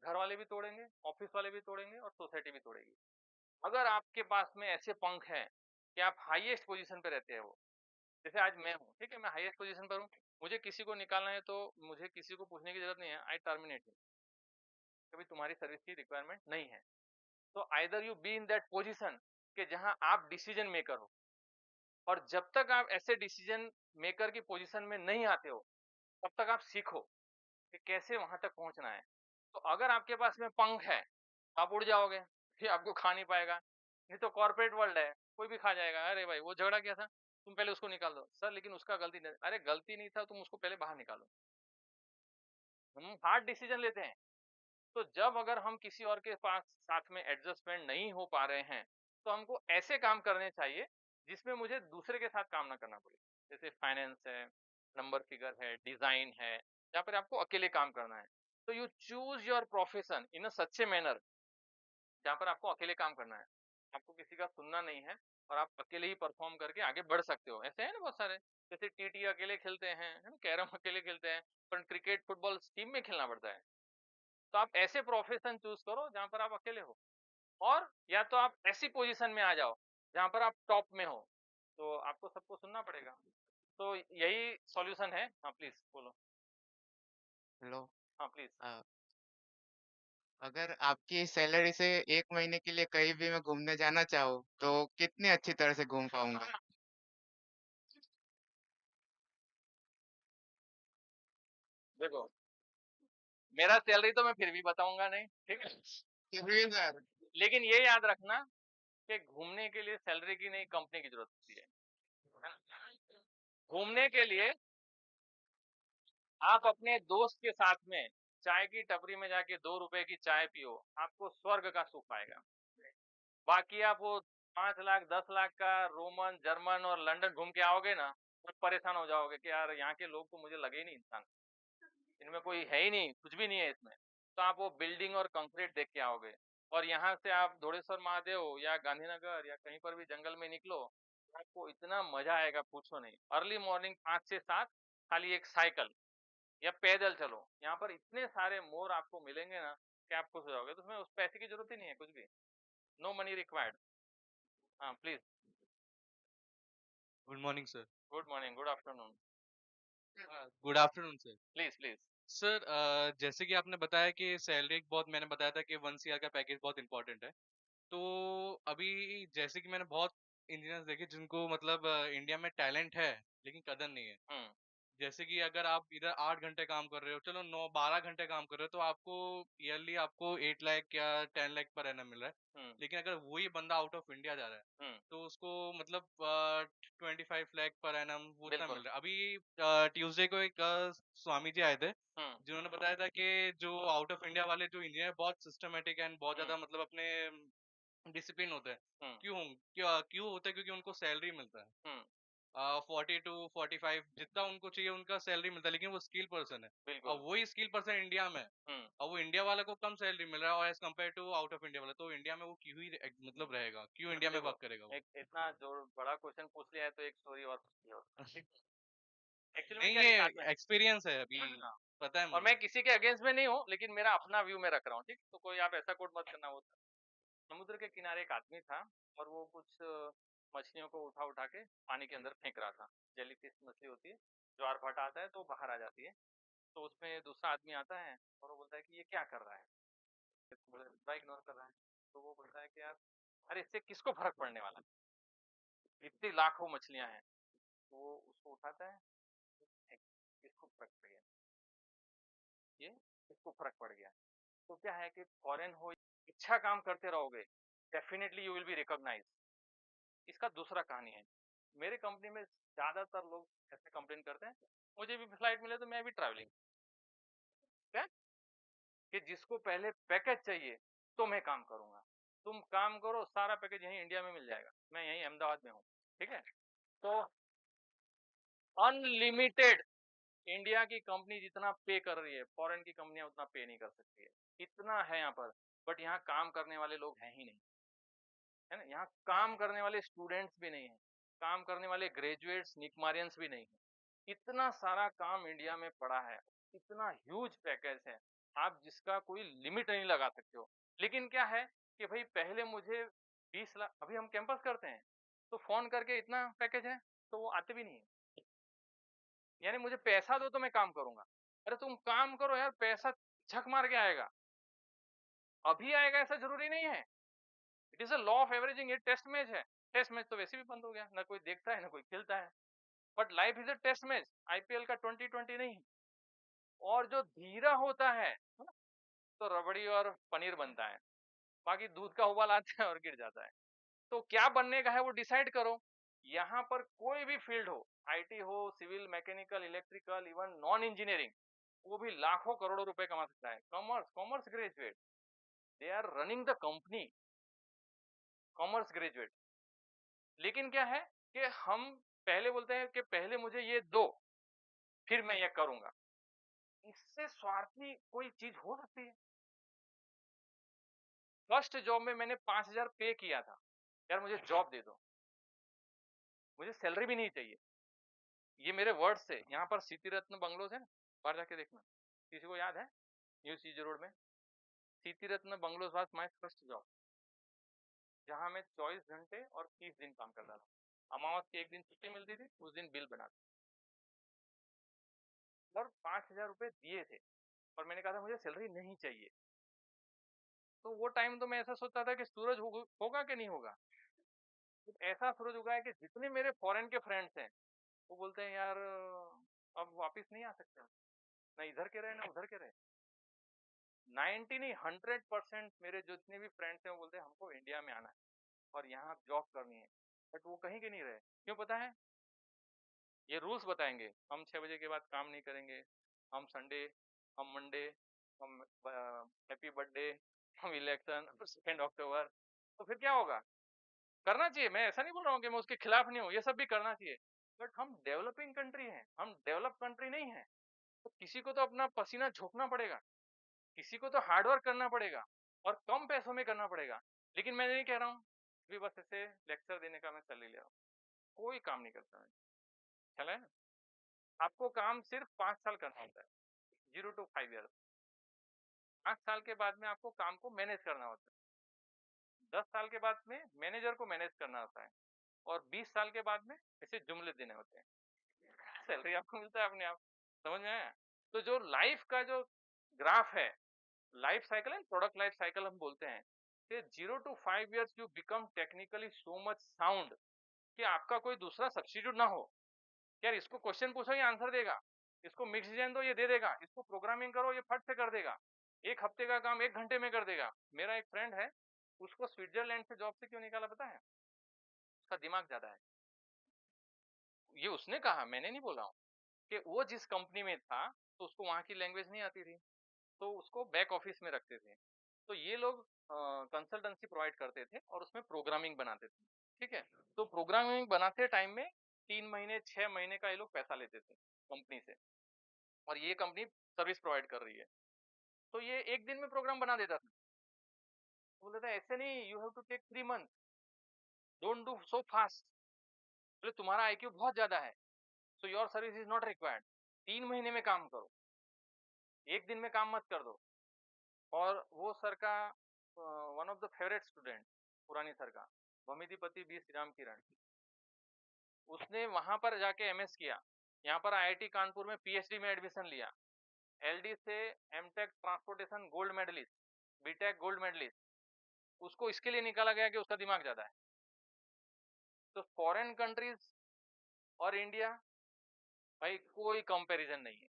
घर वाले भी तोड़ेंगे, ऑफिस वाले भी तोड़ेंगे, और सोसाइटी भी तोड़ेगी। अगर आपके पास में ऐसे पंख हैं कि आप हाईएस्ट पोजीशन पे रहते हैं, वो जैसे आज मैं हूँ, ठीक है, मैं हाईएस्ट पोजीशन पर हूँ, मुझे किसी को निकालना है तो मुझे किसी को पूछने की जरूरत नहीं है, आई टर्मिनेट हिम, कभी तुम्हारी सर्विस की रिक्वायरमेंट नहीं है। तो either you be in that position कि जहां आप डिसीजन मेकर हो, और जब तक आप ऐसे डिसीजन मेकर की पोजीशन में नहीं आते हो तब तक आप सीखो कि कैसे वहां तक पहुंचना है। तो अगर आपके पास में पंख है आप उड़ जाओगे, फिर आपको खा नहीं पाएगा। नहीं तो कॉर्पोरेट वर्ल्ड है, कोई भी खा जाएगा। अरे भाई वो झगड़ा किया था, तुम पहले उसको निकाल दो। सर लेकिन उसका गलती नहीं, अरे गलती नहीं था, तुम उसको पहले बाहर निकालो। हम हार्ड डिसीजन लेते हैं। तो जब अगर हम किसी और के पास साथ में एडजस्टमेंट नहीं हो पा रहे हैं, तो हमको ऐसे काम करने चाहिए जिसमें मुझे दूसरे के साथ काम ना करना पड़े। जैसे फाइनेंस है, नंबर फिगर है, डिजाइन है, जहाँ पर आपको अकेले काम करना है। तो you choose your profession in a such a manner, जहाँ पर आपको अकेले काम करना है, आपको किसी का सुनना नहीं है, और आप अकेले ही परफॉर्म करके आगे बढ़ सकते हो। ऐसे है ना बहुत सारे, जैसे टीटी अकेले खेलते हैं, है ना, कैरम अकेले खेलते हैं, पर क्रिकेट फुटबॉल टीम में खेलना पड़ता है। तो आप ऐसे प्रोफेशन चूज करो जहां पर आप अकेले हो, और या तो आप ऐसी पोजीशन में आ जाओ जहां पर आप टॉप में हो, तो आपको सबको सुनना पड़ेगा। तो यही सॉल्यूशन है। हाँ प्लीज बोलो। हेलो। हाँ प्लीज। अगर आपकी सैलरी से 1 महीने के लिए कहीं भी मैं घूमने जाना चाहूँ तो कितनी अच्छी तरह से घूम पाऊंगा? देखो, मेरा सैलरी तो मैं फिर भी बताऊंगा नहीं, ठीक है, फिर भी सर। लेकिन ये याद रखना कि घूमने के लिए सैलरी की नहीं, कंपनी की जरूरत होती है ना? घूमने के लिए आप अपने दोस्त के साथ में चाय की टपरी में जाके 2 रुपए की चाय पियो, आपको स्वर्ग का सुख आएगा। बाकी आप वो 5 लाख 10 लाख का रोमन जर्मन और लंदन घूम के आओगे ना, तो परेशान हो जाओगे कि यार यहाँ के लोग तो मुझे लगे ही नहीं इंसान, इनमें कोई है ही नहीं, कुछ भी नहीं है इसमें। तो आप वो बिल्डिंग और कंक्रीट देख के आओगे। और यहाँ से आप धोड़ेश्वर महादेव या गांधीनगर या कहीं पर भी जंगल में निकलो, आपको इतना मजा आएगा पूछो नहीं। अर्ली मॉर्निंग 5 से 7 खाली एक साइकिल या पैदल चलो, यहाँ पर इतने सारे मोर आपको मिलेंगे ना कि आप खुश हो जाओगे। तो उसमें उस पैसे की जरूरत ही नहीं है कुछ भी, नो मनी रिक्वायर्ड। हाँ please. Good morning sir. Good morning, good afternoon. Good afternoon sir. Please please. Sir जैसे कि आपने बताया कि सैलरी बहुत, मैंने बताया था कि 1 CR का पैकेज बहुत इंपॉर्टेंट है। तो अभी जैसे कि मैंने बहुत इंजीनियर्स देखे जिनको मतलब इंडिया में टैलेंट है लेकिन कदर नहीं है। जैसे कि अगर आप इधर 8 घंटे काम कर रहे हो, चलो 9-12 घंटे काम कर रहे हो, तो आपको ईयरली आपको 8 लाख या 10 लाख पर एनम मिल रहा है। लेकिन अगर वही बंदा आउट ऑफ इंडिया जा रहा है, तो उसको मतलब 25 लाख पर एनम वो उतना मिल रहा है। अभी ट्यूसडे को एक स्वामी जी आए थे, जिन्होंने बताया था कि जो आउट ऑफ इंडिया वाले जो इंजीनियर बहुत सिस्टमेटिक एंड बहुत ज्यादा मतलब अपने डिसिप्लिन होते हैं। क्यों होता है? क्योंकि उनको सैलरी मिलता है 40 to 45 जितना उनको चाहिए उनका सैलरी मिलता है, लेकिन वो स्किल पर्सन है और वही स्किल पर्सन इंडिया में है और वो इंडिया वाले को कम सैलरी मिल रहा है और as compare to out of India वाला, तो इंडिया में वो क्यों ही मतलब रहेगा, क्यों इंडिया में वर्क करेगा वो? इतना जो बड़ा क्वेश्चन पूछ लिया है तो एक स्टोरी और पूछ लिया एक्चुअली नहीं, ये एक्सपीरियंस है अभी, पता है और मुझे। मैं किसी के अगेंस्ट में नहीं हूँ, लेकिन मेरा अपना व्यू में रख रहा हूँ, ठीक? तो कोई आप ऐसा कोट मत करना। वो समुद्र के किनारे एक आदमी था और वो कुछ मछलियों को उठा उठा के पानी के अंदर फेंक रहा था। जेलीफिश मछली होती है, ज्वार भाटा आता है तो बाहर आ जाती है। तो उसमें दूसरा आदमी आता है और वो बोलता है कि ये क्या कर रहा है, इग्नोर कर रहा है। तो वो बोलता है कि यार अरे इससे किसको फर्क पड़ने वाला है, इतनी लाखों मछलियां हैं। तो वो उसको उठाता है, किसको फर्क पड़ गया, ये किसको फर्क पड़ गया। तो क्या है कि फॉरेन हो, अच्छा काम करते रहोगे, definitely you will be recognise. इसका दूसरा कहानी है, मेरे कंपनी में ज्यादातर लोग ऐसे कंप्लेन करते हैं, मुझे भी फ्लाइट मिले तो मैं भी ट्रैवलिंग, क्या कि जिसको पहले पैकेज चाहिए तो मैं काम करूंगा, तुम काम करो, सारा पैकेज यहीं इंडिया में मिल जाएगा, मैं यहीं अहमदाबाद में हूँ, ठीक है। तो अनलिमिटेड, इंडिया की कंपनी जितना पे कर रही है फॉरेन की कंपनियां उतना पे नहीं कर सकती है, इतना है यहाँ पर। बट यहाँ काम करने वाले लोग हैं ही नहीं, है ना। यहाँ काम करने वाले स्टूडेंट्स भी नहीं है, काम करने वाले ग्रेजुएट्स निकमारियंस भी नहीं है। इतना सारा काम इंडिया में पड़ा है, इतना ह्यूज पैकेज है, आप जिसका कोई लिमिट नहीं लगा सकते हो। लेकिन क्या है कि भाई पहले मुझे 20 लाख, अभी हम कैंपस करते हैं तो फोन करके इतना पैकेज है तो वो आते भी नहीं है, यानी मुझे पैसा दो तो मैं काम करूंगा। अरे तुम काम करो यार, पैसा झक मार के आएगा, अभी आएगा ऐसा जरूरी नहीं है। It is a law of averaging. ये टेस्ट मैच है, टेस्ट मैच तो वैसे भी बंद हो गया, ना कोई देखता है ना कोई खेलता है। But life is a test match, IPL का 2020 नहीं। और जो धीरा होता है ना, तो रबड़ी और पनीर बनता है, बाकी दूध का उबाल आता है और गिर जाता है। तो क्या बनने का है वो डिसाइड करो। यहाँ पर कोई भी फील्ड हो, आईटी हो, civil, mechanical, electrical, even non engineering, वो भी लाखों करोड़ों रुपए कमा सकता है। Commerce graduate, they are running the company, commerce graduate. लेकिन क्या है कि हम पहले बोलते हैं कि पहले मुझे ये दो फिर मैं ये करूंगा। इससे स्वार्थी कोई चीज हो सकती है? फर्स्ट जॉब में मैंने 5,000 पे किया था, यार मुझे जॉब दे दो, मुझे सैलरी भी नहीं चाहिए। ये मेरे वर्ड्स से। यहाँ पर सिटी रत्न बंगलोज है ना, बाहर जाके देखना, किसी को याद है? न्यू सीजी रोड में city Ratna bungalows was my first job, जहां मैं 24 घंटे और 30 दिन काम करता था। अमावस की एक दिन छुट्टी मिलती थी, उस दिन बिल बनाता और 5,000 रुपए दिए थे और मैंने कहा था मुझे सैलरी नहीं चाहिए। तो वो टाइम तो मैं ऐसा सोचता था कि सूरज होगा कि नहीं होगा। तो ऐसा सूरज उगा है कि जितने मेरे फॉरेन के फ्रेंड्स हैं वो बोलते हैं यार अब वापस नहीं आ सकते, ना इधर के रहे ना उधर के रहे। 90 नहीं 100% मेरे जितने भी फ्रेंड्स हैं वो बोलते हैं हमको इंडिया में आना है और यहाँ जॉब करनी है। बट वो कहीं के नहीं रहे, क्यों पता है? ये रूल्स बताएंगे, हम 6 बजे के बाद काम नहीं करेंगे, हम संडे, हम मंडे, हम हैप्पी बर्थडे, हम इलेक्शन 2 अक्टूबर। तो फिर क्या होगा? करना चाहिए, मैं ऐसा नहीं बोल रहा हूँ कि मैं उसके खिलाफ नहीं हूँ, ये सब भी करना चाहिए। बट हम डेवलपिंग कंट्री हैं, हम डेवलप कंट्री नहीं है। तो किसी को तो अपना पसीना झोंकना पड़ेगा, किसी को तो हार्डवर्क करना पड़ेगा और कम पैसों में करना पड़ेगा। लेकिन मैं नहीं कह रहा हूँ अभी बस ऐसे लेक्चर देने का मैं सैलरी ले रहा हूँ, कोई काम नहीं करता है, चला है ना। आपको काम सिर्फ 5 साल करना होता है, 0 to 5 years। 5 साल के बाद में आपको काम को मैनेज करना होता है, 10 साल के बाद में मैनेजर को मैनेज करना होता है और 20 साल के बाद में ऐसे जुमले देने होते हैं, सैलरी आपको मिलता है अपने आप। समझ में आया? तो जो लाइफ का जो ग्राफ है, life cycle and product life cycle हम बोलते हैं कि 0 to 5 years you become technically so much sound कि आपका कोई दूसरा सब्स्टिट्यूट ना हो। यार इसको क्वेश्चन पूछो ये आंसर देगा, इसको मिक्स डिजाइन दो ये दे देगा, इसको प्रोग्रामिंग करो ये फट से कर देगा, 1 हफ्ते का काम 1 घंटे में कर देगा। मेरा एक फ्रेंड है, उसको स्विट्जरलैंड से जॉब से क्यों निकाला पता है? उसका दिमाग ज्यादा है। ये उसने कहा, मैंने नहीं बोला हूँ, कि वो जिस कंपनी में था तो उसको वहां की लैंग्वेज नहीं आती थी, तो उसको बैक ऑफिस में रखते थे। तो ये लोग कंसल्टेंसी प्रोवाइड करते थे और उसमें प्रोग्रामिंग बनाते थे, ठीक है। तो प्रोग्रामिंग बनाते टाइम में 3 महीने 6 महीने का ये लोग पैसा लेते थे कंपनी से, और ये कंपनी सर्विस प्रोवाइड कर रही है, तो ये 1 दिन में प्रोग्राम बना देता था। बोलता था ऐसे नहीं, you have to take 3 month, don't do so fast. बोले तुम्हारा IQ बहुत ज्यादा है, so your service is not required. 3 महीने में काम करो, 1 दिन में काम मत कर दो। और वो सर का one of the favourite student, पुरानी सर का, भमिधिपति बी श्री राम किरण, उसने वहां पर जाके MS किया, यहाँ पर IIT कानपुर में PhD में एडमिशन लिया, LD से MTech transportation gold medallist, BTech gold medallist. उसको इसके लिए निकाला गया कि उसका दिमाग ज्यादा है। तो फॉरेन कंट्रीज और इंडिया, भाई कोई कंपैरिजन नहीं है।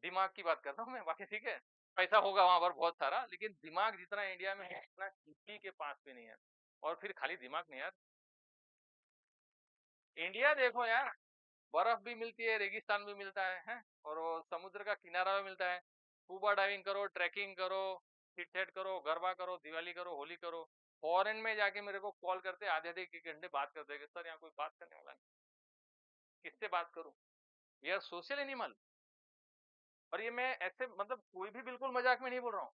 दिमाग की बात करता हूँ मैं, बाकी ठीक है पैसा होगा वहां पर बहुत सारा, लेकिन दिमाग जितना इंडिया में है उतना किसी के पास भी नहीं है। और फिर खाली दिमाग नहीं यार, इंडिया देखो यार, बर्फ भी मिलती है, रेगिस्तान भी मिलता है, और वो समुद्र का किनारा भी मिलता है। स्कूबा डाइविंग करो, ट्रैकिंग करो, चिट चैट करो, गरबा करो, दिवाली करो, होली करो। फॉरेन में जाके मेरे को कॉल करते आधे आधे 1 घंटे बात करते हैं, सर यहाँ कोई बात करने वाला नहीं, किससे बात करूं, वी आर सोशल एनिमल। और ये मैं ऐसे मतलब कोई भी बिल्कुल मजाक में नहीं बोल रहा हूँ,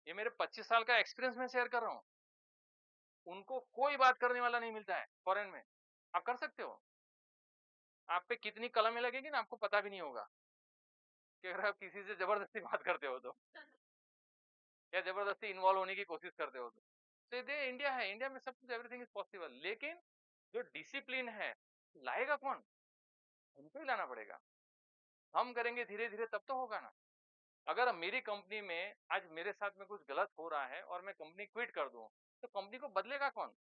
ये मेरे 25 साल का एक्सपीरियंस में शेयर कर रहा हूँ। उनको कोई बात करने वाला नहीं मिलता है फॉरेन में। आप कर सकते हो, आप पे कितनी कलमें लगेगी ना आपको पता भी नहीं होगा, कि अगर आप किसी से जबरदस्ती बात करते हो तो, या जबरदस्ती इन्वॉल्व होने की कोशिश करते हो तो ये इंडिया है, इंडिया में सब कुछ एवरीथिंग इज पॉसिबल। लेकिन जो डिसिप्लिन है लाएगा कौन? हमको ही लाना पड़ेगा। हम करेंगे धीरे धीरे तब तो होगा ना। अगर मेरी कंपनी में आज मेरे साथ में कुछ गलत हो रहा है और मैं कंपनी क्विट कर दूं, तो कंपनी को बदलेगा कौन?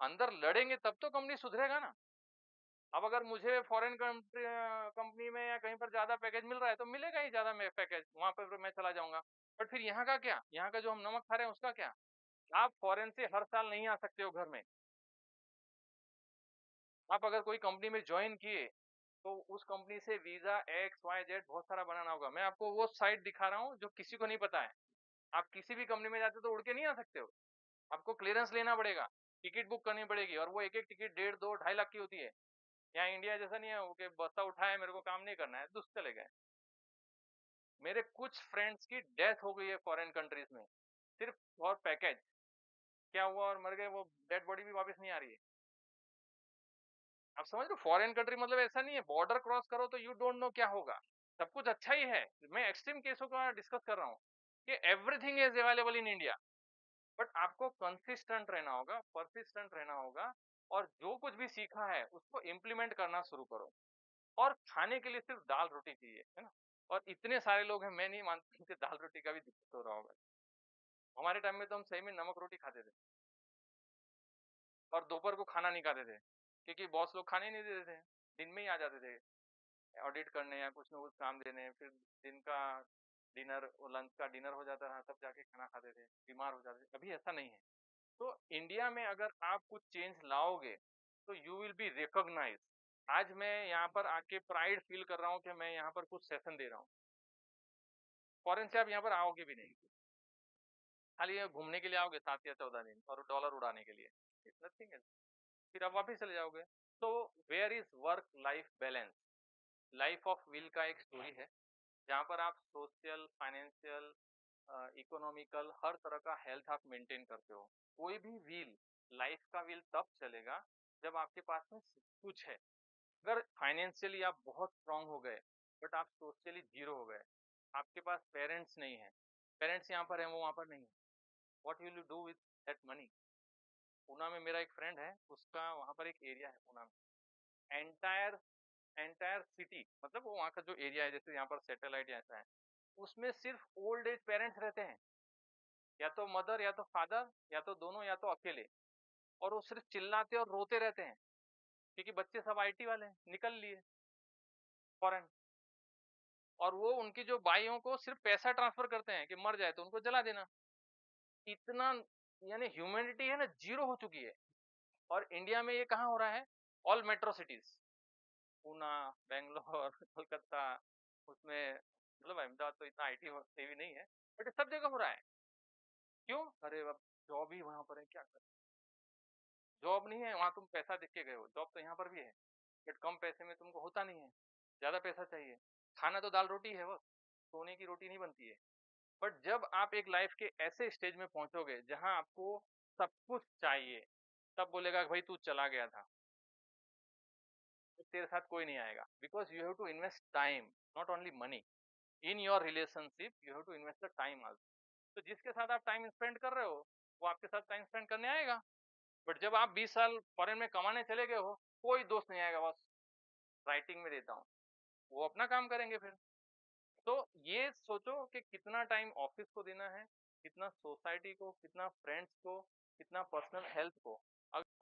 अंदर लड़ेंगे तब तो कंपनी सुधरेगा ना। अब अगर मुझे फॉरेन कंपनी में या कहीं पर ज्यादा पैकेज मिल रहा है तो मिलेगा ही ज्यादा पैकेज, वहां पर मैं चला जाऊंगा। बट फिर यहाँ का क्या, यहाँ का जो हम नमक खा रहे हैं उसका क्या? आप फॉरेन से हर साल नहीं आ सकते हो घर में। आप अगर कोई कंपनी में ज्वाइन किए तो उस कंपनी से वीजा XYZ बहुत सारा बनाना होगा। मैं आपको वो साइट दिखा रहा हूँ जो किसी को नहीं पता है। आप किसी भी कंपनी में जाते हो तो उड़ के नहीं आ सकते हो, आपको क्लियरेंस लेना पड़ेगा, टिकट बुक करनी पड़ेगी, और वो एक एक टिकट 1.5 2 2.5 लाख की होती है। यहाँ इंडिया जैसा नहीं है कि बस्ता उठाया मेरे को काम नहीं करना है दुष्ट चले गए। मेरे कुछ फ्रेंड्स की डेथ हो गई है फॉरेन कंट्रीज में, सिर्फ फॉर पैकेज। क्या हुआ और मर गए, वो डेड बॉडी भी वापस नहीं आ रही है। आप समझ लो, फॉरेन कंट्री मतलब ऐसा नहीं है बॉर्डर क्रॉस करो तो यू डोंट नो क्या होगा। सब कुछ अच्छा ही है, मैं एक्सट्रीम केसों का डिस्कस कर रहा हूँ कि everything is available in India. But आपको कंसिस्टेंट रहना होगा, परसिस्टेंट रहना होगा, और जो कुछ भी सीखा है उसको इम्प्लीमेंट करना शुरू करो। और खाने के लिए सिर्फ दाल रोटी चाहिए, है ना। और इतने सारे लोग हैं, मैं नहीं मानता कि दाल रोटी का भी दिक्कत हो रहा होगा। हमारे टाइम में तो हम सही में नमक रोटी खाते थे, और दोपहर को खाना नहीं खाते थे क्योंकि बॉस लोग खाने नहीं देते थे, दिन में ही आ जाते थे ऑडिट करने या कुछ ना कुछ काम देने। फिर दिन का डिनर, लंच का डिनर हो जाता था, तब जाके खाना खाते थे, बीमार हो जाते थे। अभी ऐसा नहीं है। तो इंडिया में अगर आप कुछ चेंज लाओगे तो यू विल बी रिकॉग्नाइज। आज मैं यहाँ पर आके प्राइड फील कर रहा हूँ कि मैं यहाँ पर कुछ सेशन दे रहा हूँ। फॉरेन से आप यहाँ पर आओगे भी नहीं, खाली घूमने के लिए आओगे 7 या 14 दिन और डॉलर उड़ाने के लिए, इट्स नथिंग एल्स। फिर आप वापस चले जाओगे। तो where is work life balance? Life of will का एक स्टोरी है जहाँ पर आप सोशल, फाइनेंशियल, इकोनॉमिकल, हर तरह का हेल्थ आप मेंटेन करते हो। कोई भी व्हील, लाइफ का व्हील तब चलेगा जब आपके पास में सब कुछ है। अगर फाइनेंशियली आप बहुत स्ट्रांग हो गए बट आप सोशली जीरो हो गए, आपके पास पेरेंट्स नहीं है, पेरेंट्स यहाँ पर हैं वो वहाँ पर नहीं है, what will you do with that money? Poona में मेरा एक फ्रेंड है, उसका वहाँ पर एक एरिया है पूना में, एंटायर एंटायर सिटी, मतलब वो वहाँ का जो एरिया है, जैसे यहाँ पर सैटेलाइट ऐसा है, उसमें सिर्फ ओल्ड एज पेरेंट्स रहते हैं, या तो मदर या तो फादर या तो दोनों या तो अकेले, और वो सिर्फ चिल्लाते और रोते रहते हैं। क्योंकि बच्चे सब आईटी वाले हैं, निकल लिए फॉरेन, और वो उनकी जो बाइयों को सिर्फ पैसा ट्रांसफर करते हैं कि मर जाए तो उनको जला देना। इतना यानी ह्यूमैनिटी है ना जीरो हो चुकी है। और इंडिया में ये कहाँ हो रहा है? All metro cities, Poona, Bangalore, Kolkata, उसमें मतलब अहमदाबाद तो इतना आईटी हेवी नहीं है, बट सब जगह हो रहा है। क्यों? अरे अब जॉब ही वहां पर है, क्या करें? जॉब नहीं है वहां, तुम पैसा देख के गए हो, जॉब तो यहाँ पर भी है, बट कम पैसे में तुमको होता नहीं है, ज्यादा पैसा चाहिए। खाना तो दाल रोटी है, बस सोने की रोटी नहीं बनती है। बट जब आप एक लाइफ के ऐसे स्टेज में पहुंचोगे जहां आपको सब कुछ चाहिए, तब बोलेगा भाई तू चला गया था, तो तेरे साथ कोई नहीं आएगा। Because you have to invest time, not only money, in your relationship you have to invest the time also. तो जिसके साथ आप टाइम स्पेंड कर रहे हो वो आपके साथ टाइम स्पेंड करने आएगा। बट जब आप 20 साल फॉरेन में कमाने चले गए हो, कोई दोस्त नहीं आएगा, बस राइटिंग में देता हूँ, वो अपना काम करेंगे फिर। तो ये सोचो कि कितना टाइम ऑफिस को देना है, कितना सोसाइटी को, कितना फ्रेंड्स को, कितना पर्सनल हेल्थ को।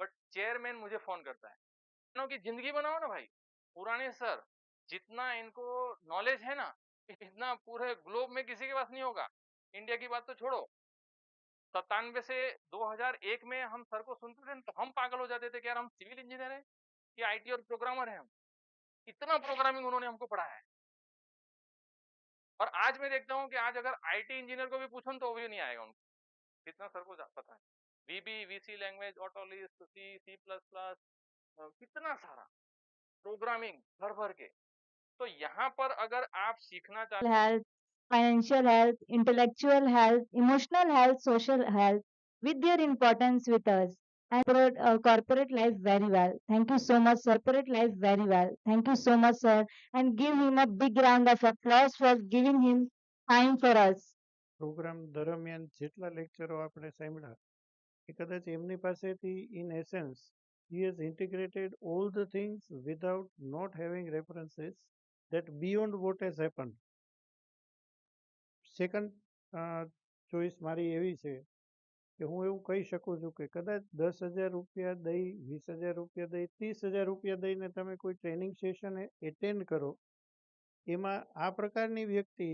बट चेयरमैन मुझे फोन करता है, की जिंदगी बनाओ ना भाई। पुराने सर, जितना इनको नॉलेज है ना, इतना पूरे ग्लोब में किसी के पास नहीं होगा। इंडिया की बात तो छोड़ो, 97 से 2001 में हम सर को सुनते थे तो हम पागल हो जाते थे कि यार हम सिविल इंजीनियर हैं कि आईटी और प्रोग्रामर हैं हम। इतना प्रोग्रामिंग उन्होंने हमको पढ़ाया है। और आज मैं देखता हूँ कि आज अगर आईटी इंजीनियर को भी पूछूं तो वो भी नहीं आएगा उनको, जितना सर को पता है। वीबी, वीसी लैंग्वेज, ऑटोलिस्ट, सी, सी प्लस प्लस, कितना सारा प्रोग्रामिंग भर भर के। तो यहाँ पर अगर आप सीखना चाहते health, financial health, intellectual health, emotional health, social health, with their importance with us. And corporate life very well. Thank you so much, sir. Corporate life very well. Thank you so much, sir. And give him a big round of applause for giving him time for us. Program દરમિયાન જેટલા લેક્ચરો આપણે સાંભળ્યા એ કદાચ એમની પાસેથી in essence he has integrated all the things without not having references that beyond what has happened. Second choice મારી એવી છે કે હું એવું કહી શકું છું કે કદાચ 10,000 રૂપિયા દઈ, 20,000 રૂપિયા દઈ, 30,000 રૂપિયા દઈને તમે કોઈ ટ્રેનિંગ સેશન એટેન્ડ કરો, એમાં આ પ્રકારની વ્યક્તિ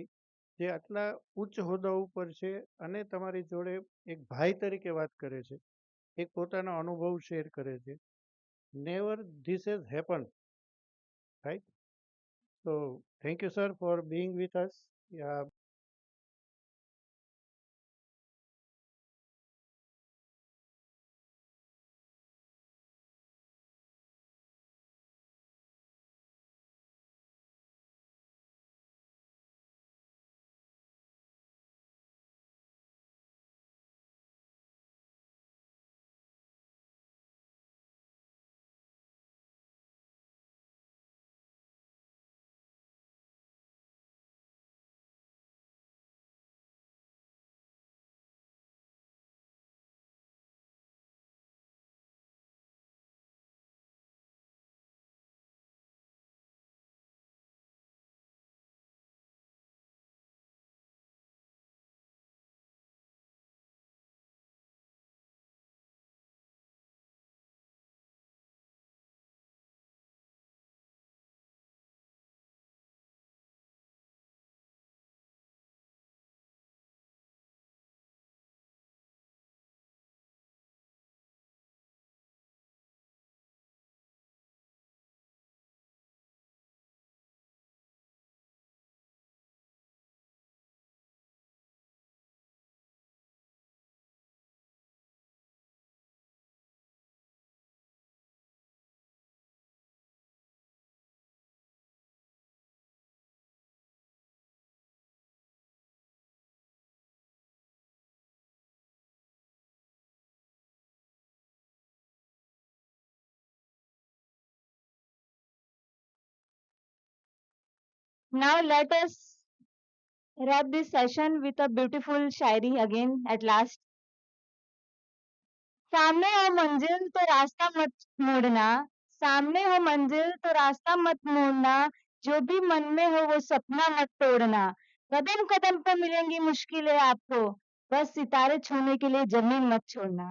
જે આટલા ઉચ્ચ હોદ્દા ઉપર છે અને તમારી જોડે એક ભાઈ તરીકે વાત કરે છે, એક પોતાનો અનુભવ શેર કરે છે. Never this has happen, right? So thank you, sir, for being with us. Now let us wrap this session with a beautiful Shayari again at last. सामने हो मंजिल तो रास्ता मत मोड़ना, सामने हो मंजिल तो रास्ता मत मोड़ना, जो भी मन में हो वो सपना मत तोड़ना। कदम कदम पे मिलेंगी मुश्किलें आपको, बस सितारे छूने के लिए जमीन मत छोड़ना।